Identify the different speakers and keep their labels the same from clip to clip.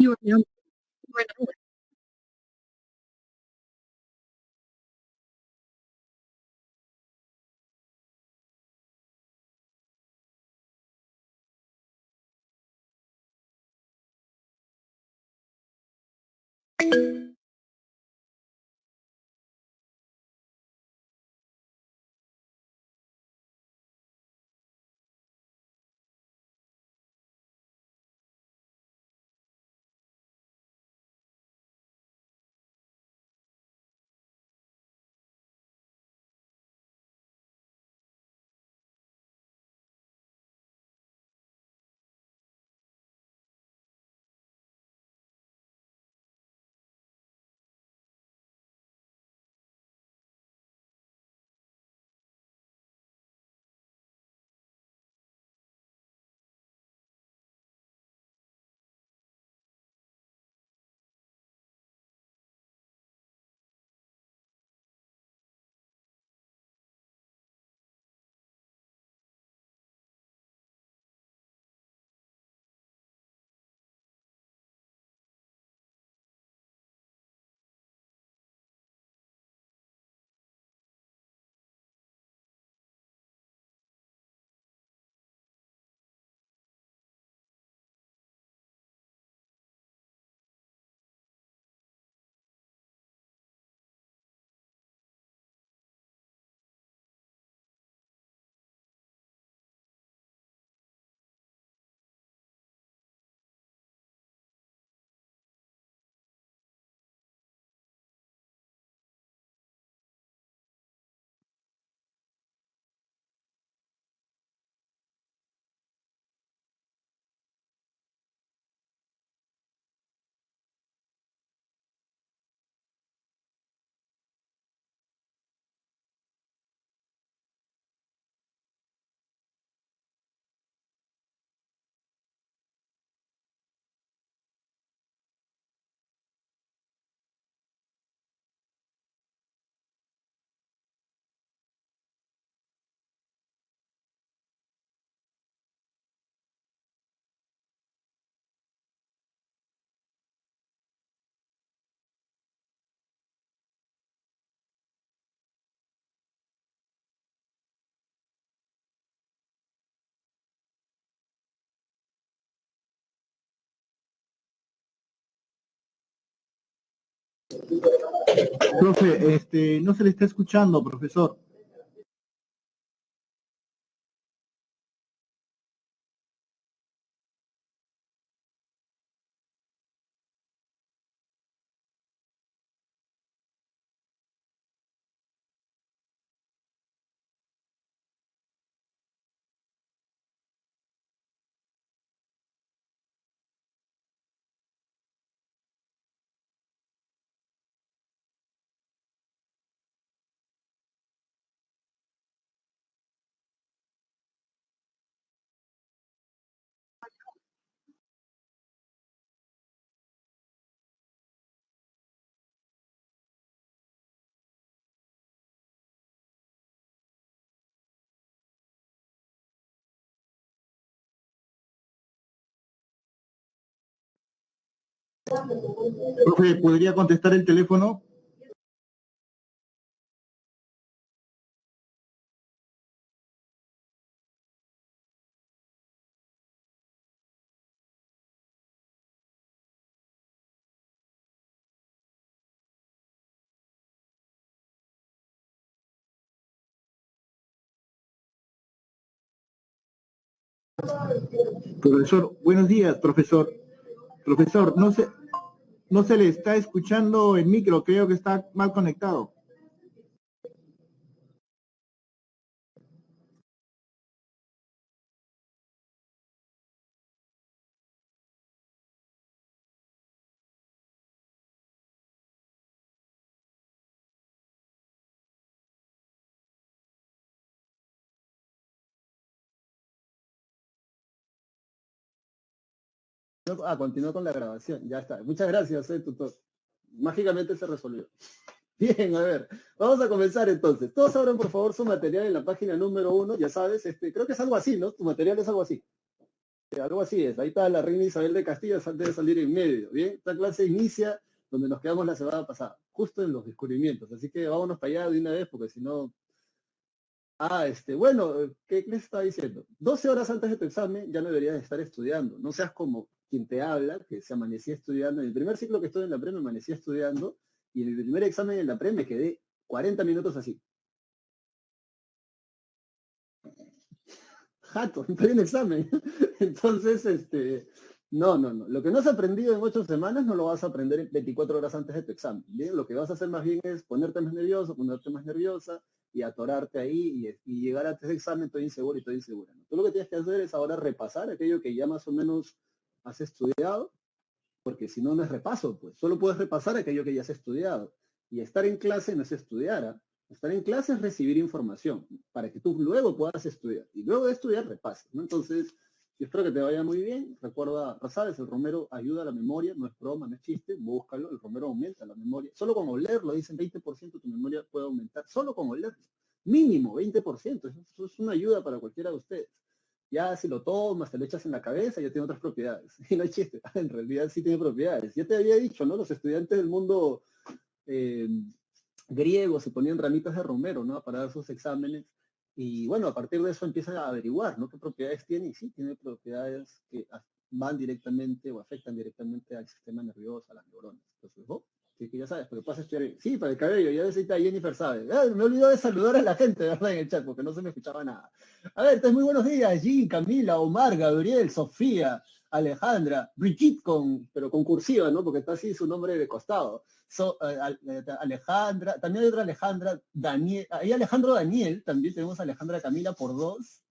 Speaker 1: Bueno, bueno.
Speaker 2: Profe, no se le está escuchando, profesor. Profe, ¿podría contestar el teléfono? Profesor, buenos días, profesor. Profesor, no se le está escuchando el micro, creo que está mal conectado.
Speaker 3: Continúo con la grabación, ya está. Muchas gracias, tutor. Mágicamente se resolvió. Bien, a ver, vamos a comenzar entonces. Todos abran por favor su material en la página número 1, ya sabes, creo que es algo así, ¿no? Tu material es algo así. Algo así es. Ahí está la reina Isabel de Castilla, debe salir en medio. Bien, esta clase inicia donde nos quedamos la semana pasada, justo en los descubrimientos. Así que vámonos para allá de una vez, porque si no. Bueno, ¿qué les estaba diciendo? 12 horas antes de tu examen ya no deberías estar estudiando. No seas como quien te habla, que se amanecía estudiando. En el primer ciclo que estuve en la pre me amanecía estudiando, y en el primer examen en la pre me quedé 40 minutos así. Jato, en pleno examen. Entonces, no. Lo que no has aprendido en 8 semanas no lo vas a aprender en 24 horas antes de tu examen. Bien, lo que vas a hacer más bien es ponerte más nervioso, ponerte más nerviosa y atorarte ahí y llegar a ese examen todo inseguro y todo insegura, ¿no? Tú lo que tienes que hacer es ahora repasar aquello que ya más o menos has estudiado, porque si no, no es repaso, pues. Solo puedes repasar aquello que ya has estudiado. Y estar en clase no es estudiar, ¿ah? Estar en clase es recibir información para que tú luego puedas estudiar. Y luego de estudiar, repases, ¿no? Entonces, yo espero que te vaya muy bien. Recuerda, sabes, el romero ayuda a la memoria, no es broma, no es chiste, búscalo. El romero aumenta la memoria. Solo con olerlo, dicen 20% tu memoria puede aumentar. Solo con olerlo. Mínimo 20%. Eso es una ayuda para cualquiera de ustedes. Ya si lo tomas, te lo echas en la cabeza, ya tiene otras propiedades. Y no hay chiste, en realidad sí tiene propiedades. Ya te había dicho, ¿no? Los estudiantes del mundo griego se ponían ramitas de romero, ¿no? Para dar sus exámenes. Y bueno, a partir de eso empiezan a averiguar, ¿no? ¿Qué propiedades tiene? Y sí, tiene propiedades que van directamente o afectan directamente al sistema nervioso, a las neuronas. Entonces, sí que ya sabes, porque puedes estudiar. Sí, para el cabello, ya ves, ahí está Jennifer sabe. Me olvidó de saludar a la gente, ¿verdad? En el chat, porque no se me escuchaba nada. A ver, entonces muy buenos días, Jean, Camila, Omar, Gabriel, Sofía, Alejandra, Brigitte pero con cursiva, ¿no? Porque está así su nombre de costado. Alejandra, también hay otra Alejandra, Daniel, hay Alejandro Daniel, también tenemos a Alejandra Camila por 2,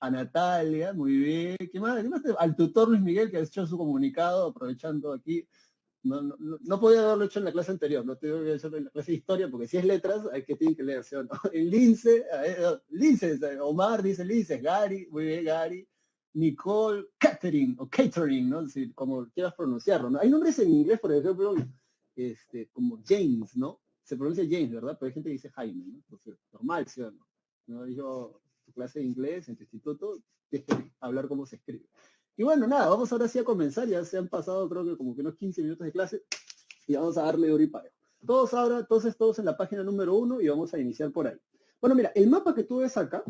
Speaker 3: a Natalia, muy bien, ¿qué más? Al tutor Luis Miguel que ha hecho su comunicado, aprovechando aquí. No podía haberlo hecho en la clase anterior, no tengo que hacerlo en la clase de historia, porque si es letras, hay que tienen que leerse, ¿o no? En Lince, Omar dice Lince, Gary, muy bien, Gary, Nicole, Catherine, o Catherine, ¿no? Es decir, como quieras pronunciarlo, ¿no? Hay nombres en inglés, por ejemplo, como James, ¿no? Se pronuncia James, ¿verdad? Pero hay gente que dice Jaime, ¿no? Entonces, normal, ¿sí o no? ¿No? Yo, tu clase de inglés en tu instituto, tienes que hablar como se escribe. Y bueno, nada, vamos ahora sí a comenzar. Ya se han pasado creo que como que unos 15 minutos de clase y vamos a darle duro y parejo. Todos ahora, entonces todos en la página número 1 y vamos a iniciar por ahí. Bueno, mira, el mapa que tú ves acá,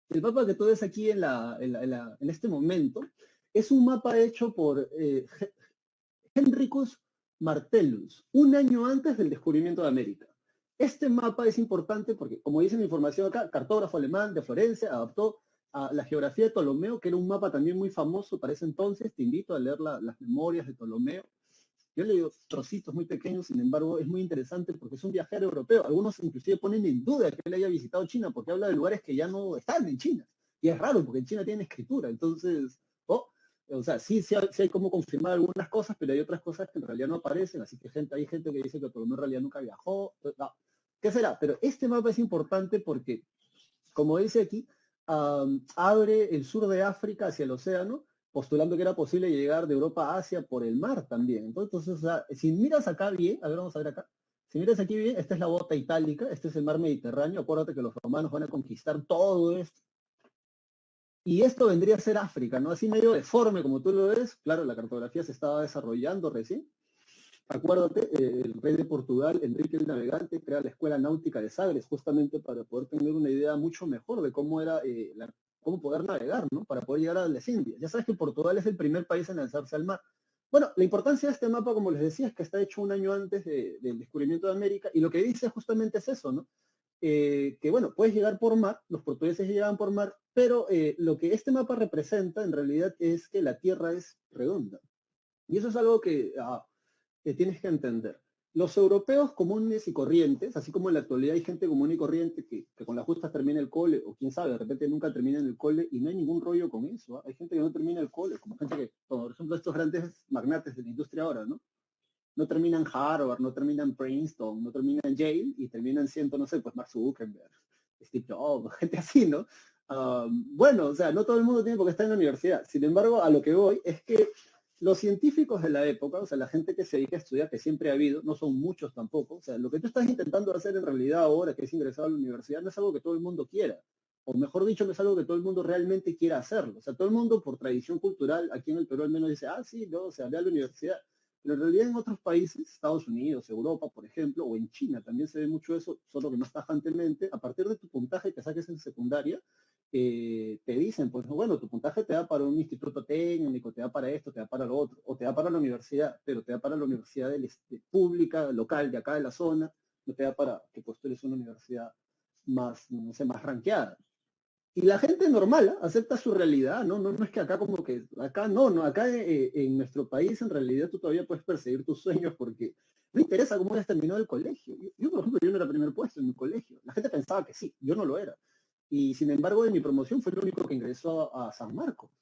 Speaker 3: el mapa que tú ves aquí en este momento, es un mapa hecho por Henricus Martellus, un año antes del descubrimiento de América. Este mapa es importante porque, como dice mi información acá, cartógrafo alemán de Florencia adaptó a la geografía de Ptolomeo, que era un mapa también muy famoso para ese entonces. Te invito a leer las memorias de Ptolomeo. Yo le digo trocitos muy pequeños, sin embargo, es muy interesante porque es un viajero europeo. Algunos inclusive ponen en duda que él haya visitado China porque habla de lugares que ya no están en China. Y es raro porque en China tienen escritura. Entonces, o sea, sí hay como confirmar algunas cosas, pero hay otras cosas que en realidad no aparecen. Así que hay gente que dice que Ptolomeo en realidad nunca viajó. No. ¿Qué será? Pero este mapa es importante porque, como dice aquí, abre el sur de África hacia el océano, postulando que era posible llegar de Europa a Asia por el mar también. Entonces, o sea, si miras acá bien, a ver, vamos a ver acá. Si miras aquí bien, esta es la bota itálica, este es el mar Mediterráneo. Acuérdate que los romanos van a conquistar todo esto. Y esto vendría a ser África, ¿no? Así medio deforme como tú lo ves. Claro, la cartografía se estaba desarrollando recién. Acuérdate, el rey de Portugal, Enrique el Navegante, crea la Escuela Náutica de Sagres, justamente para poder tener una idea mucho mejor de cómo era cómo poder navegar, ¿no? Para poder llegar a las Indias. Ya sabes que Portugal es el primer país en lanzarse al mar. Bueno, la importancia de este mapa, como les decía, es que está hecho un año antes del descubrimiento de América, y lo que dice justamente es eso, ¿no? Que bueno, puedes llegar por mar, los portugueses llegaban por mar, pero lo que este mapa representa en realidad es que la Tierra es redonda. Y eso es algo que tienes que entender. Los europeos comunes y corrientes, así como en la actualidad hay gente común y corriente que con las justas termina el cole, o quién sabe, de repente nunca termina en el cole, y no hay ningún rollo con eso. Hay gente que no termina el cole, como gente que, como por ejemplo estos grandes magnates de la industria ahora, ¿no? No terminan Harvard, no terminan Princeton, no terminan Yale, y terminan siendo, no sé, pues Mark Zuckerberg, Steve Jobs, gente así, ¿no? Bueno, o sea, no todo el mundo tiene por qué estar en la universidad. Sin embargo, a lo que voy es que los científicos de la época, o sea, la gente que se dedica a estudiar, que siempre ha habido, no son muchos tampoco, o sea, lo que tú estás intentando hacer en realidad ahora, que es ingresar a la universidad, no es algo que todo el mundo quiera. o mejor dicho, no es algo que todo el mundo realmente quiera hacerlo. O sea, todo el mundo por tradición cultural, aquí en el Perú al menos dice, ah, sí, no, o sea, ve a la universidad. Pero en realidad en otros países, Estados Unidos, Europa, por ejemplo, o en China también se ve mucho eso, solo que más tajantemente, a partir de tu puntaje que saques en secundaria, te dicen, pues bueno, tu puntaje te da para un instituto técnico, te da para esto, te da para lo otro, o te da para la universidad, pero te da para la universidad pública, local, de acá de la zona, no te da para que pues tú eres una universidad más, no sé, más ranqueada. Y la gente normal, ¿eh? Acepta su realidad, ¿no? No es que acá como que, acá no, acá en nuestro país en realidad tú todavía puedes perseguir tus sueños porque no interesa cómo hayas terminado el colegio. Yo, por ejemplo, yo no era primer puesto en mi colegio. La gente pensaba que sí, yo no lo era. Y sin embargo, en mi promoción fue el único que ingresó a San Marcos.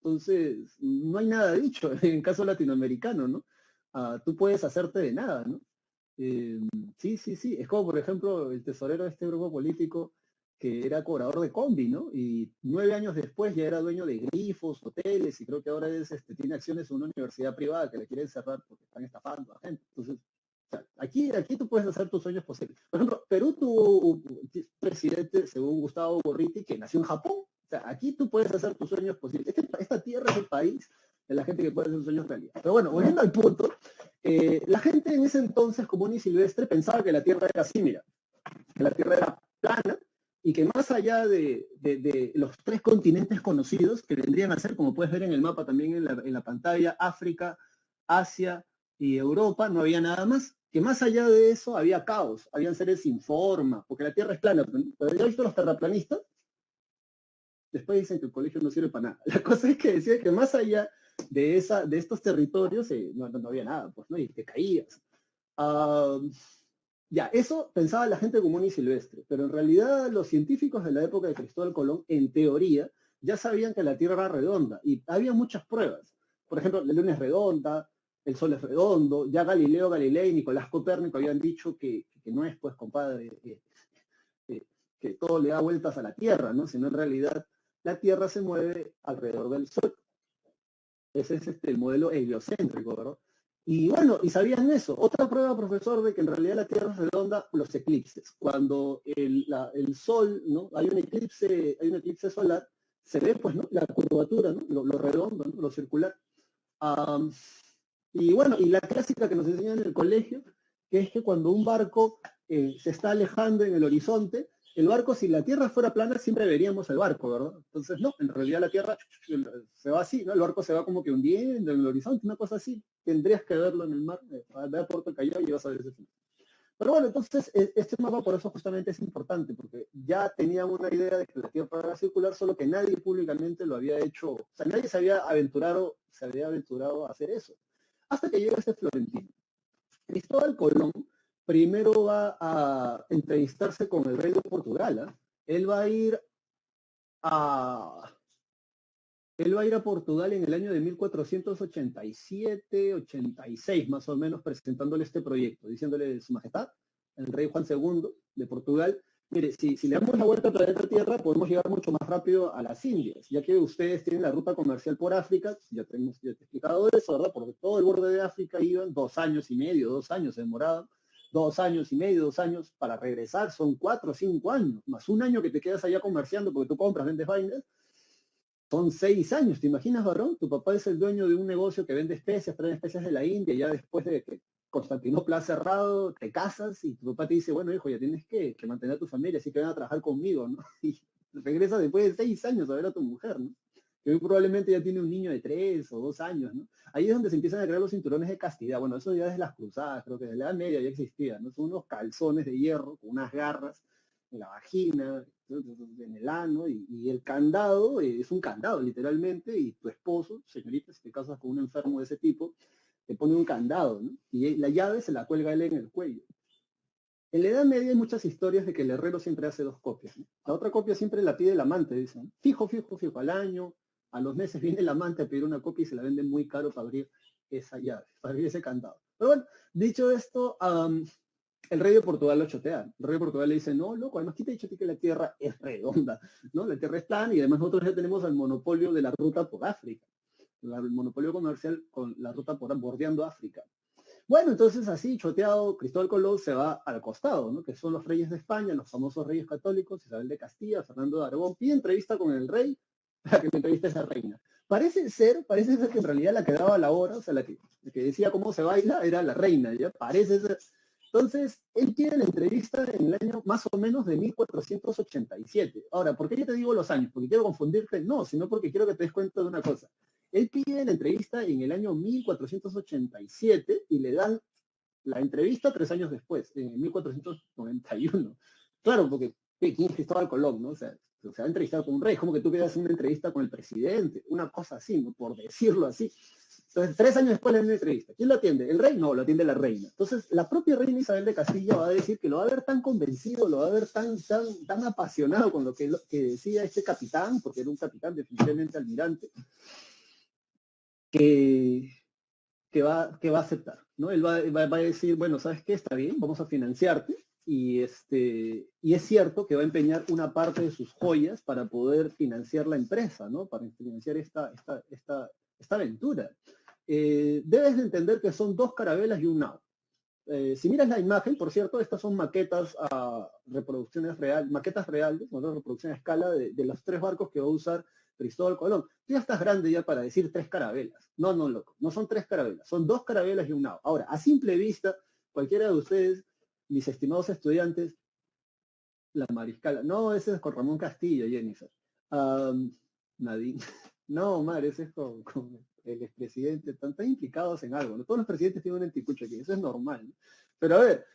Speaker 3: Entonces, no hay nada dicho en caso latinoamericano, ¿no? Tú puedes hacerte de nada, ¿no? Eh, sí, sí, sí. Es como, por ejemplo, el tesorero de este grupo político que era cobrador de combi, ¿no? Y 9 años después ya era dueño de grifos, hoteles, y creo que ahora tiene acciones en una universidad privada que le quieren cerrar porque están estafando a la gente. Entonces, o sea, aquí tú puedes hacer tus sueños posibles. Por ejemplo, Perú tuvo presidente, según Gustavo Gorriti, que nació en Japón. O sea, aquí tú puedes hacer tus sueños posibles. Esta tierra es el país de la gente que puede hacer sus sueños realidad. Pero bueno, volviendo al punto, la gente en ese entonces, común y silvestre, pensaba que la tierra era así, mira, que la tierra era plana, y que más allá de los 3 continentes conocidos, que vendrían a ser, como puedes ver en el mapa también en la pantalla, África, Asia y Europa, no había nada más. Que más allá de eso había caos, habían seres sin forma, porque la Tierra es plana. Pero ya visto los terraplanistas, después dicen que el colegio no sirve para nada. La cosa es que decía que más allá de estos territorios no había nada, pues, ¿no? Y te caías. Ya, eso pensaba la gente común y silvestre, pero en realidad los científicos de la época de Cristóbal Colón, en teoría, ya sabían que la Tierra era redonda y había muchas pruebas. Por ejemplo, la Luna es redonda, el Sol es redondo, ya Galileo Galilei y Nicolás Copérnico habían dicho que no es, pues, compadre, que todo le da vueltas a la Tierra, ¿no? Sino en realidad la Tierra se mueve alrededor del Sol. Ese es el modelo heliocéntrico, ¿verdad? Y bueno, y sabían eso. Otra prueba, profesor, de que en realidad la Tierra es redonda, los eclipses. Cuando el Sol, ¿no? Hay un eclipse solar, se ve, pues, ¿no? La curvatura, ¿no? Lo redondo, ¿no? Lo circular. Y bueno, y la clásica que nos enseñan en el colegio, que es que cuando un barco se está alejando en el horizonte, el barco, si la Tierra fuera plana, siempre veríamos el barco, ¿verdad? Entonces, no, en realidad la Tierra se va así, ¿no? El barco se va como que hundiendo en el horizonte, una cosa así. Tendrías que verlo en el mar, ve a Puerto Callao y vas a ver ese final. Pero bueno, entonces, este mapa por eso justamente es importante, porque ya tenían una idea de que la Tierra era circular, solo que nadie públicamente lo había hecho, o sea, nadie se había aventurado a hacer eso. Hasta que llega este Florentino. Cristóbal Colón primero va a entrevistarse con el rey de Portugal. ¿Eh? Él va a ir a Portugal en el año de 1487, 86 más o menos, presentándole este proyecto, diciéndole, Su Majestad, el rey Juan II de Portugal, mire, si le damos la vuelta al planeta Tierra, podemos llegar mucho más rápido a las Indias, ya que ustedes tienen la ruta comercial por África, ya te he explicado eso, ¿verdad? Porque todo el borde de África iban 2 años y medio, 2 años se demoraban, 2 años y medio, 2 años para regresar, son 4 o 5 años, más un año que te quedas allá comerciando porque tú compras, vendes vainas, son 6 años, ¿te imaginas, varón? Tu papá es el dueño de un negocio que vende especias, trae especias de la India, ya después de que Constantinopla ha cerrado, te casas y tu papá te dice, bueno, hijo, ya tienes que mantener a tu familia, así que van a trabajar conmigo, ¿no? Y regresas después de 6 años a ver a tu mujer, ¿no? Que hoy probablemente ya tiene un niño de 3 o 2 años, ¿no? Ahí es donde se empiezan a crear los cinturones de castidad. Bueno, eso ya desde las cruzadas, creo que desde la Edad Media ya existía, ¿no? Son unos calzones de hierro con unas garras en la vagina, en el ano, y el candado es un candado, literalmente, y tu esposo, señorita, si te casas con un enfermo de ese tipo, te pone un candado, ¿no? Y la llave se la cuelga él en el cuello. En la Edad Media hay muchas historias de que el herrero siempre hace 2 copias, ¿no? La otra copia siempre la pide el amante, dicen. Fijo, al año, a los meses viene el amante a pedir una copia y se la venden muy caro para abrir esa llave, para abrir ese candado. Pero bueno, dicho esto, el rey de Portugal lo chotea. El rey de Portugal le dice, no, loco, además, ¿quién te ha dicho que la Tierra es redonda? ¿No? La Tierra es plana y además nosotros ya tenemos el monopolio de la ruta por África. El monopolio comercial con la ruta bordeando África. Bueno, entonces así, choteado, Cristóbal Colón se va al costado, ¿no? Que son los reyes de España, los famosos reyes católicos, Isabel de Castilla, Fernando de Aragón, pide entrevista con el rey para que me entreviste a esa reina. Parece ser que en realidad la que daba la hora, o sea, la que decía cómo se baila era la reina, ¿ya? Parece ser. Entonces, él quiere la entrevista en el año más o menos de 1487. Ahora, ¿por qué yo te digo los años? ¿Porque quiero confundirte? No, sino porque quiero que te des cuenta de una cosa. Él pide la entrevista en el año 1487 y le dan la entrevista 3 años después, en 1491. Claro, porque ¿quién es Cristóbal Colón, no? O sea, se va a entrevistar con un rey, como que tú quieras una entrevista con el presidente, una cosa así, ¿no? Por decirlo así. Entonces, 3 años después le dan una entrevista. ¿Quién lo atiende? ¿El rey? No, lo atiende la reina. Entonces, la propia reina Isabel de Castilla va a decir que lo va a ver tan convencido, lo va a ver tan apasionado con lo que decía este capitán, porque era un capitán, definitivamente almirante, que, que va a aceptar, ¿no? Él va a decir, bueno, ¿sabes qué? Está bien, vamos a financiarte, y es cierto que va a empeñar una parte de sus joyas para poder financiar la empresa, ¿no? Para financiar esta aventura. Debes de entender que son 2 carabelas y un nao. Si miras la imagen, por cierto, estas son maquetas a maquetas reales, ¿no? Reproducción a escala de los 3 barcos que va a usar Cristóbal Colón. Tú ya estás grande ya para decir 3 carabelas. No, loco, no son 3 carabelas, son 2 carabelas y un nao. Ahora, a simple vista, cualquiera de ustedes, mis estimados estudiantes, la Mariscala, no, ese es con Ramón Castillo, Jennifer. Nadie. No, Omar, ese es con el expresidente, están implicados en algo, ¿no? Todos los presidentes tienen un anticucho aquí, eso es normal, ¿no? Pero a ver,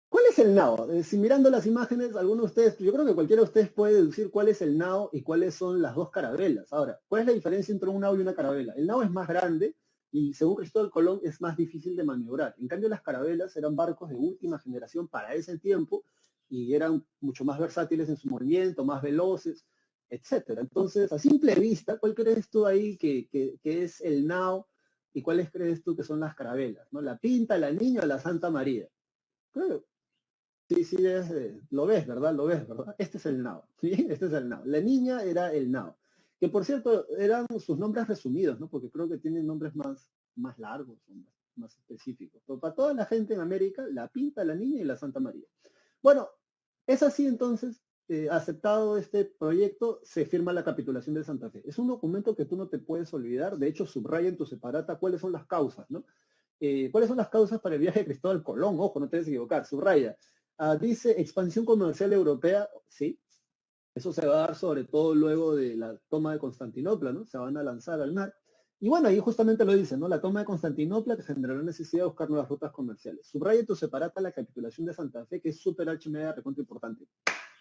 Speaker 3: ¿cuál es el nao? Si mirando las imágenes, algunos de ustedes, yo creo que cualquiera de ustedes puede deducir cuál es el nao y cuáles son las 2 carabelas. Ahora, ¿cuál es la diferencia entre un nao y una carabela? El nao es más grande y según Cristóbal Colón es más difícil de maniobrar. En cambio, las carabelas eran barcos de última generación para ese tiempo y eran mucho más versátiles en su movimiento, más veloces, etcétera. Entonces, a simple vista, ¿cuál crees tú ahí que es el nao y cuáles crees tú que son las carabelas? ¿No? ¿La Pinta, la Niña o la Santa María? Creo. Sí, lo ves, ¿verdad? Lo ves, ¿verdad? Este es el nao, ¿sí? Este es el nao. La niña era el nao, que por cierto eran sus nombres resumidos, ¿no? Porque creo que tienen nombres más largos, más específicos. Pero para toda la gente en América, la Pinta, la Niña y la Santa María. Bueno, es así entonces, aceptado este proyecto, se firma la capitulación de Santa Fe. Es un documento que tú no te puedes olvidar, de hecho subraya en tu separata cuáles son las causas, ¿no? ¿Cuáles son las causas para el viaje de Cristóbal Colón? Ojo, no te debes equivocar, subraya. Dice expansión comercial europea, sí, eso se va a dar sobre todo luego de la toma de Constantinopla, ¿no? Se van a lanzar al mar. Y bueno, ahí justamente lo dice, ¿no? La toma de Constantinopla que generará la necesidad de buscar nuevas rutas comerciales. Subraya en tu separata la capitulación de Santa Fe, que es súper archimeda, recontra importante.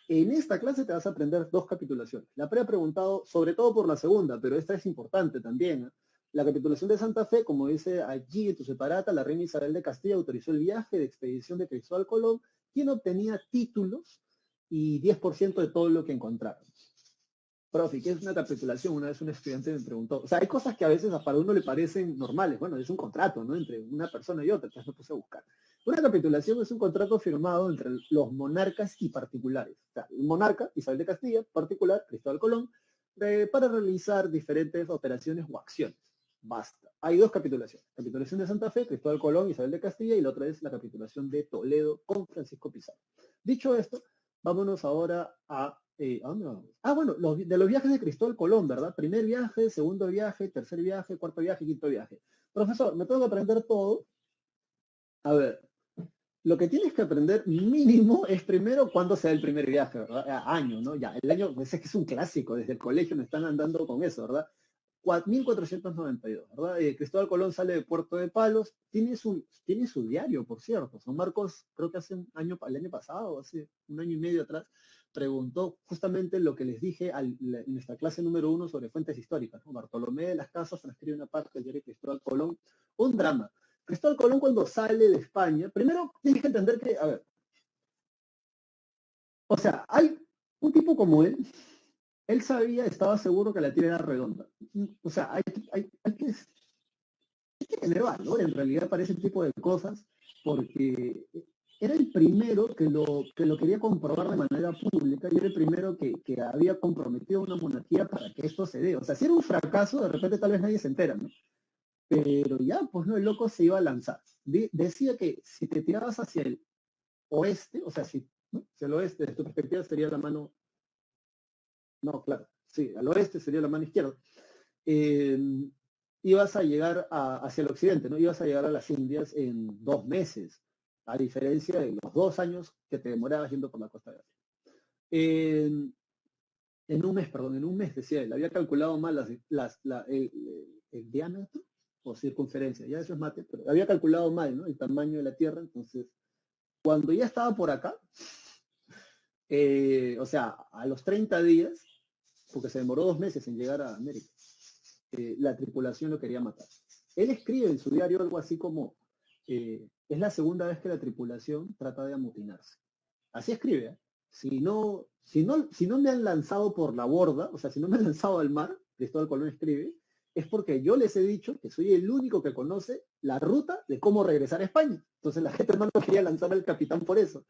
Speaker 3: En esta clase te vas a aprender 2 capitulaciones. La pre ha preguntado, sobre todo por la segunda, pero esta es importante también, ¿eh? La capitulación de Santa Fe, como dice allí en tu separata, la reina Isabel de Castilla autorizó el viaje de expedición de Cristóbal Colón, quien obtenía títulos y 10% de todo lo que encontraron. Profe, ¿qué es una capitulación? Una vez un estudiante me preguntó. O sea, hay cosas que a veces para uno le parecen normales. Bueno, es un contrato, ¿no? Entre una persona y otra, entonces me puse a buscar. Una capitulación es un contrato firmado entre los monarcas y particulares. O sea, el monarca, Isabel de Castilla, particular, Cristóbal Colón, para realizar diferentes operaciones o acciones. Basta. Hay 2 capitulaciones. Capitulación de Santa Fe, Cristóbal Colón, Isabel de Castilla, y la otra es la capitulación de Toledo con Francisco Pizarro. Dicho esto, vámonos ahora a dónde vamos? Bueno, de los viajes de Cristóbal Colón, ¿verdad? Primer viaje, segundo viaje, tercer viaje, cuarto viaje, quinto viaje. Profesor, me tengo que aprender todo. A ver, lo que tienes que aprender mínimo es primero cuándo sea el primer viaje, ¿verdad? Año, ¿no? Ya, el año, ese es que es un clásico, desde el colegio me están andando con eso, ¿verdad? 1492, ¿verdad? Cristóbal Colón sale de Puerto de Palos, tiene su diario, por cierto. San Marcos, creo que el año pasado, hace un año y medio atrás, preguntó justamente lo que les dije en nuestra clase número 1 sobre fuentes históricas, ¿no? Bartolomé de las Casas transcribe una parte del diario de Cristóbal Colón, un drama. Cristóbal Colón cuando sale de España, primero tienes que entender que, a ver, o sea, hay un tipo como él sabía, estaba seguro que la Tierra era redonda. O sea, hay que tener valor en realidad para ese tipo de cosas, porque era el primero que lo quería comprobar de manera pública y era el primero que había comprometido a una monarquía para que esto se dé. O sea, si era un fracaso, de repente tal vez nadie se entera, ¿no? Pero ya, pues no, el loco se iba a lanzar. Decía que si te tirabas hacia el oeste, o sea, si, ¿no? Hacia el oeste, de tu perspectiva sería la mano, no, claro, sí, al oeste sería la mano izquierda. Eh, ibas a llegar hacia el occidente, ¿no? Ibas a llegar a las Indias en 2 meses, a diferencia de los 2 años que te demorabas yendo por la costa de África. En un mes, perdón, en un mes, decía él, había calculado mal el diámetro o circunferencia, ya eso es mate, pero había calculado mal, ¿no? El tamaño de la Tierra, entonces, cuando ya estaba por acá, o sea, a los 30 días, porque se demoró 2 meses en llegar a América, la tripulación lo quería matar. Él escribe en su diario algo así como, es la segunda vez que la tripulación trata de amotinarse. Así escribe, ¿eh? Si no me han lanzado por la borda, o sea, si no me han lanzado al mar, Cristóbal Colón escribe, es porque yo les he dicho que soy el único que conoce la ruta de cómo regresar a España. Entonces la gente no quería lanzar al capitán por eso.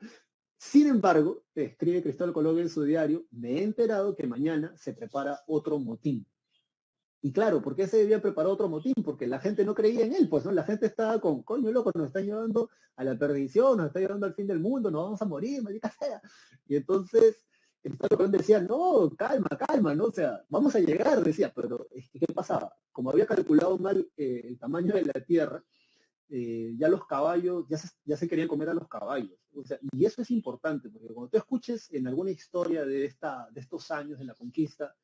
Speaker 3: Sin embargo, escribe Cristóbal Colón en su diario, me he enterado que mañana se prepara otro motín. Y claro, ¿por qué se debía preparar otro motín? Porque la gente no creía en él, pues, ¿no? La gente estaba con, coño, loco, nos están llevando a la perdición, nos está llevando al fin del mundo, nos vamos a morir, maldita sea. Y entonces, Cristóbal Colón decía, no, calma, calma, ¿no? O sea, vamos a llegar, decía, pero ¿qué pasaba? Como había calculado mal el tamaño de la Tierra, ya los caballos, ya se querían comer a los caballos. O sea, y eso es importante, porque cuando tú escuches en alguna historia de estos años de la conquista,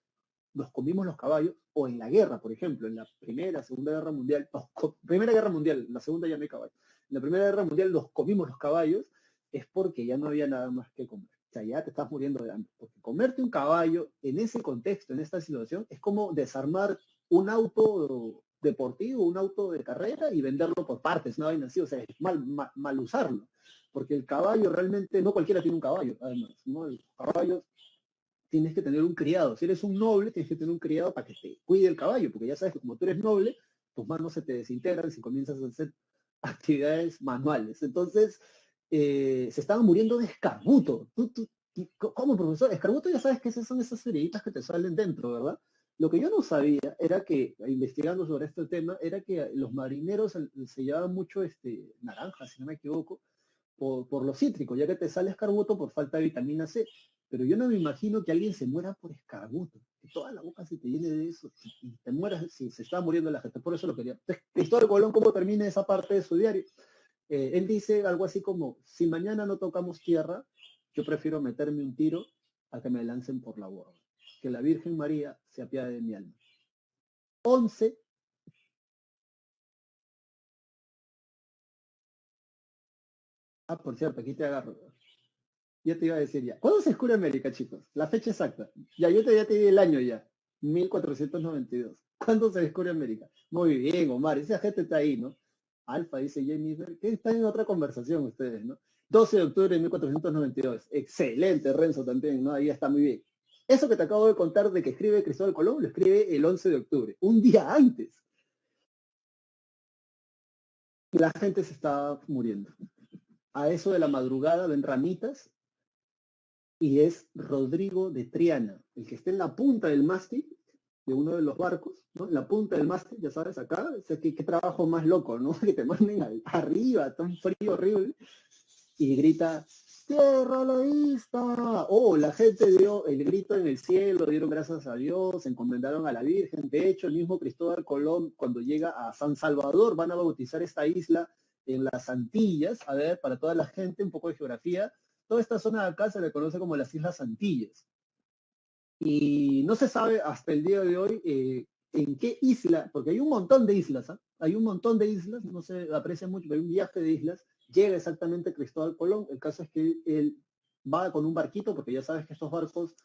Speaker 3: nos comimos los caballos, o en la guerra, por ejemplo, en la Primera, Segunda Guerra Mundial, Primera Guerra Mundial, en la Segunda ya no hay caballos, en la Primera Guerra Mundial nos comimos los caballos, es porque ya no había nada más que comer. O sea, ya te estás muriendo de hambre. Porque comerte un caballo en ese contexto, en esta situación, es como desarmar un auto deportivo, un auto de carrera y venderlo por partes, una vaina así, o sea, es mal usarlo. Porque el caballo realmente, no cualquiera tiene un caballo, además, ¿no? El caballo tienes que tener un criado. Si eres un noble, tienes que tener un criado para que te cuide el caballo, porque ya sabes que como tú eres noble, tus manos se te desintegran si comienzas a hacer actividades manuales. Entonces, se estaban muriendo de escarbuto. ¿Cómo, profesor? Escarbuto ya sabes que esas son esas cerillitas que te salen dentro, ¿verdad? Lo que yo no sabía era que, investigando sobre este tema, era que los marineros se llevaban mucho naranja, si no me equivoco, por lo cítrico, ya que te sale escarbuto por falta de vitamina C. Pero yo no me imagino que alguien se muera por escarbuto, que toda la boca se te llene de eso y te mueras si se está muriendo la gente. Por eso lo quería. Entonces, Cristóbal Colón, ¿cómo termina esa parte de su diario? Él dice algo así como, si mañana no tocamos tierra, yo prefiero meterme un tiro a que me lancen por la borda. Que la Virgen María se apiade de mi alma. 11. Ah, por cierto, aquí te agarro. Ya te iba a decir ya. ¿Cuándo se descubre América, chicos? La fecha exacta. Ya te di el año ya. 1492. ¿Cuándo se descubre América? Muy bien, Omar. Esa gente está ahí, ¿no? Alfa, dice Jennifer. Que están en otra conversación ustedes, ¿no? 12 de octubre de 1492. Excelente, Renzo también, ¿no? Ahí está muy bien. Eso que te acabo de contar de que escribe Cristóbal Colón, lo escribe el 11 de octubre, un día antes. La gente se estaba muriendo. A eso de la madrugada ven ramitas y es Rodrigo de Triana, el que está en la punta del mástil de uno de los barcos, ¿no? En la punta del mástil, ya sabes, acá, o sea, qué trabajo más loco, ¿no? Que te manden arriba, tan frío, horrible, y grita, ¡tierra a la vista! Oh, la gente dio el grito en el cielo, dieron gracias a Dios, se encomendaron a la Virgen. De hecho, el mismo Cristóbal Colón, cuando llega a San Salvador, van a bautizar esta isla en las Antillas. A ver, para toda la gente, un poco de geografía. Toda esta zona de acá se le conoce como las Islas Antillas. Y no se sabe hasta el día de hoy en qué isla, porque hay un montón de islas, ¿eh? Hay un montón de islas, no se aprecia mucho, pero hay un viaje de islas, llega exactamente Cristóbal Colón. El caso es que él va con un barquito, porque ya sabes que estos barcos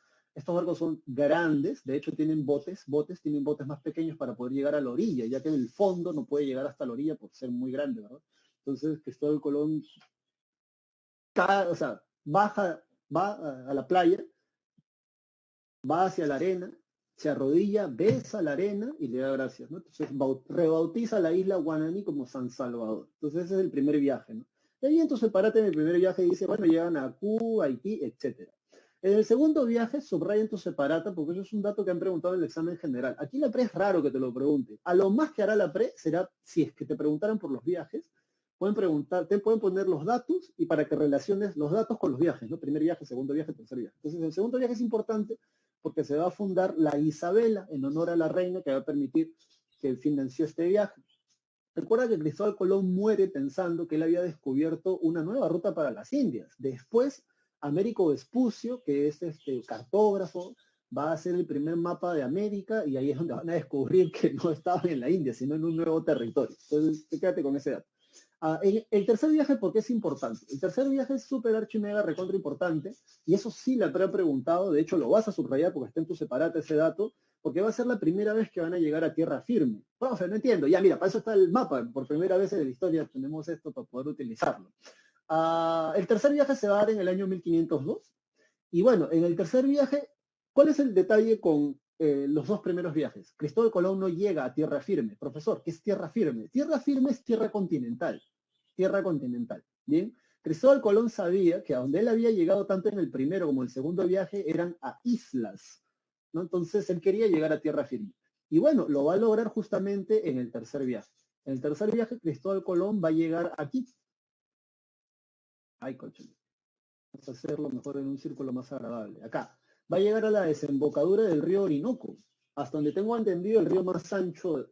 Speaker 3: son grandes, de hecho tienen tienen botes más pequeños para poder llegar a la orilla, ya que en el fondo no puede llegar hasta la orilla por ser muy grande, ¿verdad? Entonces Cristóbal Colón o sea, va a la playa, va hacia la arena, se arrodilla, besa la arena y le da gracias, ¿no? Entonces rebautiza la isla Guananí como San Salvador. Entonces ese es el primer viaje, ¿no? Y ahí entonces párate en el primer viaje y dice, bueno, llegan a Cuba, Haití, etc. En el segundo viaje, subraya en tu separata, porque eso es un dato que han preguntado en el examen general. Aquí la pre es raro que te lo pregunte. A lo más que hará la pre será, si es que te preguntaran por los viajes, te pueden poner los datos y para que relaciones los datos con los viajes, ¿no? Primer viaje, segundo viaje, tercer viaje. Entonces, el segundo viaje es importante porque se va a fundar la Isabela en honor a la reina que va a permitir que financió este viaje. Recuerda que Cristóbal Colón muere pensando que él había descubierto una nueva ruta para las Indias. Después, Américo Vespucio, que es este cartógrafo, va a hacer el primer mapa de América y ahí es donde van a descubrir que no estaban en la India, sino en un nuevo territorio. Entonces, quédate con ese dato. El tercer viaje, ¿por qué es importante? El tercer viaje es súper archi mega recontra importante, y eso sí la he preguntado, de hecho lo vas a subrayar porque está en tu separata ese dato, porque va a ser la primera vez que van a llegar a tierra firme. Profe, no entiendo. Ya, mira, para eso está el mapa. Por primera vez en la historia tenemos esto para poder utilizarlo. El tercer viaje se va a dar en el año 1502. Y bueno, en el tercer viaje, ¿cuál es el detalle con los dos primeros viajes? Cristóbal Colón no llega a tierra firme. Profesor, ¿qué es tierra firme? Tierra firme es tierra continental. Tierra continental. Bien. Cristóbal Colón sabía que a donde él había llegado tanto en el primero como en el segundo viaje eran a islas, ¿no? Entonces él quería llegar a tierra firme. Y bueno, lo va a lograr justamente en el tercer viaje. En el tercer viaje, Cristóbal Colón va a llegar aquí. Ay, coche. Vamos a hacerlo mejor en un círculo más agradable. Acá. Va a llegar a la desembocadura del río Orinoco. Hasta donde tengo entendido, el río más ancho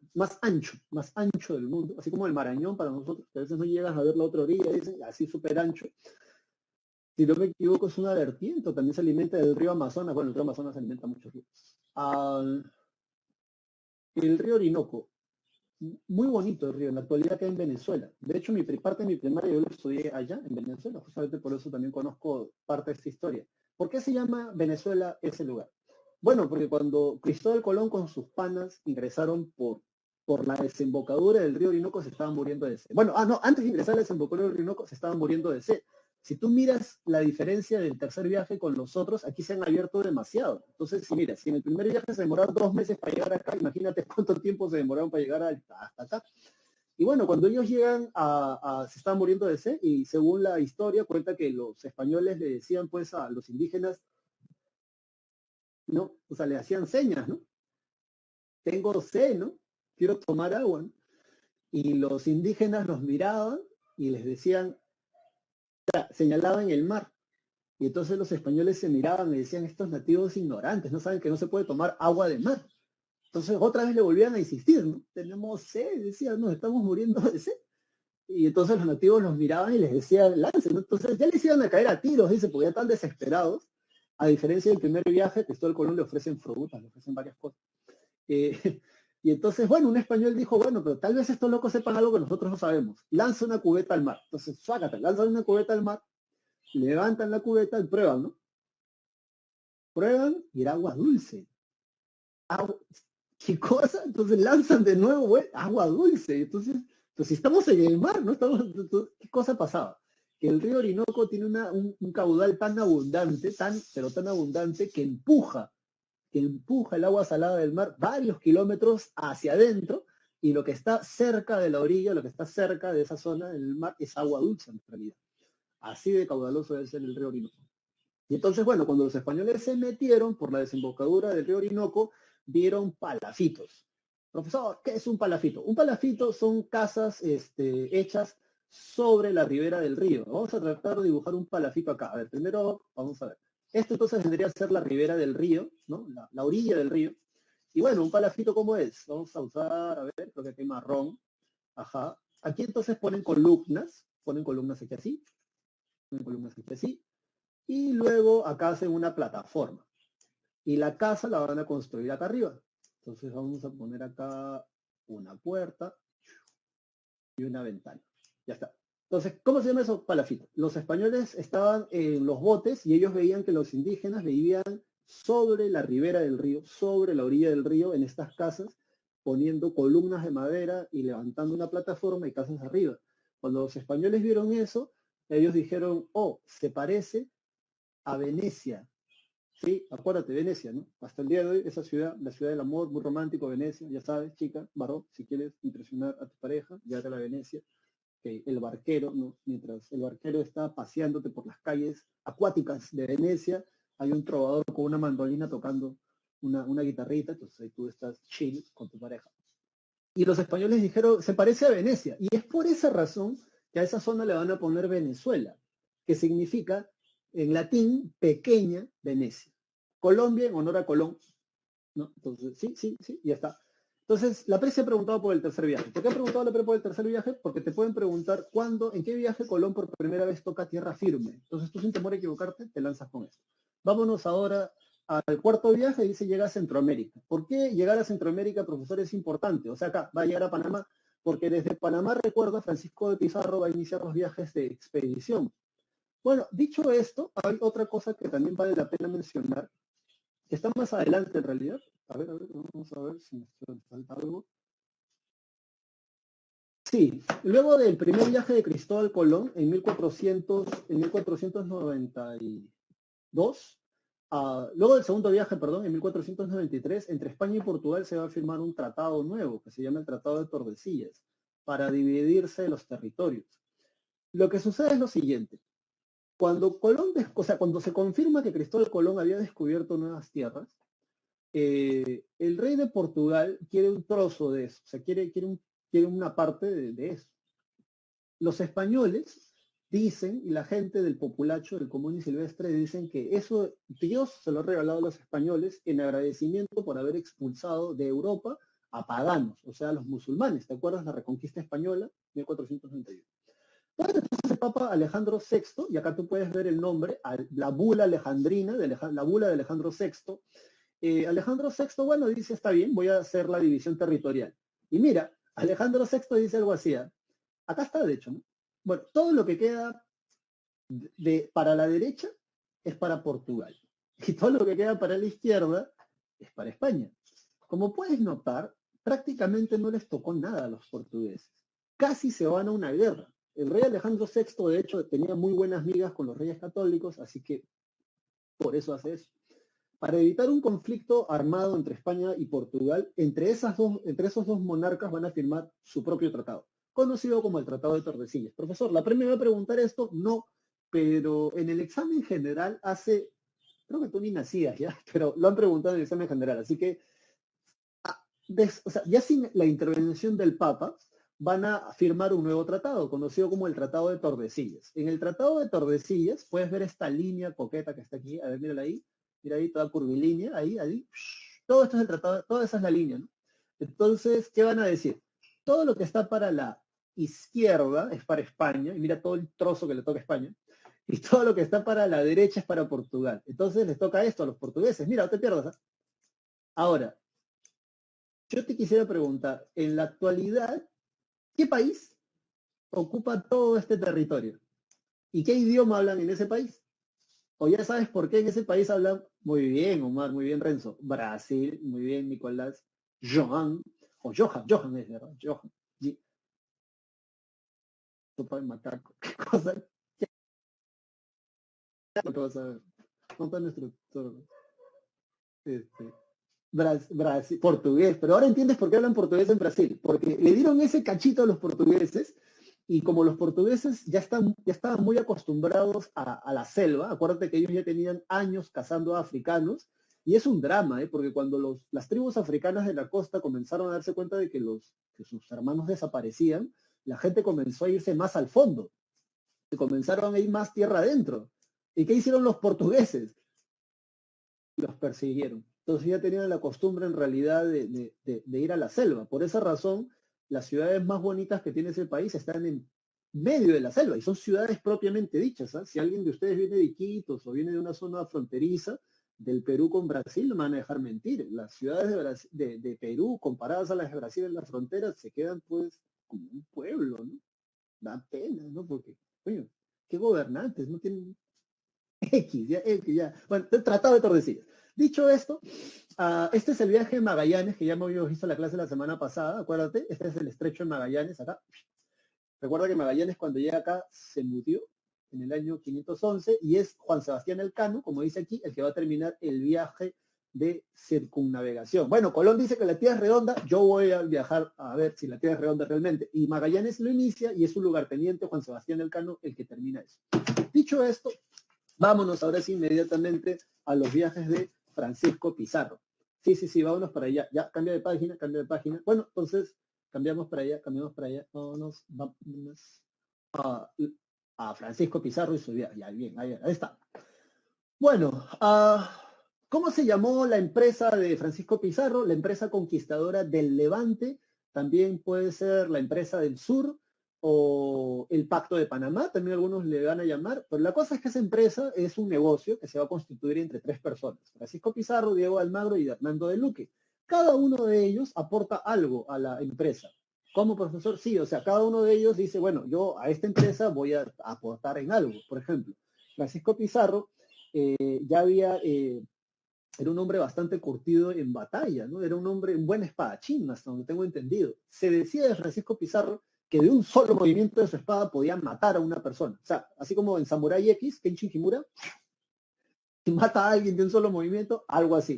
Speaker 3: del mundo. Así como el Marañón para nosotros, que a veces no llegas a ver la otra orilla, dicen, así súper ancho. Si no me equivoco, es una vertiente, también se alimenta del río Amazonas. Bueno, el río Amazonas se alimenta muchos ríos. El río Orinoco, muy bonito el río, en la actualidad acá en Venezuela. De hecho, parte de mi primaria yo lo estudié allá, en Venezuela, justamente por eso también conozco parte de esta historia. ¿Por qué se llama Venezuela ese lugar? Bueno, porque cuando Cristóbal Colón con sus panas ingresaron por la desembocadura del río Orinoco, se estaban muriendo de sed. Bueno, no, antes de ingresar a la desembocadura del río Orinoco, se estaban muriendo de sed. Si tú miras la diferencia del tercer viaje con los otros, aquí se han abierto demasiado. Entonces, si en el primer viaje se demoraron 2 meses para llegar acá, imagínate cuánto tiempo se demoraron para llegar hasta acá. Y bueno, cuando ellos llegan se están muriendo de sed, y según la historia cuenta que los españoles le decían pues a los indígenas, ¿no? O sea, le hacían señas, ¿no? Tengo sed, ¿no? Quiero tomar agua, ¿no? Y los indígenas los miraban y les decían, señalaban el mar. Y entonces los españoles se miraban y decían, estos nativos ignorantes, no saben que no se puede tomar agua de mar. Entonces otra vez le volvían a insistir, ¿no? Tenemos sed, decían, nos estamos muriendo de sed. Y entonces los nativos los miraban y les decían, lancen, ¿no? Entonces ya les iban a caer a tiros, dice, porque ya están desesperados. A diferencia del primer viaje, Cristóbal Colón le ofrecen frutas, le ofrecen varias cosas. Y entonces, bueno, un español dijo, bueno, pero tal vez estos locos sepan algo que nosotros no sabemos. Lanza una cubeta al mar. Entonces, suácate, lanzan una cubeta al mar, levantan la cubeta y prueban, ¿no? Prueban y era agua dulce. ¿Qué cosa? Entonces lanzan de nuevo, güey, agua dulce. Entonces, pues si estamos en el mar, ¿no? ¿Qué cosa pasaba? Que el río Orinoco tiene un caudal tan abundante, pero tan abundante, que empuja el agua salada del mar varios kilómetros hacia adentro, y lo que está cerca de la orilla, lo que está cerca de esa zona del mar, es agua dulce en realidad. Así de caudaloso debe ser el río Orinoco. Y entonces, bueno, cuando los españoles se metieron por la desembocadura del río Orinoco, vieron palafitos. Profesor, ¿qué es un palafito? Un palafito son casas hechas sobre la ribera del río. Vamos a tratar de dibujar un palafito acá. A ver, primero vamos a ver. Esto entonces vendría a ser la ribera del río, ¿no? La orilla del río. Y bueno, un palafito, ¿cómo es? Vamos a usar, a ver, creo que aquí hay marrón. Ajá. Aquí entonces ponen columnas aquí así, ponen columnas aquí así, y luego acá hacen una plataforma. Y la casa la van a construir acá arriba. Entonces vamos a poner acá una puerta y una ventana. Ya está. Entonces, ¿cómo se llama eso? Palafito. Los españoles estaban en los botes y ellos veían que los indígenas vivían sobre la ribera del río, sobre la orilla del río, en estas casas, poniendo columnas de madera y levantando una plataforma y casas arriba. Cuando los españoles vieron eso, ellos dijeron, oh, se parece a Venecia. Sí, acuérdate, Venecia, ¿no? Hasta el día de hoy, esa ciudad, la ciudad del amor, muy romántico, Venecia, ya sabes, chica, varón, si quieres impresionar a tu pareja, llévate a la Venecia. Que el barquero, ¿no? Mientras el barquero está paseándote por las calles acuáticas de Venecia, hay un trovador con una mandolina tocando una guitarrita, entonces ahí tú estás chill con tu pareja. Y los españoles dijeron, se parece a Venecia, y es por esa razón que a esa zona le van a poner Venezuela, que significa en latín pequeña Venecia. Colombia en honor a Colón, ¿no? Entonces, sí, ya está. Entonces, la PRE se ha preguntado por el tercer viaje. ¿Por qué ha preguntado la PRE por el tercer viaje? Porque te pueden preguntar cuándo, en qué viaje Colón por primera vez toca tierra firme. Entonces, tú sin temor a equivocarte, te lanzas con esto. Vámonos ahora al cuarto viaje, dice llega a Centroamérica. ¿Por qué llegar a Centroamérica, profesor, es importante? O sea, acá va a llegar a Panamá, porque desde Panamá, recuerda, Francisco de Pizarro va a iniciar los viajes de expedición. Bueno, dicho esto, hay otra cosa que también vale la pena mencionar, que está más adelante en realidad. A ver, vamos a ver si me falta algo. Sí, luego del primer viaje de Cristóbal Colón en 1492, luego del segundo viaje, perdón, en 1493, entre España y Portugal se va a firmar un tratado nuevo que se llama el Tratado de Tordesillas para dividirse los territorios. Lo que sucede es lo siguiente. Cuando cuando se confirma que Cristóbal Colón había descubierto nuevas tierras, el rey de Portugal quiere un trozo de eso, o sea, quiere una parte de eso. Los españoles dicen, y la gente del populacho, del común y silvestre, dicen que eso Dios se lo ha regalado a los españoles en agradecimiento por haber expulsado de Europa a paganos, o sea, a los musulmanes. ¿Te acuerdas la reconquista española? 1491. Entonces el Papa Alejandro VI, y acá tú puedes ver el nombre, la bula alejandrina, la bula de Alejandro VI. Alejandro VI, bueno, dice, está bien, voy a hacer la división territorial. Y mira, Alejandro VI dice algo así, acá está de hecho, ¿no? Bueno, todo lo que queda para la derecha es para Portugal. Y todo lo que queda para la izquierda es para España. Como puedes notar, prácticamente no les tocó nada a los portugueses. Casi se van a una guerra. El rey Alejandro VI, de hecho, tenía muy buenas migas con los reyes católicos, así que por eso hace eso. Para evitar un conflicto armado entre España y Portugal, entre esos dos monarcas van a firmar su propio tratado, conocido como el Tratado de Tordesillas. Profesor, ¿la PRE me va a preguntar esto? No, pero en el examen general creo que tú ni nacías ya, pero lo han preguntado en el examen general, así que, ya sin la intervención del Papa, van a firmar un nuevo tratado, conocido como el Tratado de Tordesillas. En el Tratado de Tordesillas, puedes ver esta línea coqueta que está aquí, a ver, mírala ahí, mira ahí, toda curvilínea, ahí, todo esto es el tratado, toda esa es la línea, ¿no? Entonces, ¿qué van a decir? Todo lo que está para la izquierda es para España, y mira todo el trozo que le toca a España, y todo lo que está para la derecha es para Portugal. Entonces les toca esto a los portugueses. Mira, no te pierdas, ¿eh? Ahora, yo te quisiera preguntar, en la actualidad, ¿qué país ocupa todo este territorio? ¿Y qué idioma hablan en ese país? O ya sabes por qué en ese país hablan muy bien, Omar, muy bien, Renzo. Brasil, muy bien, Nicolás. Johan es verdad, Johan. Sopa de macaco. ¿Qué cosa? ¿Qué vas a ver? No está nuestro Brasil, portugués, pero ahora entiendes por qué hablan portugués en Brasil, porque le dieron ese cachito a los portugueses y como los portugueses ya estaban muy acostumbrados a la selva, acuérdate que ellos ya tenían años cazando a africanos y es un drama, porque cuando las tribus africanas de la costa comenzaron a darse cuenta de que sus hermanos desaparecían, la gente comenzó a irse más al fondo y comenzaron a ir más tierra adentro. ¿Y qué hicieron los portugueses? Los persiguieron. Entonces ya tenían la costumbre en realidad de ir a la selva. Por esa razón, las ciudades más bonitas que tiene ese país están en medio de la selva y son ciudades propiamente dichas. Si alguien de ustedes viene de Iquitos o viene de una zona fronteriza del Perú con Brasil, no me van a dejar mentir. Las ciudades de Perú comparadas a las de Brasil en las fronteras se quedan pues como un pueblo, ¿no? Da pena, ¿no? Porque, coño, qué gobernantes, no tienen X, ya. Bueno, Tratado de Tordesillas. Dicho esto, este es el viaje de Magallanes, que ya me habíamos visto en la clase la semana pasada, acuérdate, este es el estrecho de Magallanes, acá. Recuerda que Magallanes cuando llega acá se murió en el año 511 y es Juan Sebastián Elcano, como dice aquí, el que va a terminar el viaje de circunnavegación. Bueno, Colón dice que la Tierra es redonda, yo voy a viajar a ver si la Tierra es redonda realmente. Y Magallanes lo inicia y es su lugarteniente Juan Sebastián Elcano el que termina eso. Dicho esto, Vámonos ahora sí inmediatamente a los viajes de Francisco Pizarro. Sí, vámonos para allá. Ya, cambia de página, cambia de página. Bueno, entonces, cambiamos para allá. Vámonos a Francisco Pizarro y su viaje. Ya, bien, ahí está. Bueno, ¿cómo se llamó la empresa de Francisco Pizarro? La empresa conquistadora del Levante, también puede ser la empresa del Sur o el Pacto de Panamá, también algunos le van a llamar, pero la cosa es que esa empresa es un negocio que se va a constituir entre tres personas, Francisco Pizarro, Diego Almagro y Hernando de Luque. Cada uno de ellos aporta algo a la empresa. ¿Cómo, profesor? Sí, o sea, cada uno de ellos dice, bueno, yo a esta empresa voy a aportar en algo. Por ejemplo, Francisco Pizarro ya era un hombre bastante curtido en batalla, ¿no? Era un hombre, un buen espadachín, hasta donde tengo entendido. Se decía de Francisco Pizarro que de un solo movimiento de su espada podía matar a una persona. O sea, así como en Samurai X, Kenshin Himura, si mata a alguien de un solo movimiento, algo así.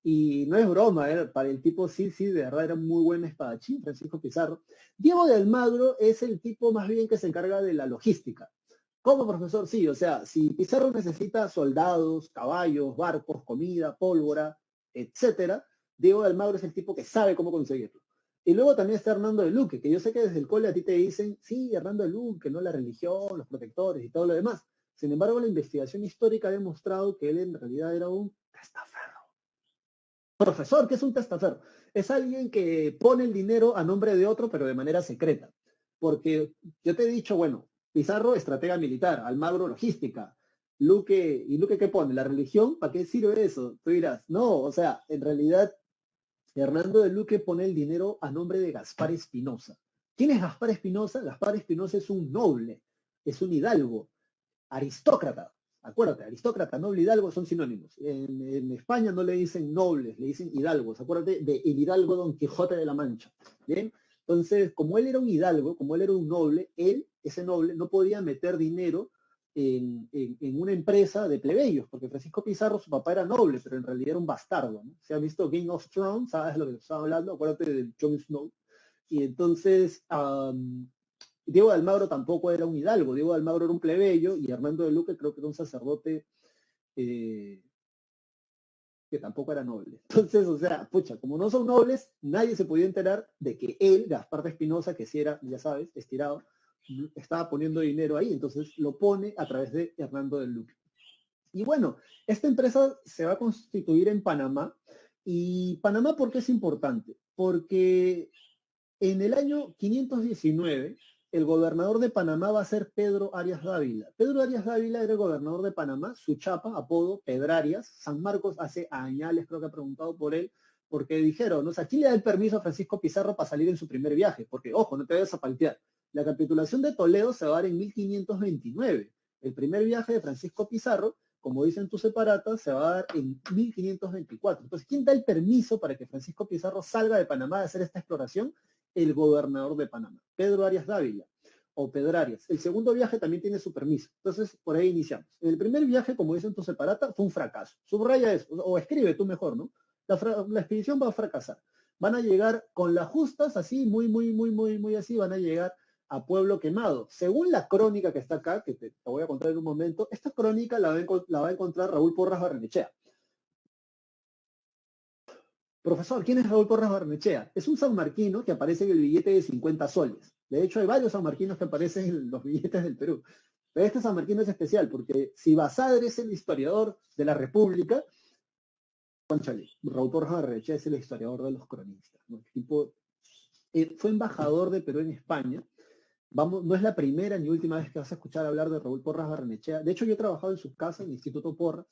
Speaker 3: Y no es broma, para el tipo sí, de verdad era muy buen espadachín, Francisco Pizarro. Diego de Almagro es el tipo más bien que se encarga de la logística. ¿Cómo, profesor? Sí, o sea, si Pizarro necesita soldados, caballos, barcos, comida, pólvora, etcétera, Diego de Almagro es el tipo que sabe cómo conseguirlo. Y luego también está Hernando de Luque, que yo sé que desde el cole a ti te dicen, sí, Hernando de Luque, no la religión, los protectores y todo lo demás. Sin embargo, la investigación histórica ha demostrado que él en realidad era un testaferro. Profesor, ¿qué es un testaferro? Es alguien que pone el dinero a nombre de otro, pero de manera secreta. Porque yo te he dicho, bueno, Pizarro, estratega militar, Almagro, logística. Luque, ¿y Luque qué pone? ¿La religión? ¿Para qué sirve eso? Tú dirás, no, o sea, en realidad, Hernando de Luque pone el dinero a nombre de Gaspar Espinosa. ¿Quién es Gaspar Espinosa? Gaspar Espinosa es un noble, es un hidalgo, aristócrata. Acuérdate, aristócrata, noble, hidalgo son sinónimos. En España no le dicen nobles, le dicen hidalgos. Acuérdate de el hidalgo Don Quijote de la Mancha. ¿Bien? Entonces, como él era un hidalgo, como él era un noble, él, ese noble, no podía meter dinero en una empresa de plebeyos, porque Francisco Pizarro, su papá era noble, pero en realidad era un bastardo, ¿no? Se ha visto Game of Thrones, ¿sabes lo que estaba hablando? Acuérdate de Jon Snow. Y entonces, Diego de Almagro tampoco era un hidalgo, Diego de Almagro era un plebeyo y Hernando de Luque creo que era un sacerdote que tampoco era noble. Entonces, o sea, pucha, como no son nobles, nadie se podía enterar de que él, Gaspar de Espinosa, que sí era, ya sabes, estirado, estaba poniendo dinero ahí, entonces lo pone a través de Hernando de Luque. Y bueno, esta empresa se va a constituir en Panamá. ¿Y Panamá por qué es importante? Porque en el año 519, el gobernador de Panamá va a ser Pedro Arias Dávila. Pedro Arias Dávila era el gobernador de Panamá, su chapa, apodo, Pedrarias. San Marcos hace añales, creo que ha preguntado por él, porque dijeron, ¿no? O sea, ¿quién le da el permiso a Francisco Pizarro para salir en su primer viaje? Porque, ojo, no te vayas a paltear. La capitulación de Toledo se va a dar en 1529. El primer viaje de Francisco Pizarro, como dicen tus separatas, se va a dar en 1524. Entonces, ¿quién da el permiso para que Francisco Pizarro salga de Panamá a hacer esta exploración? El gobernador de Panamá, Pedro Arias Dávila, o Pedrarias. El segundo viaje también tiene su permiso. Entonces, por ahí iniciamos. El primer viaje, como dicen tu separata, fue un fracaso. Subraya eso, o escribe tú mejor, ¿no? La expedición va a fracasar. Van a llegar con las justas, así, muy así, van a llegar a Pueblo Quemado. Según la crónica que está acá, que te voy a contar en un momento, esta crónica la va a encontrar Raúl Porras Barrenechea. Profesor, ¿quién es Raúl Porras Barnechea? Es un sanmarquino que aparece en el billete de 50 soles. De hecho, hay varios sanmarquinos que aparecen en los billetes del Perú. Pero este sanmarquino es especial porque si Basadre es el historiador de la República, conchale, Raúl Porras Barnechea es el historiador de los cronistas, ¿no? El tipo, fue embajador de Perú en España. Vamos, no es la primera ni última vez que vas a escuchar hablar de Raúl Porras Barnechea. De hecho, yo he trabajado en su casa, en el Instituto Porras,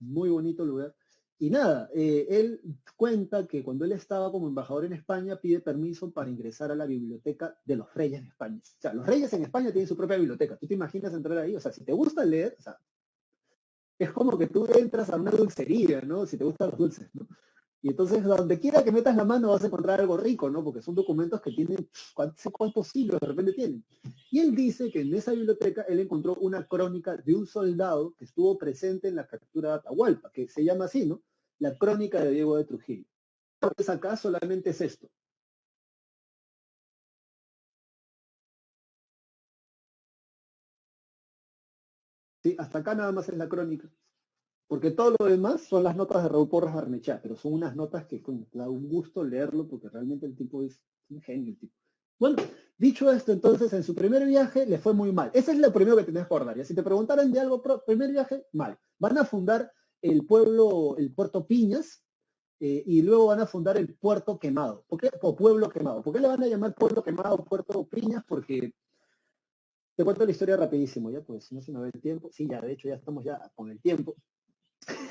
Speaker 3: muy bonito lugar. Y nada, él cuenta que cuando él estaba como embajador en España, pide permiso para ingresar a la biblioteca de los reyes de España. O sea, los reyes en España tienen su propia biblioteca. ¿Tú te imaginas entrar ahí? O sea, si te gusta leer, o sea, es como que tú entras a una dulcería, ¿no? Si te gustan los dulces, ¿no? Y entonces, donde quiera que metas la mano vas a encontrar algo rico, ¿no? Porque son documentos que tienen, ¿cuántos siglos de repente tienen? Y él dice que en esa biblioteca él encontró una crónica de un soldado que estuvo presente en la captura de Atahualpa, que se llama así, ¿no? La crónica de Diego de Trujillo. Entonces acá solamente es esto. Sí, hasta acá nada más es la crónica. Porque todo lo demás son las notas de Raúl Porras Barnechea, pero son unas notas que da un gusto leerlo porque realmente el tipo es un genio. El tipo. Bueno, dicho esto, entonces en su primer viaje le fue muy mal. Ese es lo primero que tenés que acordar. ¿Ya? Si te preguntaran de algo, primer viaje, mal. Van a fundar el puerto Piñas, y luego van a fundar el Puerto Quemado. ¿Por qué? O Pueblo Quemado. ¿Por qué le van a llamar Pueblo Quemado, Puerto Piñas? Porque te cuento la historia rapidísimo, ya pues, no se me ve el tiempo. Sí, ya, de hecho, ya estamos ya con el tiempo.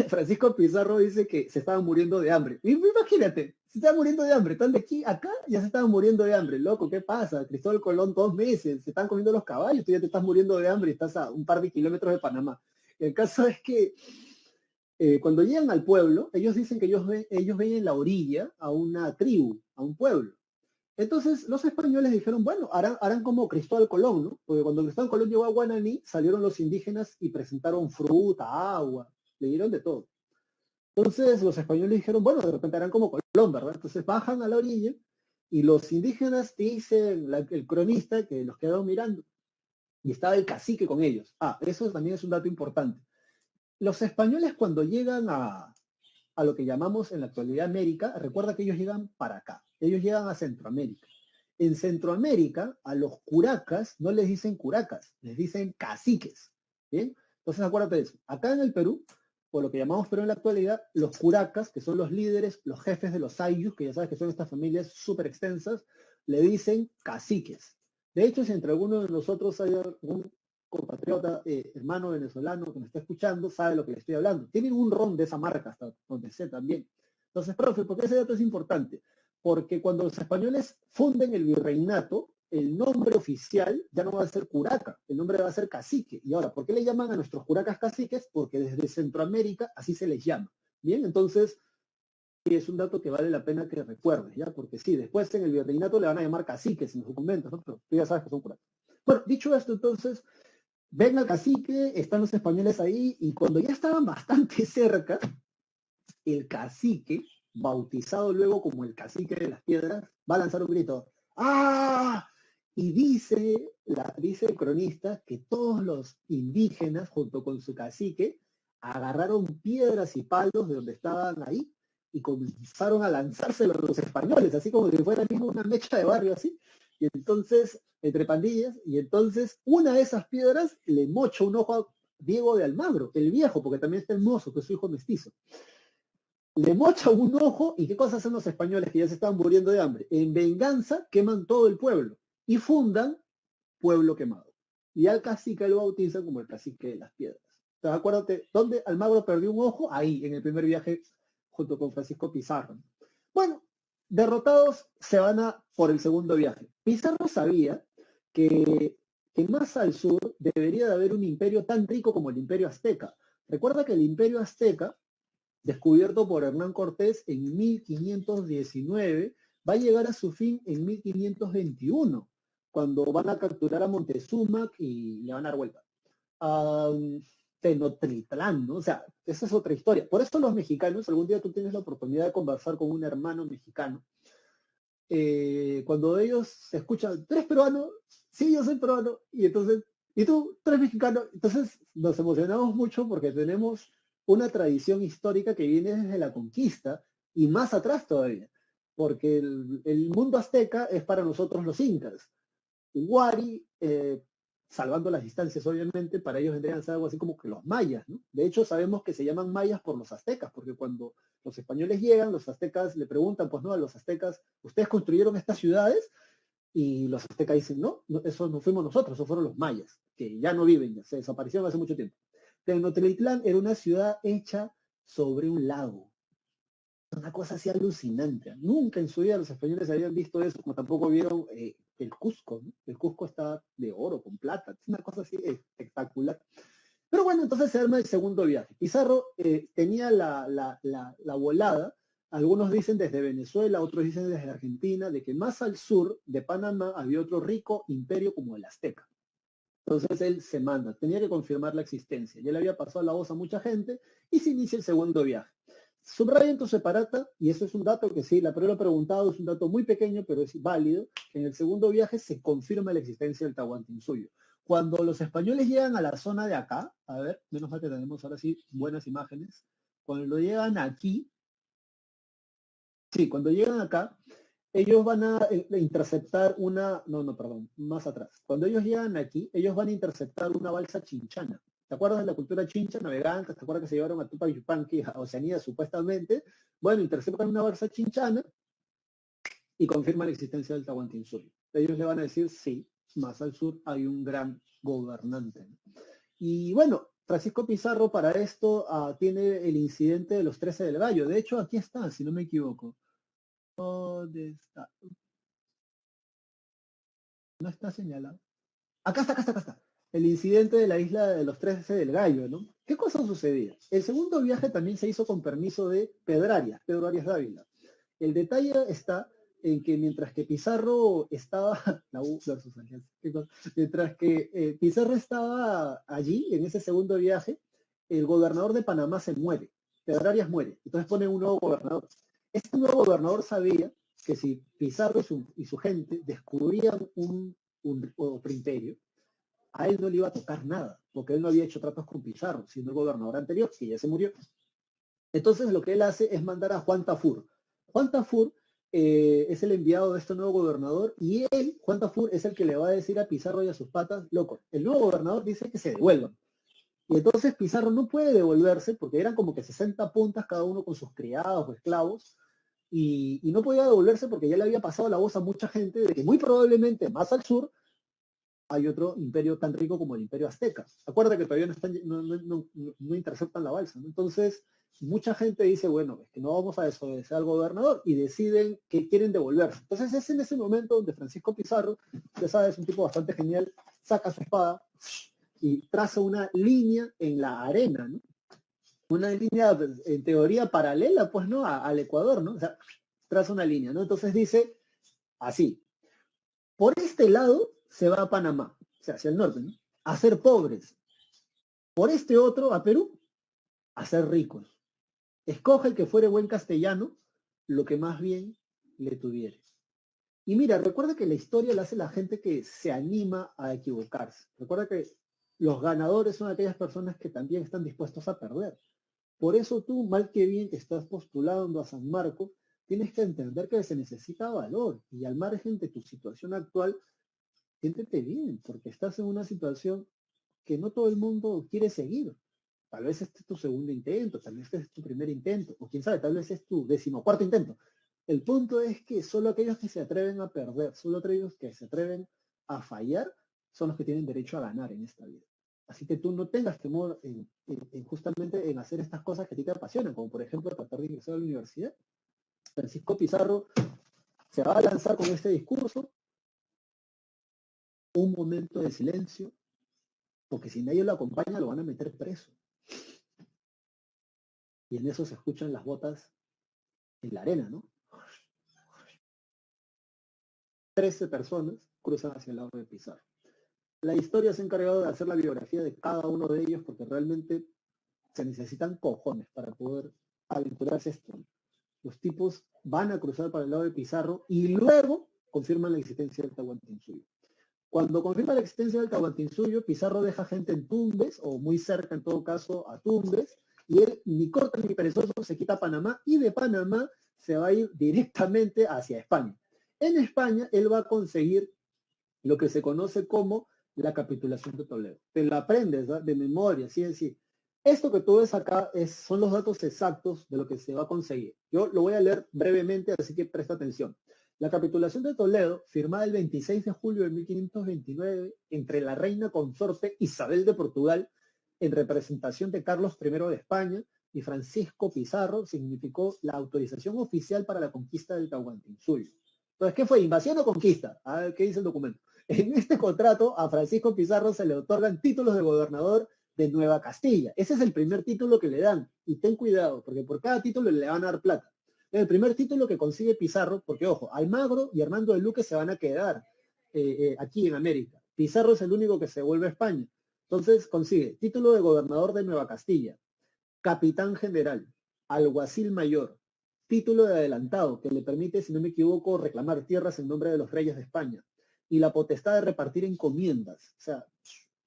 Speaker 3: Francisco Pizarro dice que se estaban muriendo de hambre. Y imagínate, se estaban muriendo de hambre. Están de aquí acá, ya se estaban muriendo de hambre. Loco, ¿qué pasa? Cristóbal Colón 2 meses, se están comiendo los caballos, tú ya te estás muriendo de hambre y estás a un par de kilómetros de Panamá. El caso es que cuando llegan al pueblo, ellos dicen que ellos ven en la orilla a una tribu, a un pueblo. Entonces los españoles dijeron, bueno, harán como Cristóbal Colón, ¿no? Porque cuando Cristóbal Colón llegó a Guananí, salieron los indígenas y presentaron fruta, agua, le dieron de todo. Entonces los españoles dijeron, bueno, de repente harán como Colón, ¿verdad? Entonces bajan a la orilla y los indígenas dicen, el cronista, que los quedaron mirando. Y estaba el cacique con ellos. Ah, eso también es un dato importante. Los españoles cuando llegan a lo que llamamos en la actualidad América, recuerda que ellos llegan para acá, ellos llegan a Centroamérica. En Centroamérica, a los curacas no les dicen curacas, les dicen caciques. ¿Bien? Entonces acuérdate de eso. Acá en el Perú, por lo que llamamos Perú en la actualidad, los curacas, que son los líderes, los jefes de los ayllus, que ya sabes que son estas familias súper extensas, le dicen caciques. De hecho, si entre algunos de nosotros hay algún compatriota, hermano venezolano que me está escuchando, sabe lo que le estoy hablando. Tienen un ron de esa marca, hasta donde sé también. Entonces, profe, ¿por qué ese dato es importante? Porque cuando los españoles funden el virreinato, el nombre oficial ya no va a ser curaca, el nombre va a ser cacique. Y ahora, ¿por qué le llaman a nuestros curacas caciques? Porque desde Centroamérica así se les llama. Bien, entonces, es un dato que vale la pena que recuerdes, ¿ya? Porque sí, después en el virreinato le van a llamar caciques en los documentos, ¿no? Pero tú ya sabes que son curacas. Bueno, dicho esto, entonces, ven al cacique, están los españoles ahí, y cuando ya estaban bastante cerca, el cacique, bautizado luego como el cacique de las piedras, va a lanzar un grito, ¡ah! Y dice el cronista que todos los indígenas, junto con su cacique, agarraron piedras y palos de donde estaban ahí y comenzaron a lanzárselos a los españoles, así como si fuera mismo una mecha de barrio así. Y entonces, entre pandillas, y entonces una de esas piedras le mocha un ojo a Diego de Almagro, el viejo, porque también está el mozo, que es su hijo mestizo. Le mocha un ojo, y ¿qué cosas hacen los españoles que ya se estaban muriendo de hambre? En venganza queman todo el pueblo y fundan Pueblo Quemado. Y al cacique lo bautizan como el cacique de las piedras. Entonces acuérdate, ¿dónde Almagro perdió un ojo? Ahí, en el primer viaje, junto con Francisco Pizarro. Bueno, derrotados se van por el segundo viaje. Pizarro sabía que más al sur debería de haber un imperio tan rico como el imperio azteca. Recuerda que el imperio azteca, descubierto por Hernán Cortés en 1519, va a llegar a su fin en 1521, cuando van a capturar a Montezuma y le van a dar vuelta. Tenochtitlán, ¿no? O sea, esa es otra historia. Por eso los mexicanos, algún día tú tienes la oportunidad de conversar con un hermano mexicano, cuando ellos se escuchan, ¿tú eres peruano? Sí, yo soy peruano. Y entonces, ¿y tú eres mexicano? Entonces nos emocionamos mucho porque tenemos una tradición histórica que viene desde la conquista y más atrás todavía, porque el mundo azteca es para nosotros los incas. Wari, salvando las distancias obviamente, para ellos vendrían a ser algo así como que los mayas, ¿no? De hecho sabemos que se llaman mayas por los aztecas, porque cuando los españoles llegan, los aztecas le preguntan, pues no, a los aztecas, ¿ustedes construyeron estas ciudades? Y los aztecas dicen, no, eso no fuimos nosotros, eso fueron los mayas, que ya no viven, ya se desaparecieron hace mucho tiempo. Tenochtitlán era una ciudad hecha sobre un lago. Una cosa así alucinante. Nunca en su vida los españoles habían visto eso, como tampoco vieron el Cusco, ¿no? El Cusco está de oro, con plata, es una cosa así espectacular. Pero bueno, entonces se arma el segundo viaje. Pizarro tenía la volada, algunos dicen desde Venezuela, otros dicen desde Argentina, de que más al sur de Panamá había otro rico imperio como el Azteca. Entonces él se manda, tenía que confirmar la existencia. Ya le había pasado la voz a mucha gente y se inicia el segundo viaje. Subraya en tu separata, y eso es un dato que sí, la Perú lo ha preguntado, es un dato muy pequeño, pero es válido, que en el segundo viaje se confirma la existencia del Tahuantinsuyo. Cuando los españoles llegan a la zona de acá, a ver, menos mal que tenemos ahora sí buenas imágenes, cuando llegan aquí, sí, cuando llegan acá, ellos van a interceptar una, no, perdón, más atrás. Cuando ellos llegan aquí, ellos van a interceptar una balsa chinchana. ¿Te acuerdas de la cultura chincha, navegantes? ¿Te acuerdas que se llevaron a Tupac Yupanqui, a Oceanía, supuestamente? Bueno, interceptan una balsa chinchana y confirman la existencia del Tahuantinsuyo. Ellos le van a decir, sí, más al sur hay un gran gobernante. Y bueno, Francisco Pizarro para esto tiene el incidente de los 13 del Gallo. De hecho, aquí está, si no me equivoco. ¿Dónde está? No está señalado. Acá está. El incidente de la isla de los 13 del Gallo, ¿no? ¿Qué cosa sucedía? El segundo viaje también se hizo con permiso de Pedro Arias Dávila. El detalle está en que mientras que Pizarro estaba, la U versus Alianza, mientras que Pizarro estaba allí en ese segundo viaje, el gobernador de Panamá se muere, Pedro Arias muere, entonces pone un nuevo gobernador. Este nuevo gobernador sabía que si Pizarro y su gente descubrían otro imperio, a él no le iba a tocar nada, porque él no había hecho tratos con Pizarro, sino el gobernador anterior, que ya se murió. Entonces lo que él hace es mandar a Juan Tafur. Juan Tafur es el enviado de este nuevo gobernador y él, Juan Tafur, es el que le va a decir a Pizarro y a sus patas, loco, el nuevo gobernador dice que se devuelvan. Y entonces Pizarro no puede devolverse porque eran como que 60 puntas cada uno con sus criados o esclavos y no podía devolverse porque ya le había pasado la voz a mucha gente de que muy probablemente más al sur hay otro imperio tan rico como el imperio azteca. Acuérdate que todavía no interceptan la balsa, ¿no? Entonces, mucha gente dice, bueno, es que no vamos a desobedecer al gobernador y deciden que quieren devolverse. Entonces es en ese momento donde Francisco Pizarro, ya sabes, un tipo bastante genial, saca su espada y traza una línea en la arena, ¿no? Una línea, en teoría, paralela, pues, ¿no? Al Ecuador, ¿no? O sea, traza una línea, ¿no? Entonces dice así, por este lado se va a Panamá, o sea, hacia el norte, ¿no? A ser pobres. Por este otro, a Perú, a ser ricos. Escoge el que fuere buen castellano, lo que más bien le tuviere. Y mira, recuerda que la historia la hace la gente que se anima a equivocarse. Recuerda que los ganadores son aquellas personas que también están dispuestos a perder. Por eso tú, mal que bien, que estás postulando a San Marcos, tienes que entender que se necesita valor. Y al margen de tu situación actual, siéntete bien, porque estás en una situación que no todo el mundo quiere seguir. Tal vez este es tu segundo intento, tal vez este es tu primer intento, o quién sabe, tal vez es tu 14º intento. El punto es que solo aquellos que se atreven a perder, solo aquellos que se atreven a fallar, son los que tienen derecho a ganar en esta vida. Así que tú no tengas temor justamente en hacer estas cosas que a ti te apasionan, como por ejemplo tratar de ingresar a la universidad. Francisco Pizarro se va a lanzar con este discurso, un momento de silencio, porque si nadie lo acompaña lo van a meter preso. Y en eso se escuchan las botas en la arena, ¿no? 13 personas cruzan hacia el lado de Pizarro. La historia se ha encargado de hacer la biografía de cada uno de ellos porque realmente se necesitan cojones para poder aventurarse esto. Los tipos van a cruzar para el lado de Pizarro y luego confirman la existencia del Tahuantinsuyo. Cuando confirma la existencia del Tahuantinsuyo, Pizarro deja gente en Tumbes, o muy cerca en todo caso a Tumbes, y él, ni corto ni perezoso, se quita a Panamá, y de Panamá se va a ir directamente hacia España. En España, él va a conseguir lo que se conoce como la capitulación de Toledo. Te la aprendes, ¿verdad? De memoria, sí, sí. Esto que tú ves acá son los datos exactos de lo que se va a conseguir. Yo lo voy a leer brevemente, así que presta atención. La capitulación de Toledo, firmada el 26 de julio de 1529 entre la reina consorte Isabel de Portugal, en representación de Carlos I de España, y Francisco Pizarro, significó la autorización oficial para la conquista del Tahuantinsuyo. Entonces, ¿qué fue? ¿Invasión o conquista? A ver, ¿qué dice el documento? En este contrato a Francisco Pizarro se le otorgan títulos de gobernador de Nueva Castilla. Ese es el primer título que le dan. Y ten cuidado, porque por cada título le van a dar plata. El primer título que consigue Pizarro, porque ojo, Almagro y Hernando de Luque se van a quedar aquí en América. Pizarro es el único que se vuelve a España. Entonces consigue título de gobernador de Nueva Castilla, capitán general, alguacil mayor, título de adelantado que le permite, si no me equivoco, reclamar tierras en nombre de los reyes de España, y la potestad de repartir encomiendas. O sea,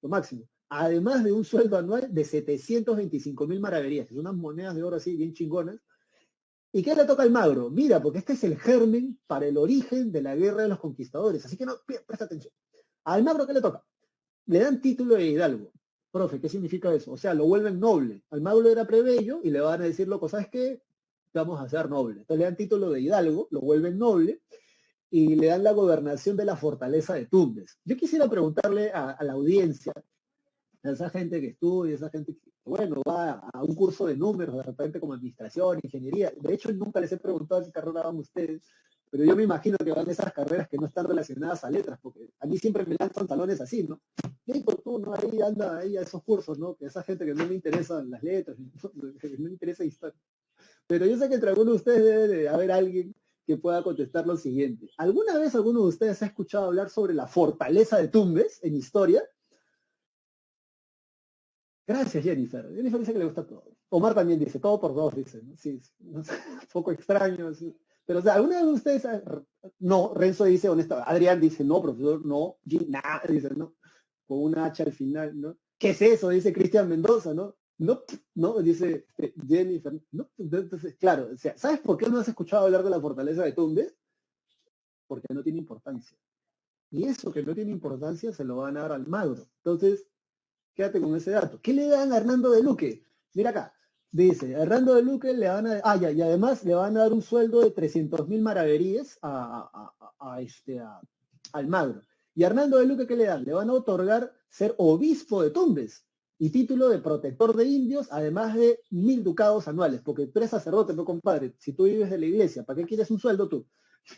Speaker 3: lo máximo. Además de un sueldo anual de 725.000 maravedíes, que son unas monedas de oro así bien chingonas. ¿Y qué le toca al Magro? Mira, porque este es el germen para el origen de la guerra de los conquistadores. Así que no, presta atención. Al Magro, ¿qué le toca? Le dan título de hidalgo. Profe, ¿qué significa eso? O sea, lo vuelven noble. Al Magro era plebeyo y le van a decir, loco, ¿sabes qué? Vamos a hacer noble. Entonces le dan título de hidalgo, lo vuelven noble y le dan la gobernación de la fortaleza de Tumbes. Yo quisiera preguntarle a la audiencia, a esa gente que estudia, esa gente que, bueno, va a un curso de números, de repente como administración, ingeniería. De hecho, nunca les he preguntado qué carrera van ustedes, pero yo me imagino que van esas carreras que no están relacionadas a letras, porque a mí siempre me lanzan talones así, ¿no? Y por tú, ¿no? Ahí anda ahí a esos cursos, ¿no? Que esa gente que no le interesan las letras, que no le interesa historia. Pero yo sé que entre algunos de ustedes debe de haber alguien que pueda contestar lo siguiente. ¿Alguna vez alguno de ustedes ha escuchado hablar sobre la fortaleza de Tumbes en historia? Gracias, Jennifer. Jennifer dice que le gusta todo. Omar también dice, todo por dos, dice. ¿No? Sí, no sé, un poco extraño. Sí. Pero, o sea, ¿alguna de ustedes? No, Renzo dice, honesto. Adrián dice, no, profesor, no. Nada, dice, no. Con una H al final, ¿no? ¿Qué es eso? Dice Cristian Mendoza, ¿no? No, no, dice Jennifer. No, entonces, claro, o sea, ¿sabes por qué no has escuchado hablar de la fortaleza de Tumbes? Porque no tiene importancia. Y eso que no tiene importancia se lo van a dar al Magro. Entonces, quédate con ese dato. ¿Qué le dan a Hernando de Luque? Mira acá. Dice, a Hernando de Luque le van a... y además le van a dar un sueldo de 300.000 maravedíes a Almagro. ¿Y a Hernando de Luque qué le dan? Le van a otorgar ser obispo de Tumbes y título de protector de indios, además de 1.000 ducados anuales, porque tú eres sacerdote, no compadre. Si tú vives de la iglesia, ¿para qué quieres un sueldo tú?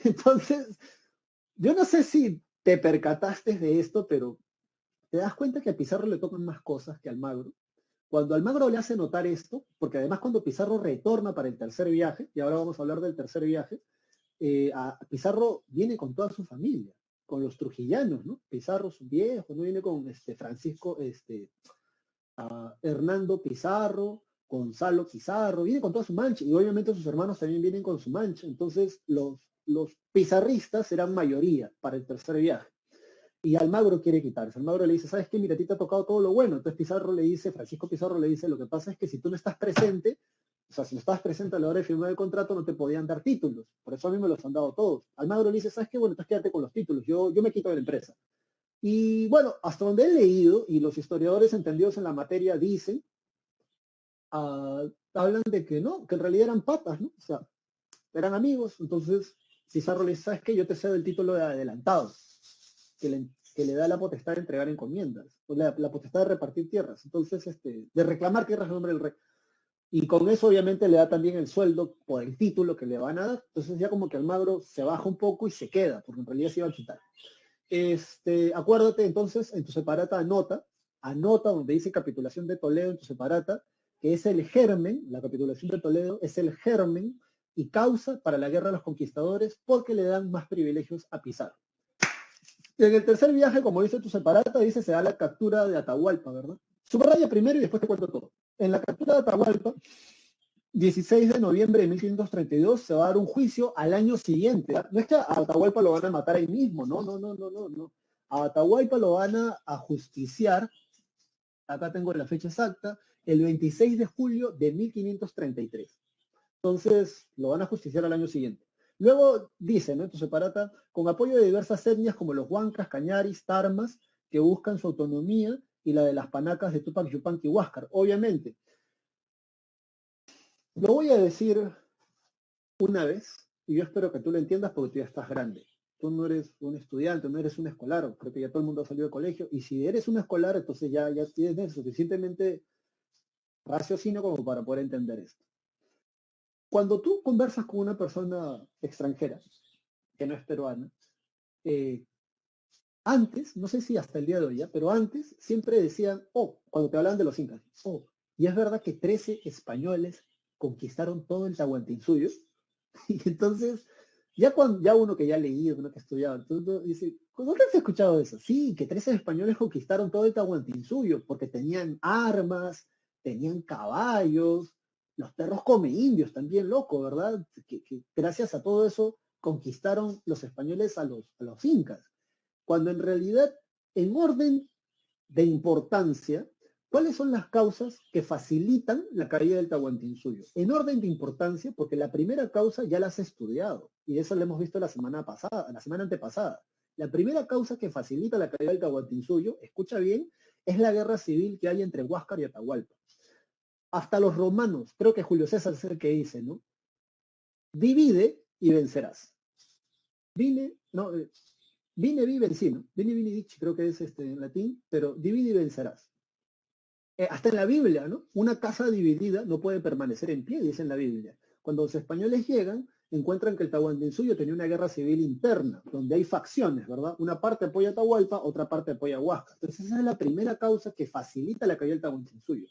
Speaker 3: Entonces, yo no sé si te percataste de esto, pero te das cuenta que a Pizarro le tocan más cosas que a Almagro. Cuando Almagro le hace notar esto, porque además cuando Pizarro retorna para el tercer viaje, y ahora vamos a hablar del tercer viaje, a Pizarro viene con toda su familia, con los trujillanos, ¿no? Pizarro, su viejo, ¿no? Viene con Francisco, Hernando Pizarro, Gonzalo Pizarro, viene con toda su mancha, y obviamente sus hermanos también vienen con su mancha. Entonces los pizarristas eran mayoría para el tercer viaje. Y Almagro quiere quitarse. Almagro le dice, ¿sabes qué? Mira, a ti te ha tocado todo lo bueno. Entonces Pizarro le dice, Francisco Pizarro le dice, lo que pasa es que si tú no estás presente, o sea, si no estabas presente a la hora de firmar el contrato, no te podían dar títulos. Por eso a mí me los han dado todos. Almagro le dice, ¿sabes qué? Bueno, entonces quédate con los títulos. Yo me quito de la empresa. Y bueno, hasta donde he leído, y los historiadores entendidos en la materia dicen, hablan de que no, que en realidad eran patas, ¿no? O sea, eran amigos. Entonces Pizarro le dice, ¿sabes qué? Yo te cedo el título de adelantado, que le da la potestad de entregar encomiendas, o la potestad de repartir tierras, entonces, de reclamar tierras en nombre del rey. Y con eso obviamente le da también el sueldo por el título que le van a dar. Entonces ya como que Almagro se baja un poco y se queda, porque en realidad se iba a quitar. Acuérdate entonces, en tu separata anota donde dice capitulación de Toledo en tu separata, que es el germen, la capitulación de Toledo es el germen y causa para la guerra de los conquistadores porque le dan más privilegios a Pizarro. En el tercer viaje, como dice tu separata, dice se da la captura de Atahualpa, ¿verdad? Subraya primero y después te cuento todo. En la captura de Atahualpa, 16 de noviembre de 1532, se va a dar un juicio al año siguiente. ¿Eh? No es que a Atahualpa lo van a matar ahí mismo, no. A Atahualpa lo van a justiciar, acá tengo la fecha exacta, el 26 de julio de 1533. Entonces, lo van a justiciar al año siguiente. Luego dice, ¿no? En tu separata, con apoyo de diversas etnias como los Huancas, Cañaris, Tarmas, que buscan su autonomía, y la de las Panacas de Tupac, Yupanqui y Huáscar. Obviamente, lo voy a decir una vez, y yo espero que tú lo entiendas porque tú ya estás grande. Tú no eres un estudiante, no eres un escolar, creo que ya todo el mundo ha salido de colegio, y si eres un escolar, entonces ya tienes suficientemente raciocinio como para poder entender esto. Cuando tú conversas con una persona extranjera, que no es peruana, antes, no sé si hasta el día de hoy, ¿ya? Pero antes siempre decían, cuando te hablaban de los incas, y es verdad que 13 españoles conquistaron todo el Tahuantinsuyo, y entonces, ya uno que ya ha leído, uno que ha estudiado, entonces dice, ¿dónde has escuchado eso? Sí, que 13 españoles conquistaron todo el Tahuantinsuyo, porque tenían armas, tenían caballos, los perros come indios, también loco, ¿verdad? Que gracias a todo eso conquistaron los españoles a los incas. cuando en realidad, en orden de importancia, ¿cuáles son las causas que facilitan la caída del Tahuantinsuyo? En orden de importancia, porque la primera causa ya la has estudiado, y eso lo hemos visto la semana antepasada. La primera causa que facilita la caída del Tahuantinsuyo, escucha bien, es la guerra civil que hay entre Huáscar y Atahualpa. Hasta los romanos, creo que Julio César es el que dice, ¿no? Divide y vencerás. Vine, vi, vencí, ¿no? Vini, dici, creo que es en latín, pero divide y vencerás. Hasta en la Biblia, ¿no? Una casa dividida no puede permanecer en pie, dice en la Biblia. Cuando los españoles llegan, encuentran que el Tahuantinsuyo tenía una guerra civil interna, donde hay facciones, ¿verdad? Una parte apoya a Atahualpa, otra parte apoya a Huáscar. Entonces esa es la primera causa que facilita la caída del Tahuantinsuyo.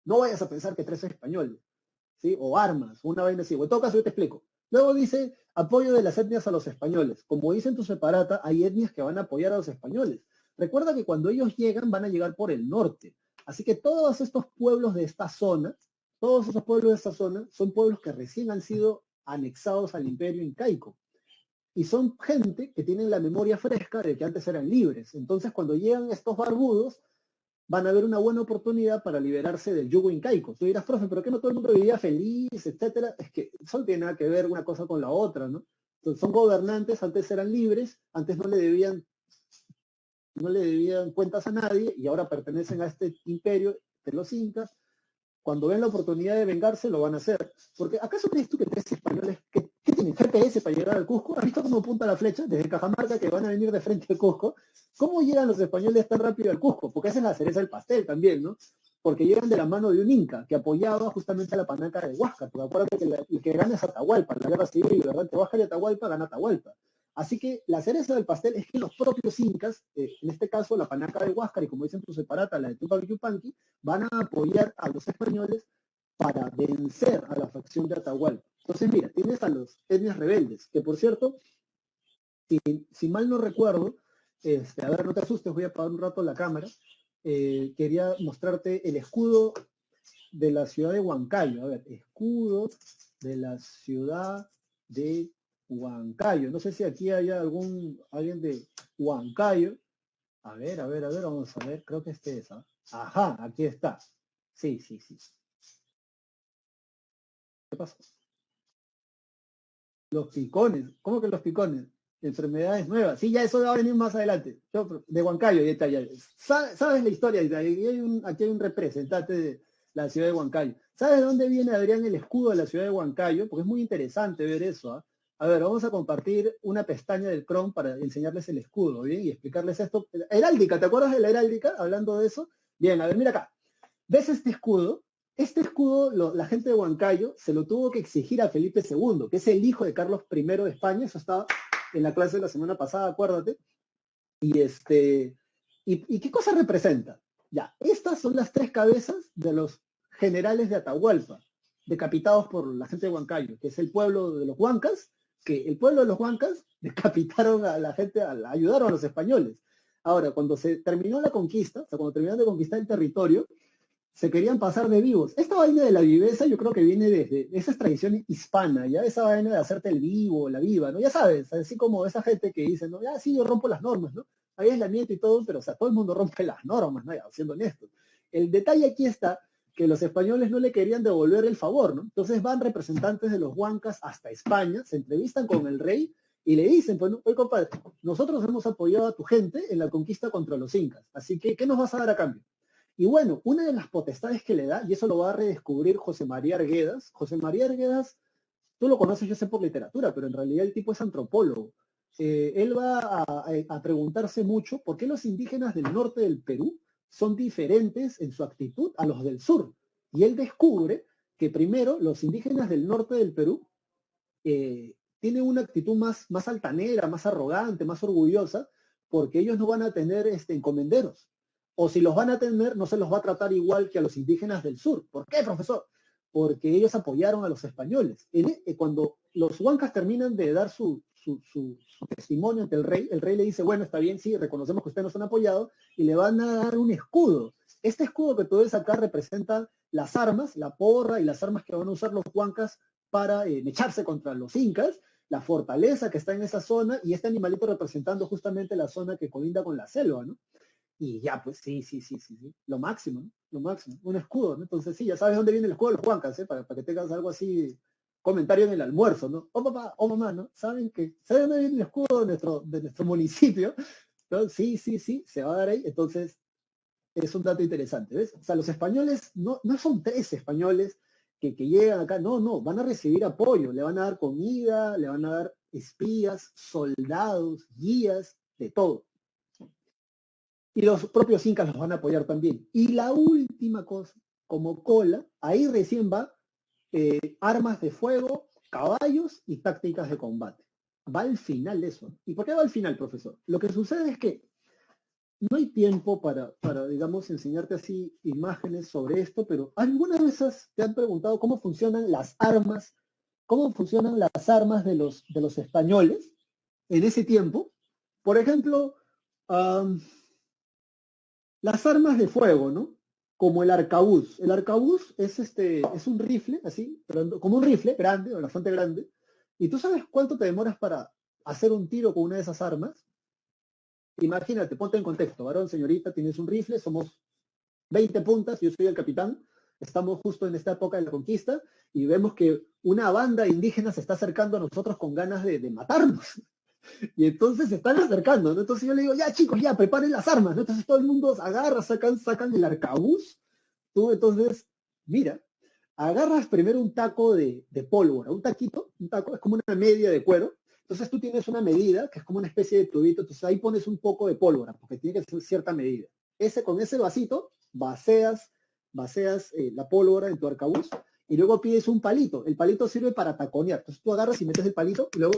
Speaker 3: No vayas a pensar que tres españoles, ¿sí? O armas, una vaina así. O en todo caso yo te explico. Luego dice apoyo de las etnias a los españoles. Como dice en tu separata, hay etnias que van a apoyar a los españoles. Recuerda que cuando ellos llegan, van a llegar por el norte. Así que todos estos pueblos de esta zona, son pueblos que recién han sido anexados al imperio incaico. Y son gente que tienen la memoria fresca de que antes eran libres. Entonces cuando llegan estos barbudos, van a ver una buena oportunidad para liberarse del yugo incaico. Tú dirás, profe, ¿pero qué no todo el mundo vivía feliz, etcétera? Es que eso no tiene nada que ver una cosa con la otra, ¿no? Entonces son gobernantes, antes eran libres, antes no le debían cuentas a nadie y ahora pertenecen a este imperio de los incas. Cuando ven la oportunidad de vengarse, lo van a hacer. Porque ¿acaso crees tú que tres españoles, ¿qué tienen GPS para llegar al Cusco? ¿Has visto cómo apunta la flecha desde Cajamarca que van a venir de frente al Cusco? ¿Cómo llegan los españoles tan rápido al Cusco? Porque esa es la cereza del pastel también, ¿no? Porque llegan de la mano de un inca que apoyaba justamente a la panaca de Huáscar. Porque acuérdate que el que gana es Atahualpa, la guerra civil, ¿verdad? Entre Huáscar y Atahualpa gana Atahualpa. Así que la cereza del pastel es que los propios incas, en este caso la panaca de Huáscar y como dicen tu separata, la de Tupac Yupanqui, van a apoyar a los españoles para vencer a la facción de Atahualpa. Entonces, mira, tienes a los etnias rebeldes, que por cierto, si mal no recuerdo, a ver, no te asustes, voy a apagar un rato la cámara, quería mostrarte el escudo de la ciudad de Huancayo. A ver, escudo de la ciudad de Huancayo. No sé si aquí hay alguien de Huancayo. A ver, vamos a ver, creo que este es, ¿ah? Ajá, aquí está. Sí. ¿Qué pasó? Los picones. ¿Cómo que los picones? Enfermedades nuevas. Sí, ya eso va a venir más adelante. Yo, de Huancayo, ya está. Ya. ¿Sabes la historia? Aquí hay un representante de la ciudad de Huancayo. ¿Sabes de dónde viene, Adrián, el escudo de la ciudad de Huancayo? Porque es muy interesante ver eso. ¿Eh? A ver, vamos a compartir una pestaña del Chrome para enseñarles el escudo, ¿bien? Y explicarles esto. Heráldica, ¿te acuerdas de la heráldica? Hablando de eso. Bien, a ver, mira acá. ¿Ves este escudo? Este escudo, la gente de Huancayo se lo tuvo que exigir a Felipe II, que es el hijo de Carlos I de España. Eso estaba en la clase de la semana pasada, acuérdate. ¿Y qué cosa representa? Ya, estas son las tres cabezas de los generales de Atahualpa, decapitados por la gente de Huancayo, que es el pueblo de los Huancas, que el pueblo de los Huancas decapitaron a la gente, ayudaron a los españoles. Ahora, cuando se terminó la conquista, o sea, cuando terminaron de conquistar el territorio, se querían pasar de vivos. Esta vaina de la viveza yo creo que viene desde esas tradiciones hispanas, ya esa vaina de hacerte el vivo, la viva, ¿no? Ya sabes, así como esa gente que dice, ¿no? Ya sí, yo rompo las normas, ¿no? Ahí es la nieta y todo, pero o sea, todo el mundo rompe las normas, ¿no? Ya, siendo honesto. El detalle aquí está que los españoles no le querían devolver el favor, ¿no? Entonces van representantes de los Huancas hasta España, se entrevistan con el rey y le dicen, pues, oye, compadre, nosotros hemos apoyado a tu gente en la conquista contra los incas, así que, ¿qué nos vas a dar a cambio? Y bueno, una de las potestades que le da, y eso lo va a redescubrir José María Arguedas. José María Arguedas, tú lo conoces, yo sé, por literatura, pero en realidad el tipo es antropólogo. Él va a preguntarse mucho por qué los indígenas del norte del Perú son diferentes en su actitud a los del sur. Y él descubre que primero los indígenas del norte del Perú tienen una actitud más altanera, más arrogante, más orgullosa, porque ellos no van a tener encomenderos. O si los van a tener, no se los va a tratar igual que a los indígenas del sur. ¿Por qué, profesor? Porque ellos apoyaron a los españoles. Cuando los huancas terminan de dar su testimonio ante el rey le dice, bueno, está bien, sí, reconocemos que ustedes nos han apoyado, y le van a dar un escudo. Este escudo que tú ves acá representa las armas, la porra y las armas que van a usar los huancas para mecharse contra los incas, la fortaleza que está en esa zona y este animalito representando justamente la zona que colinda con la selva, ¿no? Y ya, pues sí, lo máximo, ¿no? Lo máximo, un escudo, ¿no? Entonces sí, ya sabes dónde viene el escudo de los Huancas, ¿eh? Para que tengas algo así, comentario en el almuerzo, ¿no? Oh papá, oh mamá, ¿no? ¿Saben dónde viene el escudo de nuestro municipio? ¿No? Sí, se va a dar ahí. Entonces, es un dato interesante, ¿ves? O sea, los españoles no son 13 españoles que llegan acá, no, van a recibir apoyo, le van a dar comida, le van a dar espías, soldados, guías, de todo. Y los propios incas los van a apoyar también. Y la última cosa, como cola, ahí recién va armas de fuego, caballos y tácticas de combate. Va al final eso. ¿Y por qué va al final, profesor? Lo que sucede es que no hay tiempo para, digamos, enseñarte así imágenes sobre esto, pero ¿algunas veces te han preguntado cómo funcionan las armas? ¿Cómo funcionan las armas de los españoles en ese tiempo? Por ejemplo, las armas de fuego, ¿no? Como el arcabuz. El arcabuz es un rifle, así, como un rifle grande, o bastante grande. ¿Y tú sabes cuánto te demoras para hacer un tiro con una de esas armas? Imagínate, ponte en contexto, varón, señorita, tienes un rifle, somos 20 puntas, yo soy el capitán, estamos justo en esta época de la conquista y vemos que una banda de indígenas se está acercando a nosotros con ganas de matarnos. Y entonces se están acercando, ¿no? Entonces yo le digo, ya chicos, ya, preparen las armas, ¿no? Entonces todo el mundo agarra, sacan el arcabuz. Tú entonces, mira, agarras primero un taco de pólvora, un taco, es como una media de cuero. Entonces tú tienes una medida, que es como una especie de tubito, entonces ahí pones un poco de pólvora, porque tiene que ser cierta medida. Con ese vasito, vacías la pólvora en tu arcabuz, y luego pides un palito. El palito sirve para taconear. Entonces tú agarras y metes el palito, y luego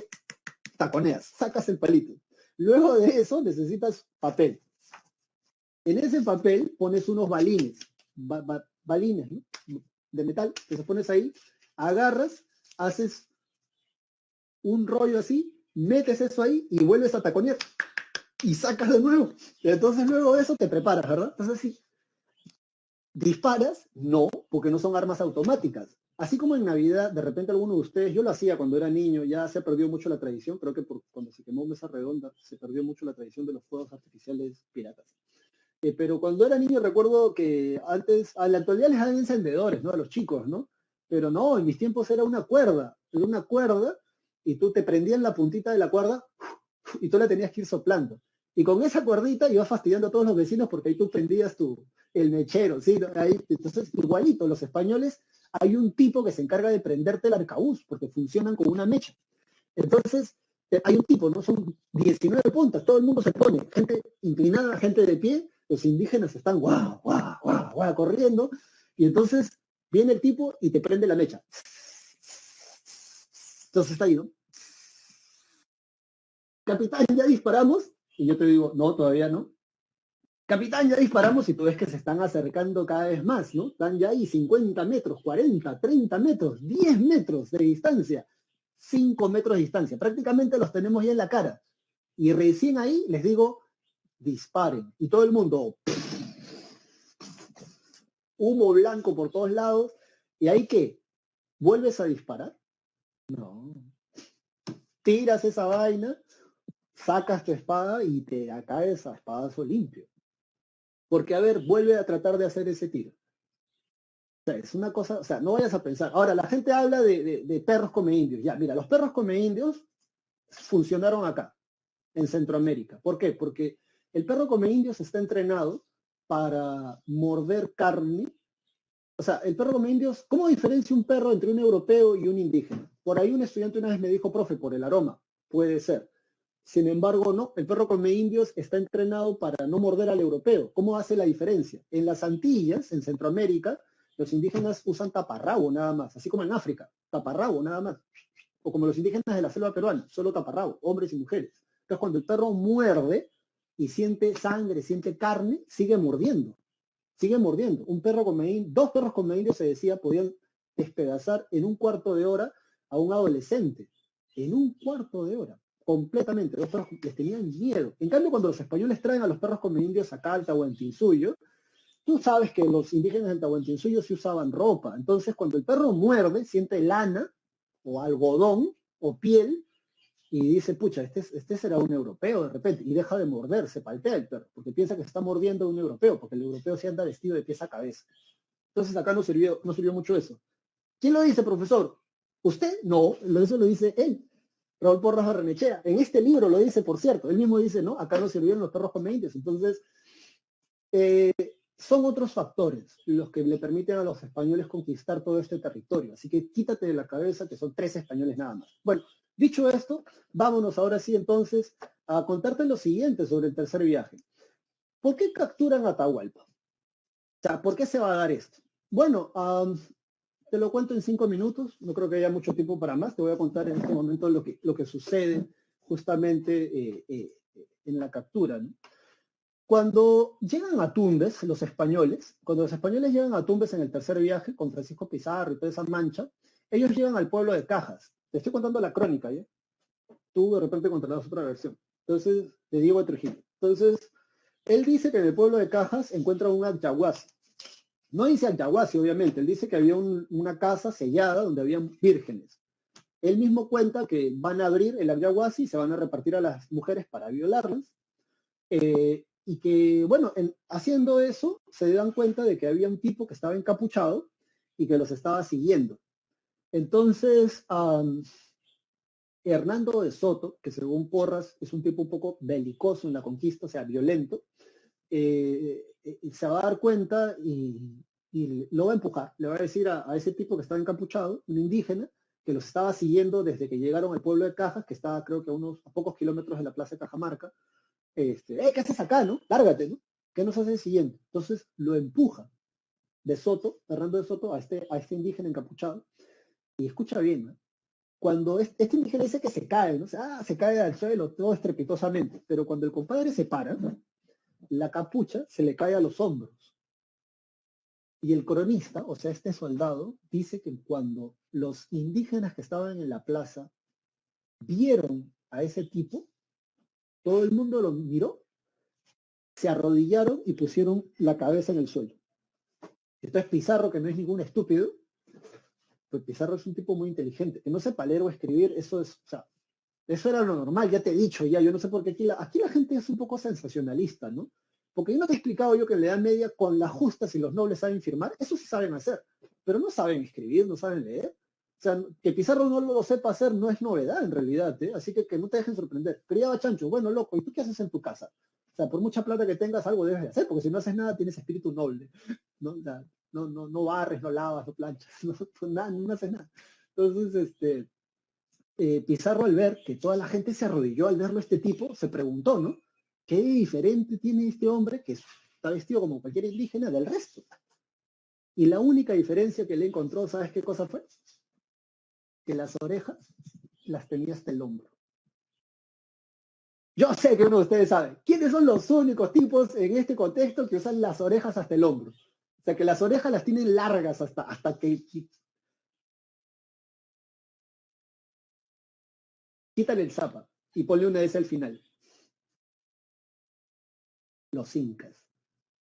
Speaker 3: taconeas, sacas el palito. Luego de eso necesitas papel. En ese papel pones unos balines, balines, ¿no? De metal, que se pones ahí, agarras, haces un rollo así, metes eso ahí y vuelves a taconear y sacas de nuevo. Entonces luego de eso te preparas, ¿verdad? Entonces sí, disparas, no, porque no son armas automáticas. Así como en Navidad, de repente alguno de ustedes, yo lo hacía cuando era niño, ya se perdió mucho la tradición, creo que cuando se quemó Mesa Redonda se perdió mucho la tradición de los fuegos artificiales piratas. Pero cuando era niño recuerdo que antes, a la actualidad les dan encendedores, ¿no? A los chicos, ¿no? Pero no, en mis tiempos era una cuerda y tú te prendías la puntita de la cuerda y tú la tenías que ir soplando. Y con esa cuerdita ibas fastidiando a todos los vecinos porque ahí tú prendías el mechero, ¿sí? Ahí, entonces, igualito, los españoles, hay un tipo que se encarga de prenderte el arcabuz porque funcionan con una mecha. Entonces, hay un tipo, ¿no? Son 19 puntas, todo el mundo se pone, gente inclinada, gente de pie, los indígenas están guau, guau, guau, guau, corriendo, y entonces viene el tipo y te prende la mecha. Entonces está ahí, ¿no? Capitán, ya disparamos, y yo te digo, no, todavía no. Capitán, ya disparamos y tú ves que se están acercando cada vez más, ¿no? Están ya ahí 50 metros, 40, 30 metros, 10 metros de distancia, 5 metros de distancia. Prácticamente los tenemos ya en la cara. Y recién ahí les digo, disparen. Y todo el mundo, humo blanco por todos lados. ¿Y ahí qué? ¿Vuelves a disparar? No. Tiras esa vaina, sacas tu espada y te caes a espadazo limpio. Porque, a ver, vuelve a tratar de hacer ese tiro. O sea, es una cosa, o sea, no vayas a pensar. Ahora, la gente habla de perros come indios. Ya, mira, los perros come indios funcionaron acá, en Centroamérica. ¿Por qué? Porque el perro come indios está entrenado para morder carne. O sea, el perro come indios, ¿cómo diferencia un perro entre un europeo y un indígena? Por ahí un estudiante una vez me dijo, profe, por el aroma. Puede ser. Sin embargo, no, el perro come indios está entrenado para no morder al europeo. ¿Cómo hace la diferencia? En las Antillas, en Centroamérica, los indígenas usan taparrabo nada más, así como en África, taparrabo nada más. O como los indígenas de la selva peruana, solo taparrabo, hombres y mujeres. Entonces cuando el perro muerde y siente sangre, siente carne, sigue mordiendo. Sigue mordiendo. Dos perros come indios se decía podían despedazar en un cuarto de hora a un adolescente. En un cuarto de hora. Completamente, los perros les tenían miedo. En cambio, cuando los españoles traen a los perros come indios acá al Tahuantinsuyo, tú sabes que los indígenas del Tahuantinsuyo sí usaban ropa. Entonces, cuando el perro muerde, siente lana o algodón o piel, y dice, pucha, este será un europeo de repente, y deja de morder, se palpea el perro, porque piensa que está mordiendo a un europeo, porque el europeo se anda vestido de pies a cabeza. Entonces acá no sirvió mucho eso. ¿Quién lo dice, profesor? ¿Usted? No, eso lo dice él, Raúl Porras Barrenechea. En este libro lo dice, por cierto, él mismo dice, no, acá no sirvieron los perros convenientes. Entonces, son otros factores los que le permiten a los españoles conquistar todo este territorio. Así que quítate de la cabeza que son 3 españoles nada más. Bueno, dicho esto, vámonos ahora sí entonces a contarte lo siguiente sobre el tercer viaje. ¿Por qué capturan Atahualpa? O sea, ¿por qué se va a dar esto? Bueno, te lo cuento en 5 minutos, no creo que haya mucho tiempo para más, te voy a contar en este momento lo que sucede justamente en la captura, ¿no? Cuando llegan a Tumbes, cuando los españoles llegan a Tumbes en el tercer viaje con Francisco Pizarro y toda esa mancha, ellos llegan al pueblo de Cajas. Te estoy contando la crónica, ¿ya? Tú de repente contarás otra versión. Entonces, de Diego de Trujillo. Entonces, él dice que en el pueblo de Cajas encuentra un Agyaguasi. No dice Agyaguasi, obviamente. Él dice que había una casa sellada donde habían vírgenes. Él mismo cuenta que van a abrir el Agyaguasi y se van a repartir a las mujeres para violarlas. Y que, bueno, haciendo eso, se dan cuenta de que había un tipo que estaba encapuchado y que los estaba siguiendo. Entonces, Hernando de Soto, que según Porras es un tipo un poco belicoso en la conquista, o sea, violento, se va a dar cuenta y lo va a empujar. Le va a decir a ese tipo que estaba encapuchado, un indígena, que los estaba siguiendo desde que llegaron al pueblo de Cajas, que estaba creo que a pocos kilómetros de la plaza de Cajamarca. ¿Qué haces acá, no? Lárgate, ¿no? ¿Qué nos hace el siguiente? Entonces lo empuja de Soto, Hernando de Soto, a este indígena encapuchado. Y escucha bien, ¿no? Cuando este indígena dice que se cae, ¿no? O sea, se cae al suelo todo estrepitosamente, pero cuando el compadre se para, la capucha se le cae a los hombros. Y el cronista, o sea, este soldado, dice que cuando los indígenas que estaban en la plaza vieron a ese tipo, todo el mundo lo miró, se arrodillaron y pusieron la cabeza en el suelo. Entonces Pizarro, que no es ningún estúpido, pues Pizarro es un tipo muy inteligente, que no sepa leer o escribir, eso es, o sea, eso era lo normal, ya te he dicho, ya, yo no sé por qué aquí la gente es un poco sensacionalista, ¿no? Porque yo no te he explicado yo que en la Edad Media, con las justas y los nobles saben firmar, eso sí saben hacer, pero no saben escribir, no saben leer. O sea, que Pizarro no lo sepa hacer no es novedad en realidad, ¿eh? Así que no te dejen sorprender. Criaba chancho, bueno, loco, ¿y tú qué haces en tu casa? O sea, por mucha plata que tengas, algo debes de hacer, porque si no haces nada, tienes espíritu noble, ¿no? O sea, no barres, no lavas, no planchas, no haces nada. Entonces, Pizarro, al ver que toda la gente se arrodilló al verlo este tipo, se preguntó, ¿no? ¿Qué diferente tiene este hombre que está vestido como cualquier indígena del resto? Y la única diferencia que le encontró, ¿sabes qué cosa fue? Que las orejas las tenía hasta el hombro. Yo sé que uno de ustedes sabe. ¿Quiénes son los únicos tipos en este contexto que usan las orejas hasta el hombro? O sea, que las orejas las tienen largas hasta que quitan el zapa y ponle una de esas al final. Los incas.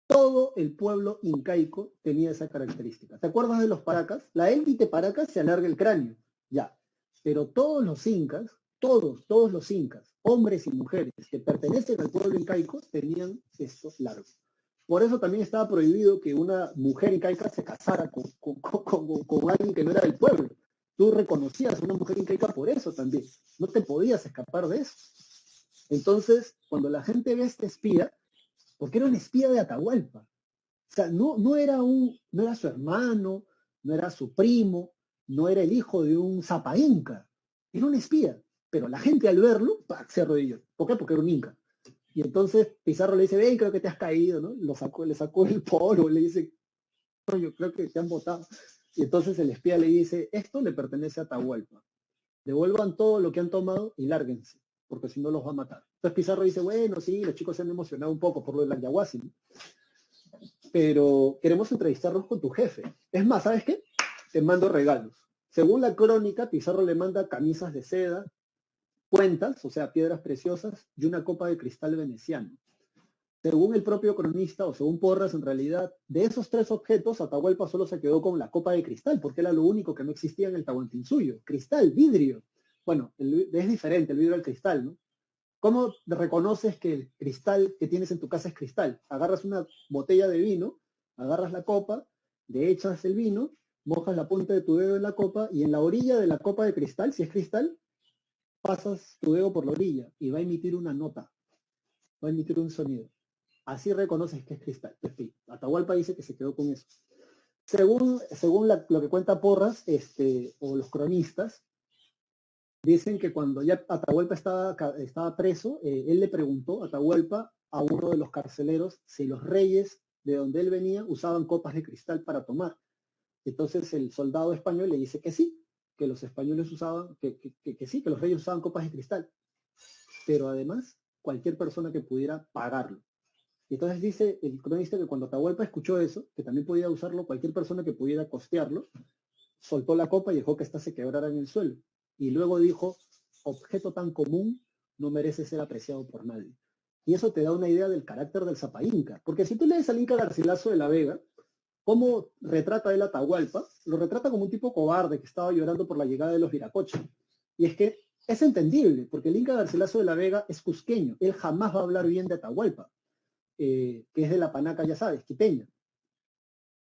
Speaker 3: Todo el pueblo incaico tenía esa característica. ¿Te acuerdas de los paracas? La élite paracas se alarga el cráneo, ya. Pero todos los incas, todos los incas, hombres y mujeres que pertenecen al pueblo incaico, tenían esto largo. Por eso también estaba prohibido que una mujer incaica se casara con alguien que no era del pueblo. Tú reconocías a una mujer incaica por eso también. No te podías escapar de eso. Entonces, cuando la gente ve a este espía, porque era un espía de Atahualpa. O sea, no era su hermano, no era su primo, no era el hijo de un zapa inca, era un espía. Pero la gente al verlo, ¡pac!, se arrodilló. ¿Por qué? Porque era un inca. Y entonces Pizarro le dice, ven, creo que te has caído, ¿no? Le sacó el polo, le dice, no, yo creo que te han botado. Y entonces el espía le dice, esto le pertenece a Atahualpa. Devuelvan todo lo que han tomado y lárguense, porque si no los va a matar. Entonces Pizarro dice, bueno, sí, los chicos se han emocionado un poco por lo del ayahuasca, ¿no? Pero queremos entrevistarnos con tu jefe. Es más, ¿sabes qué? Te mando regalos. Según la crónica, Pizarro le manda camisas de seda, cuentas, o sea, piedras preciosas, y una copa de cristal veneciano. Según el propio cronista, o según Porras, en realidad, de esos 3 objetos, Atahualpa solo se quedó con la copa de cristal, porque era lo único que no existía en el Tahuantinsuyo. Cristal, vidrio. bueno, es diferente el vidrio al cristal, ¿no? ¿Cómo reconoces que el cristal que tienes en tu casa es cristal? Agarras una botella de vino, agarras la copa, le echas el vino, mojas la punta de tu dedo en la copa y en la orilla de la copa de cristal, si es cristal, pasas tu dedo por la orilla y va a emitir una nota, va a emitir un sonido. Así reconoces que es cristal. Atahualpa dice que se quedó con eso. Según lo que cuenta Porras, o los cronistas, dicen que cuando ya Atahualpa estaba preso, él le preguntó, Atahualpa, a uno de los carceleros, si los reyes de donde él venía usaban copas de cristal para tomar. Entonces el soldado español le dice que sí, que los españoles usaban, que sí, que los reyes usaban copas de cristal. Pero además, cualquier persona que pudiera pagarlo. Y entonces dice el cronista que cuando Atahualpa escuchó eso, que también podía usarlo cualquier persona que pudiera costearlo, soltó la copa y dejó que ésta se quebrara en el suelo. Y luego dijo, objeto tan común no merece ser apreciado por nadie. Y eso te da una idea del carácter del Zapa Inca. Porque si tú lees al Inca Garcilaso de la Vega, cómo retrata él a Atahualpa, lo retrata como un tipo cobarde que estaba llorando por la llegada de los Viracocha. Y es que es entendible, porque el Inca Garcilaso de la Vega es cusqueño. Él jamás va a hablar bien de Atahualpa, que es de la panaca, ya sabes, quiteña.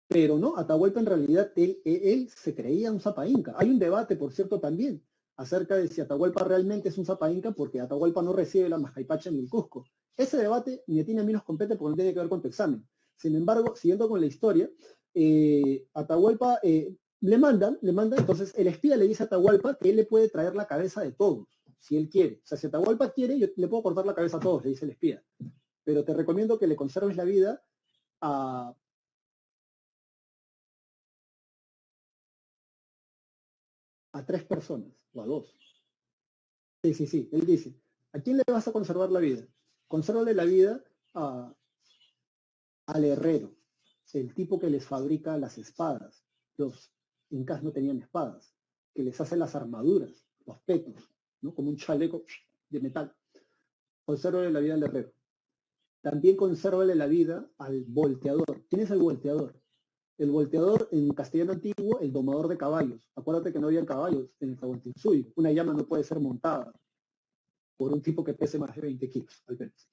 Speaker 3: Pero no, Atahualpa en realidad, él se creía un Zapa Inca. Hay un debate, por cierto, también, acerca de si Atahualpa realmente es un Zapa Inca, porque Atahualpa no recibe la Majaipacha en el Cusco. Ese debate ni a ti ni a mí nos compete porque no tiene que ver con tu examen. Sin embargo, siguiendo con la historia, Atahualpa le manda, entonces el espía le dice a Atahualpa que él le puede traer la cabeza de todos, si él quiere. O sea, si Atahualpa quiere, yo le puedo cortar la cabeza a todos, le dice el espía. Pero te recomiendo que le conserves la vida a 3 personas o a 2. Sí. Él dice, ¿a quién le vas a conservar la vida? Consérvale la vida al herrero, el tipo que les fabrica las espadas. Los incas no tenían espadas, que les hace las armaduras, los petos, ¿no? Como un chaleco de metal. Consérvale la vida al herrero. También consérvale la vida al volteador. ¿Quién es el volteador? El volteador en castellano antiguo, el domador de caballos. Acuérdate que no había caballos en el Tahuantinsuyo. Una llama no puede ser montada por un tipo que pese más de 20 kilos, al menos.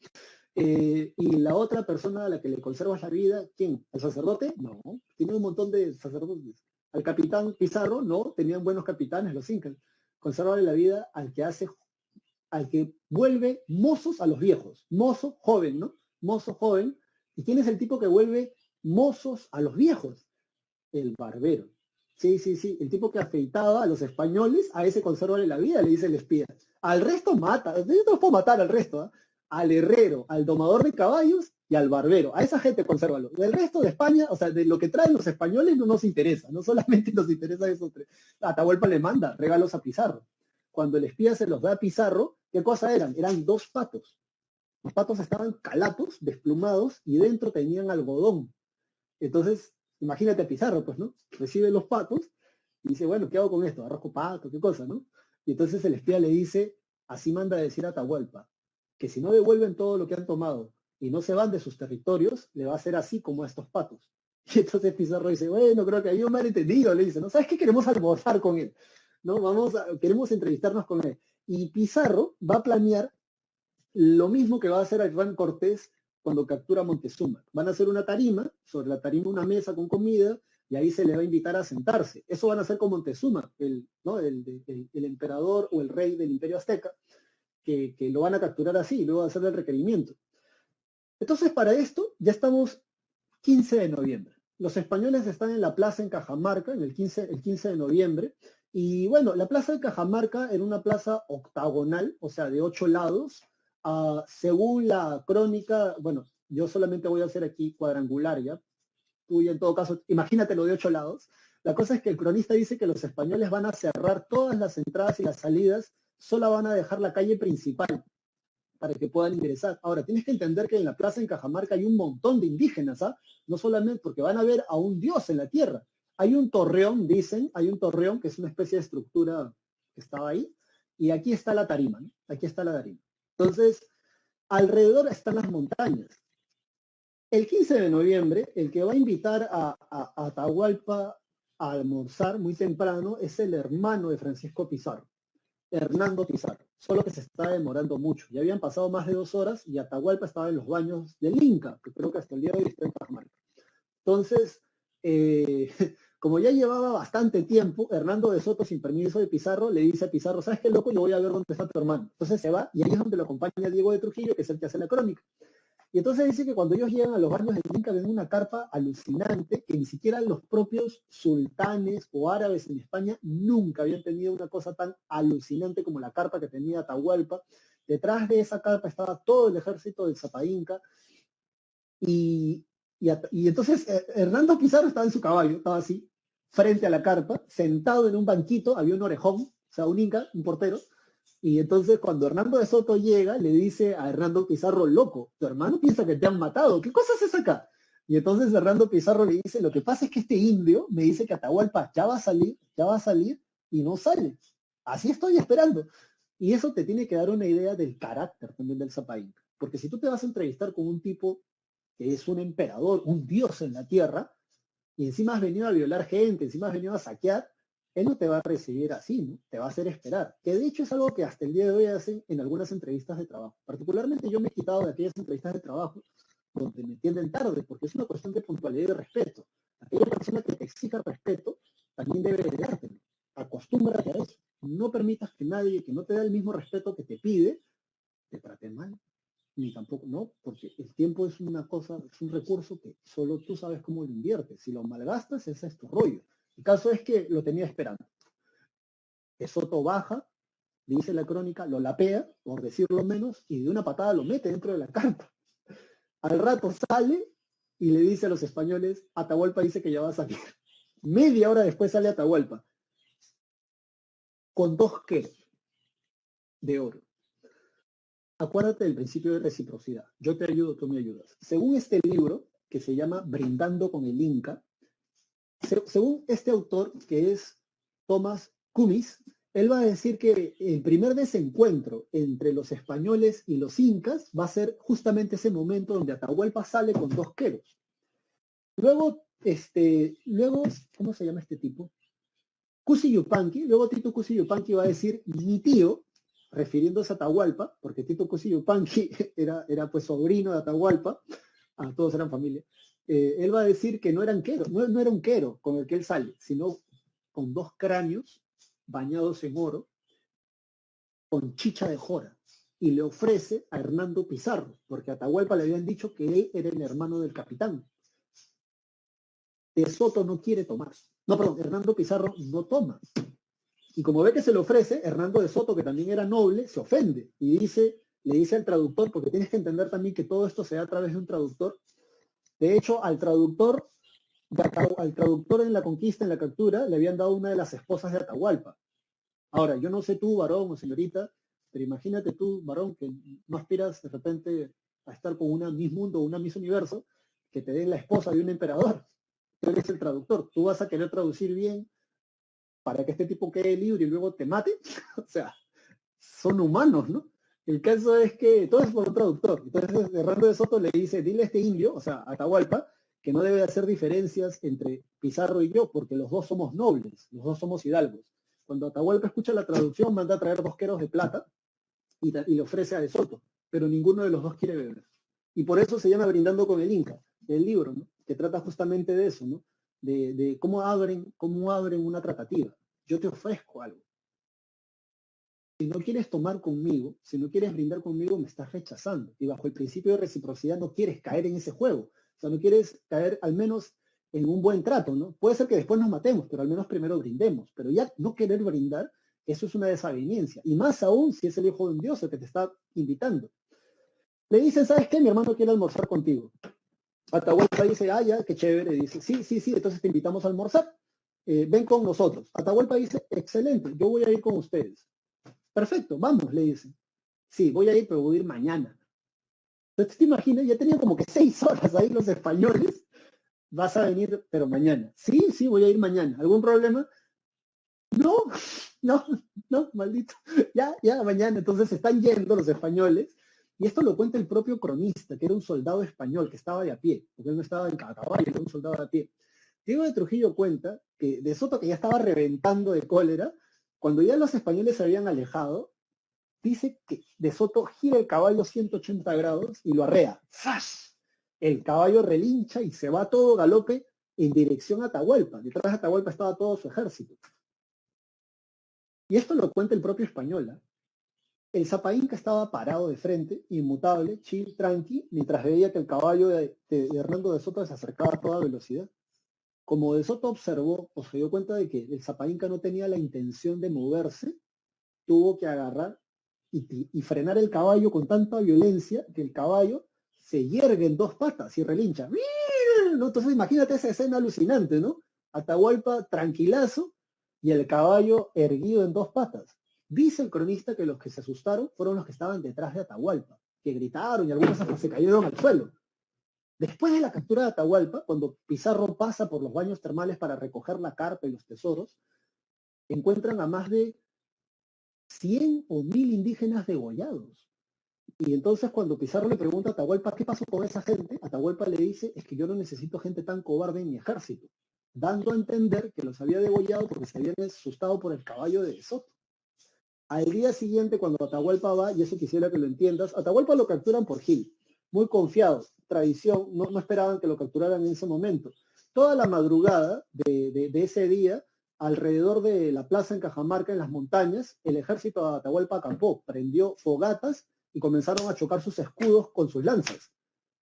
Speaker 3: Y la otra persona a la que le conservas la vida, ¿quién? ¿El sacerdote? No, tiene un montón de sacerdotes. Al capitán Pizarro, no, tenían buenos capitanes los incas. Consérvale la vida al que vuelve mozos a los viejos. Mozo joven, ¿no? Mozo joven. ¿Y quién es el tipo que vuelve mozos a los viejos? El barbero. Sí. El tipo que afeitaba a los españoles, a ese consérvale la vida, le dice el espía. Al resto mata. Yo no puedo matar al resto, ¿eh? Al herrero, al domador de caballos y al barbero. A esa gente consérvalo. Del resto de España, o sea, de lo que traen los españoles no nos interesa. No solamente nos interesa esos tres. Atahualpa le manda regalos a Pizarro. Cuando el espía se los da a Pizarro, ¿qué cosa eran? Eran 2 patos. Los patos estaban calatos, desplumados, y dentro tenían algodón. Entonces, imagínate a Pizarro, pues, ¿no? Recibe los patos y dice, bueno, ¿qué hago con esto? Arrojo pato, qué cosa, ¿no? Y entonces el espía le dice, así manda a decir a Atahualpa, que si no devuelven todo lo que han tomado y no se van de sus territorios, le va a hacer así como a estos patos. Y entonces Pizarro dice, bueno, creo que hay un malentendido, le dice, ¿no? ¿Sabes qué? Queremos almorzar con él, ¿no? Queremos entrevistarnos con él. Y Pizarro va a planear lo mismo que va a hacer Hernán Cortés cuando captura Montezuma. Van a hacer una tarima, sobre la tarima una mesa con comida, y ahí se le va a invitar a sentarse. Eso van a hacer con Montezuma, el emperador o el rey del Imperio Azteca, que lo van a capturar así, y luego va a hacer el requerimiento. Entonces, para esto, ya estamos 15 de noviembre. Los españoles están en la plaza en Cajamarca, el 15 de noviembre, y bueno, la plaza de Cajamarca era una plaza octagonal, o sea, de 8 lados. Según la crónica, bueno, yo solamente voy a hacer aquí cuadrangular, ¿ya? Tú y en todo caso, imagínate lo de 8 lados. La cosa es que el cronista dice que los españoles van a cerrar todas las entradas y las salidas, solo van a dejar la calle principal para que puedan ingresar. Ahora, tienes que entender que en la plaza en Cajamarca hay un montón de indígenas, ¿ah? No solamente porque van a ver a un dios en la tierra. Hay un torreón, dicen, hay un torreón que es una especie de estructura que estaba ahí, y aquí está la tarima, ¿no? Aquí está la tarima. Entonces, alrededor están las montañas. El 15 de noviembre, el que va a invitar a Atahualpa a almorzar muy temprano es el hermano de Francisco Pizarro. Hernando Pizarro, solo que se estaba demorando mucho. Ya habían pasado más de 2 horas y Atahualpa estaba en los baños del Inca, que creo que hasta el día de hoy está en Cajamarca. Entonces, como ya llevaba bastante tiempo, Hernando de Soto, sin permiso de Pizarro, le dice a Pizarro, ¿sabes qué, loco? Yo voy a ver dónde está tu hermano. Entonces se va y ahí es donde lo acompaña Diego de Trujillo, que es el que hace la crónica. Y entonces dice que cuando ellos llegan a los baños del Inca ven una carpa alucinante que ni siquiera los propios sultanes o árabes en España nunca habían tenido una cosa tan alucinante como la carpa que tenía Atahualpa. Detrás de esa carpa estaba todo el ejército del Zapa Inca y entonces Hernando Pizarro estaba en su caballo, estaba así, frente a la carpa, sentado en un banquito, había un orejón, o sea, un inca, un portero, y entonces cuando Hernando de Soto llega, le dice a Hernando Pizarro, loco, tu hermano piensa que te han matado, ¿qué cosa haces acá? Y entonces Hernando Pizarro le dice, lo que pasa es que este indio me dice que Atahualpa ya va a salir, y no sale. Así estoy esperando. Y eso te tiene que dar una idea del carácter también del Zapa Inca. Porque si tú te vas a entrevistar con un tipo que es un emperador, un dios en la tierra, y encima has venido a violar gente, encima has venido a saquear, él no te va a recibir así, ¿no? Te va a hacer esperar. Que de hecho es algo que hasta el día de hoy hacen en algunas entrevistas de trabajo. Particularmente yo me he quitado de aquellas entrevistas de trabajo donde me entienden tarde, porque es una cuestión de puntualidad y de respeto. Aquella persona que te exija respeto también debe de dártelo. Acostúmbrate a eso. No permitas que nadie que no te da el mismo respeto que te pide, te trate mal. Ni tampoco, no, porque el tiempo es una cosa, es un recurso que solo tú sabes cómo lo inviertes. Si lo malgastas, ese es tu rollo. El caso es que lo tenía esperando. De Soto baja, dice la crónica, lo lapea, por decirlo menos, y de una patada lo mete dentro de la carpa. Al rato sale y le dice a los españoles, Atahualpa dice que ya va a salir. Media hora después sale Atahualpa, con 2 queros de oro. Acuérdate del principio de reciprocidad. Yo te ayudo, tú me ayudas. Según este libro, que se llama Brindando con el Inca, según este autor, que es Tomás Cummins, él va a decir que el primer desencuentro entre los españoles y los incas va a ser justamente ese momento donde Atahualpa sale con 2 queros. Luego, ¿cómo se llama este tipo? Cusi Yupanqui, luego Tito Cusi Yupanqui va a decir, mi tío, refiriéndose a Atahualpa, porque Tito Cusi Yupanqui era pues sobrino de Atahualpa, todos eran familia, él va a decir que no eran queros, no era un quero con el que él sale, sino con 2 cráneos bañados en oro, con chicha de jora, y le ofrece a Hernando Pizarro, porque a Atahualpa le habían dicho que él era el hermano del capitán. De Soto no quiere tomar. No, perdón, Hernando Pizarro no toma. Y como ve que se le ofrece, Hernando de Soto, que también era noble, se ofende y le dice al traductor, porque tienes que entender también que todo esto se da a través de un traductor. De hecho, al traductor en la conquista, en la captura, le habían dado una de las esposas de Atahualpa. Ahora, yo no sé tú, varón o señorita, pero imagínate tú, varón, que no aspiras de repente a estar con una Miss Mundo o una Miss Universo, que te den la esposa de un emperador. Tú eres el traductor, tú vas a querer traducir bien para que este tipo quede libre y luego te mate. O sea, son humanos, ¿no? El caso es que todo es por un traductor. Entonces, Hernando de Soto le dice, dile a este indio, o sea, a Atahualpa, que no debe hacer diferencias entre Pizarro y yo, porque los dos somos nobles, los dos somos hidalgos. Cuando Atahualpa escucha la traducción, manda a traer 2 queros de plata y le ofrece a De Soto, pero ninguno de los dos quiere beber. Y por eso se llama Brindando con el Inca, el libro, ¿no? Que trata justamente de eso, ¿no? De cómo abren una tratativa. Yo te ofrezco algo. Si no quieres tomar conmigo, si no quieres brindar conmigo, me estás rechazando. Y bajo el principio de reciprocidad no quieres caer en ese juego. O sea, no quieres caer al menos en un buen trato, ¿no? Puede ser que después nos matemos, pero al menos primero brindemos. Pero ya no querer brindar, eso es una desaveniencia. Y más aún si es el hijo de un dios el que te está invitando. Le dicen, ¿sabes qué? Mi hermano quiere almorzar contigo. Atahualpa dice, ya, qué chévere. Dice, sí, entonces te invitamos a almorzar. Ven con nosotros. Atahualpa dice, excelente, yo voy a ir con ustedes. Perfecto, vamos, le dice. Sí, voy a ir, pero voy a ir mañana. Entonces, ¿te imaginas? Ya tenían como que 6 horas ahí los españoles. Vas a venir, pero mañana. Sí, voy a ir mañana. ¿Algún problema? No, maldito. Ya, mañana. Entonces están yendo los españoles. Y esto lo cuenta el propio cronista, que era un soldado español que estaba de a pie, porque él no estaba en caballo, era un soldado de a pie. Diego de Trujillo cuenta que De Soto, que ya estaba reventando de cólera, Cuando ya los españoles se habían alejado, dice que De Soto gira el caballo 180 grados y lo arrea. ¡Zas! El caballo relincha y se va a todo galope en dirección a Atahualpa. Detrás de Atahualpa estaba todo su ejército. Y esto lo cuenta el propio español, ¿eh? El Zapa Inca estaba parado de frente, inmutable, chill, tranqui, mientras veía que el caballo de Hernando de Soto se acercaba a toda velocidad. Como De Soto observó o se dio cuenta de que el Zapa Inca no tenía la intención de moverse, tuvo que agarrar y frenar el caballo con tanta violencia que el caballo se yergue en dos patas y relincha. ¿No? Entonces imagínate esa escena alucinante, ¿no? Atahualpa tranquilazo y el caballo erguido en dos patas. Dice el cronista que los que se asustaron fueron los que estaban detrás de Atahualpa, que gritaron y algunos hasta se cayeron al suelo. Después de la captura de Atahualpa, cuando Pizarro pasa por los baños termales para recoger la carpa y los tesoros, encuentran a más de 100 o 1000 indígenas degollados. Y entonces cuando Pizarro le pregunta a Atahualpa qué pasó con esa gente, Atahualpa le dice, es que yo no necesito gente tan cobarde en mi ejército, dando a entender que los había degollado porque se habían asustado por el caballo de Soto. Al día siguiente, cuando Atahualpa va, y eso quisiera que lo entiendas, Atahualpa lo capturan por Gil, muy confiado, tradición, no esperaban que lo capturaran en ese momento. Toda la madrugada de ese día, alrededor de la plaza en Cajamarca, en las montañas, el ejército de Atahualpa acampó, prendió fogatas y comenzaron a chocar sus escudos con sus lanzas.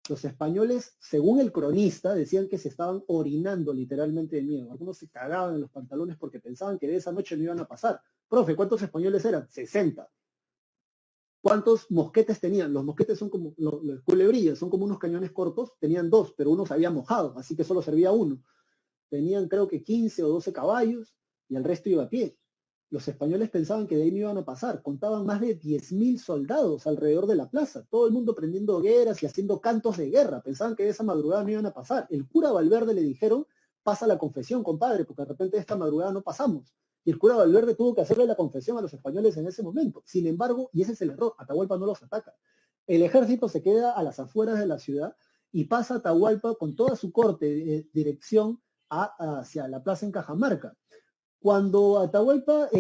Speaker 3: Los españoles, según el cronista, decían que se estaban orinando literalmente de miedo. Algunos se cagaban en los pantalones porque pensaban que de esa noche no iban a pasar. Profe, ¿cuántos españoles eran? 60. ¿Cuántos mosquetes tenían? Los mosquetes son como los culebrillas, son como unos cañones cortos. Tenían 2, pero uno se había mojado, así que solo servía uno. Tenían creo que 15 o 12 caballos y el resto iba a pie. Los españoles pensaban que de ahí no iban a pasar. Contaban más de 10.000 soldados alrededor de la plaza. Todo el mundo prendiendo hogueras y haciendo cantos de guerra. Pensaban que de esa madrugada no iban a pasar. El cura Valverde le dijeron, pasa la confesión, compadre, porque de repente de esta madrugada no pasamos. Y el cura Valverde tuvo que hacerle la confesión a los españoles en ese momento. Sin embargo, y ese es el error, Atahualpa no los ataca. El ejército se queda a las afueras de la ciudad y pasa Atahualpa con toda su corte dirección hacia la plaza en Cajamarca. Cuando Atahualpa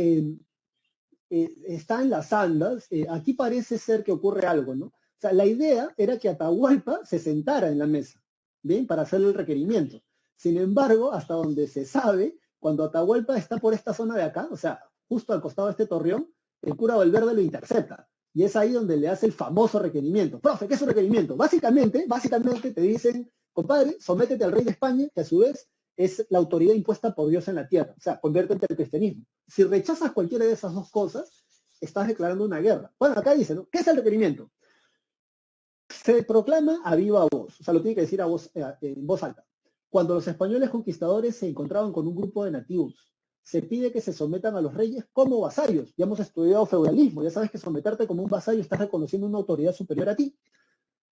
Speaker 3: está en las andas, aquí parece ser que ocurre algo, ¿no? O sea, la idea era que Atahualpa se sentara en la mesa, ¿bien? Para hacerle el requerimiento. Sin embargo, hasta donde se sabe, cuando Atahualpa está por esta zona de acá, o sea, justo al costado de este torreón, el cura Valverde lo intercepta. Y es ahí donde le hace el famoso requerimiento. Profe, ¿qué es un requerimiento? Básicamente te dicen, compadre, sométete al rey de España, que a su vez es la autoridad impuesta por Dios en la tierra. O sea, conviértete al cristianismo. Si rechazas cualquiera de esas dos cosas, estás declarando una guerra. Bueno, acá dice, ¿no? ¿Qué es el requerimiento? Se proclama a viva voz. O sea, lo tiene que decir en voz alta. Cuando los españoles conquistadores se encontraban con un grupo de nativos, se pide que se sometan a los reyes como vasallos. Ya hemos estudiado feudalismo. Ya sabes que someterte como un vasallo estás reconociendo una autoridad superior a ti,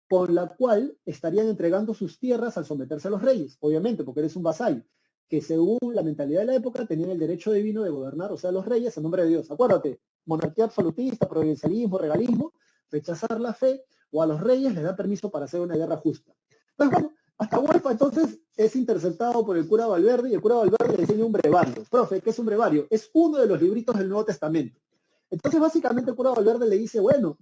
Speaker 3: con la cual estarían entregando sus tierras al someterse a los reyes, obviamente, porque eres un vasallo, que según la mentalidad de la época tenían el derecho divino de gobernar, o sea, los reyes en nombre de Dios. Acuérdate, monarquía absolutista, provincialismo, regalismo, rechazar la fe, o a los reyes les da permiso para hacer una guerra justa. Pues bueno, Atahualpa entonces es interceptado por el cura Valverde y el cura Valverde le enseña un brevario. Profe, ¿qué es un brevario? Es uno de los libritos del Nuevo Testamento. Entonces básicamente el cura Valverde le dice, bueno,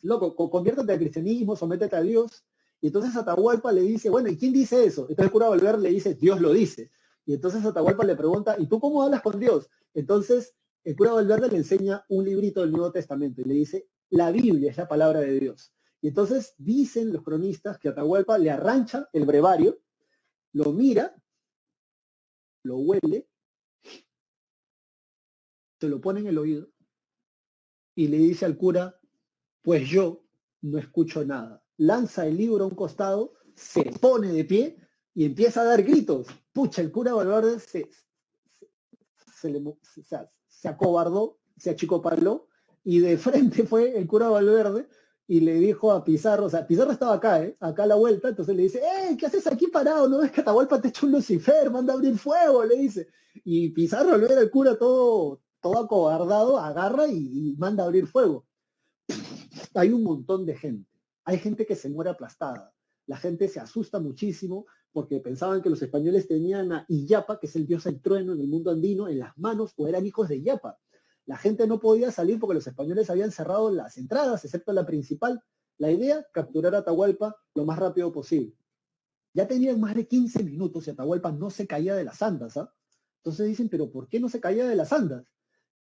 Speaker 3: loco, conviértete al cristianismo, sométete a Dios. Y entonces Atahualpa le dice, bueno, ¿y quién dice eso? Entonces el cura Valverde le dice, Dios lo dice. Y entonces Atahualpa le pregunta, ¿y tú cómo hablas con Dios? Entonces el cura Valverde le enseña un librito del Nuevo Testamento y le dice, la Biblia es la palabra de Dios. Y entonces dicen los cronistas que Atahualpa le arrancha el brevario, lo mira, lo huele, se lo pone en el oído y le dice al cura, pues yo no escucho nada. Lanza el libro a un costado, se pone de pie y empieza a dar gritos. Pucha, el cura Valverde se acobardó, se achicopaló y de frente fue el cura Valverde y le dijo a Pizarro, o sea, Pizarro estaba acá, acá a la vuelta, entonces le dice, ¿qué haces aquí parado? ¿No ves que Atahualpa te echó un Lucifer? Manda a abrir fuego, le dice. Y Pizarro, al ver al cura todo acobardado, agarra y manda a abrir fuego. Hay un montón de gente. Hay gente que se muere aplastada. La gente se asusta muchísimo porque pensaban que los españoles tenían a Illapa, que es el dios del trueno en el mundo andino, en las manos o eran hijos de Illapa. La gente no podía salir porque los españoles habían cerrado las entradas, excepto la principal. La idea, capturar a Atahualpa lo más rápido posible. Ya tenían más de 15 minutos y Atahualpa no se caía de las andas, ¿ah? Entonces dicen, pero ¿por qué no se caía de las andas?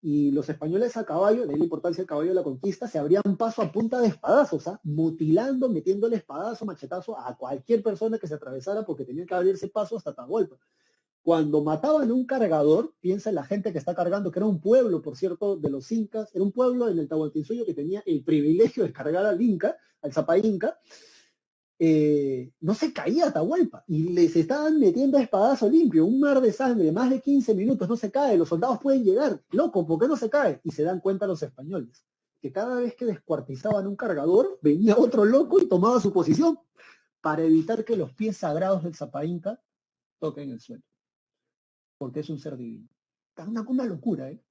Speaker 3: Y los españoles a caballo, de ahí la importancia del caballo de la conquista, se abrían paso a punta de espadazos, ¿ah? Mutilando, metiéndole espadazo, machetazo a cualquier persona que se atravesara porque tenían que abrirse paso hasta Atahualpa. Cuando mataban a un cargador, piensa en la gente que está cargando, que era un pueblo, por cierto, de los incas, era un pueblo en el Tahuantinsuyo que tenía el privilegio de cargar al inca, al Zapa Inca, no se caía Atahualpa y les estaban metiendo a espadazo limpio, un mar de sangre, más de 15 minutos, no se cae, los soldados pueden llegar, loco, ¿por qué no se cae? Y se dan cuenta los españoles, que cada vez que descuartizaban un cargador, venía otro loco y tomaba su posición para evitar que los pies sagrados del Zapa Inca toquen el suelo, porque es un ser divino. Una locura, ¿eh?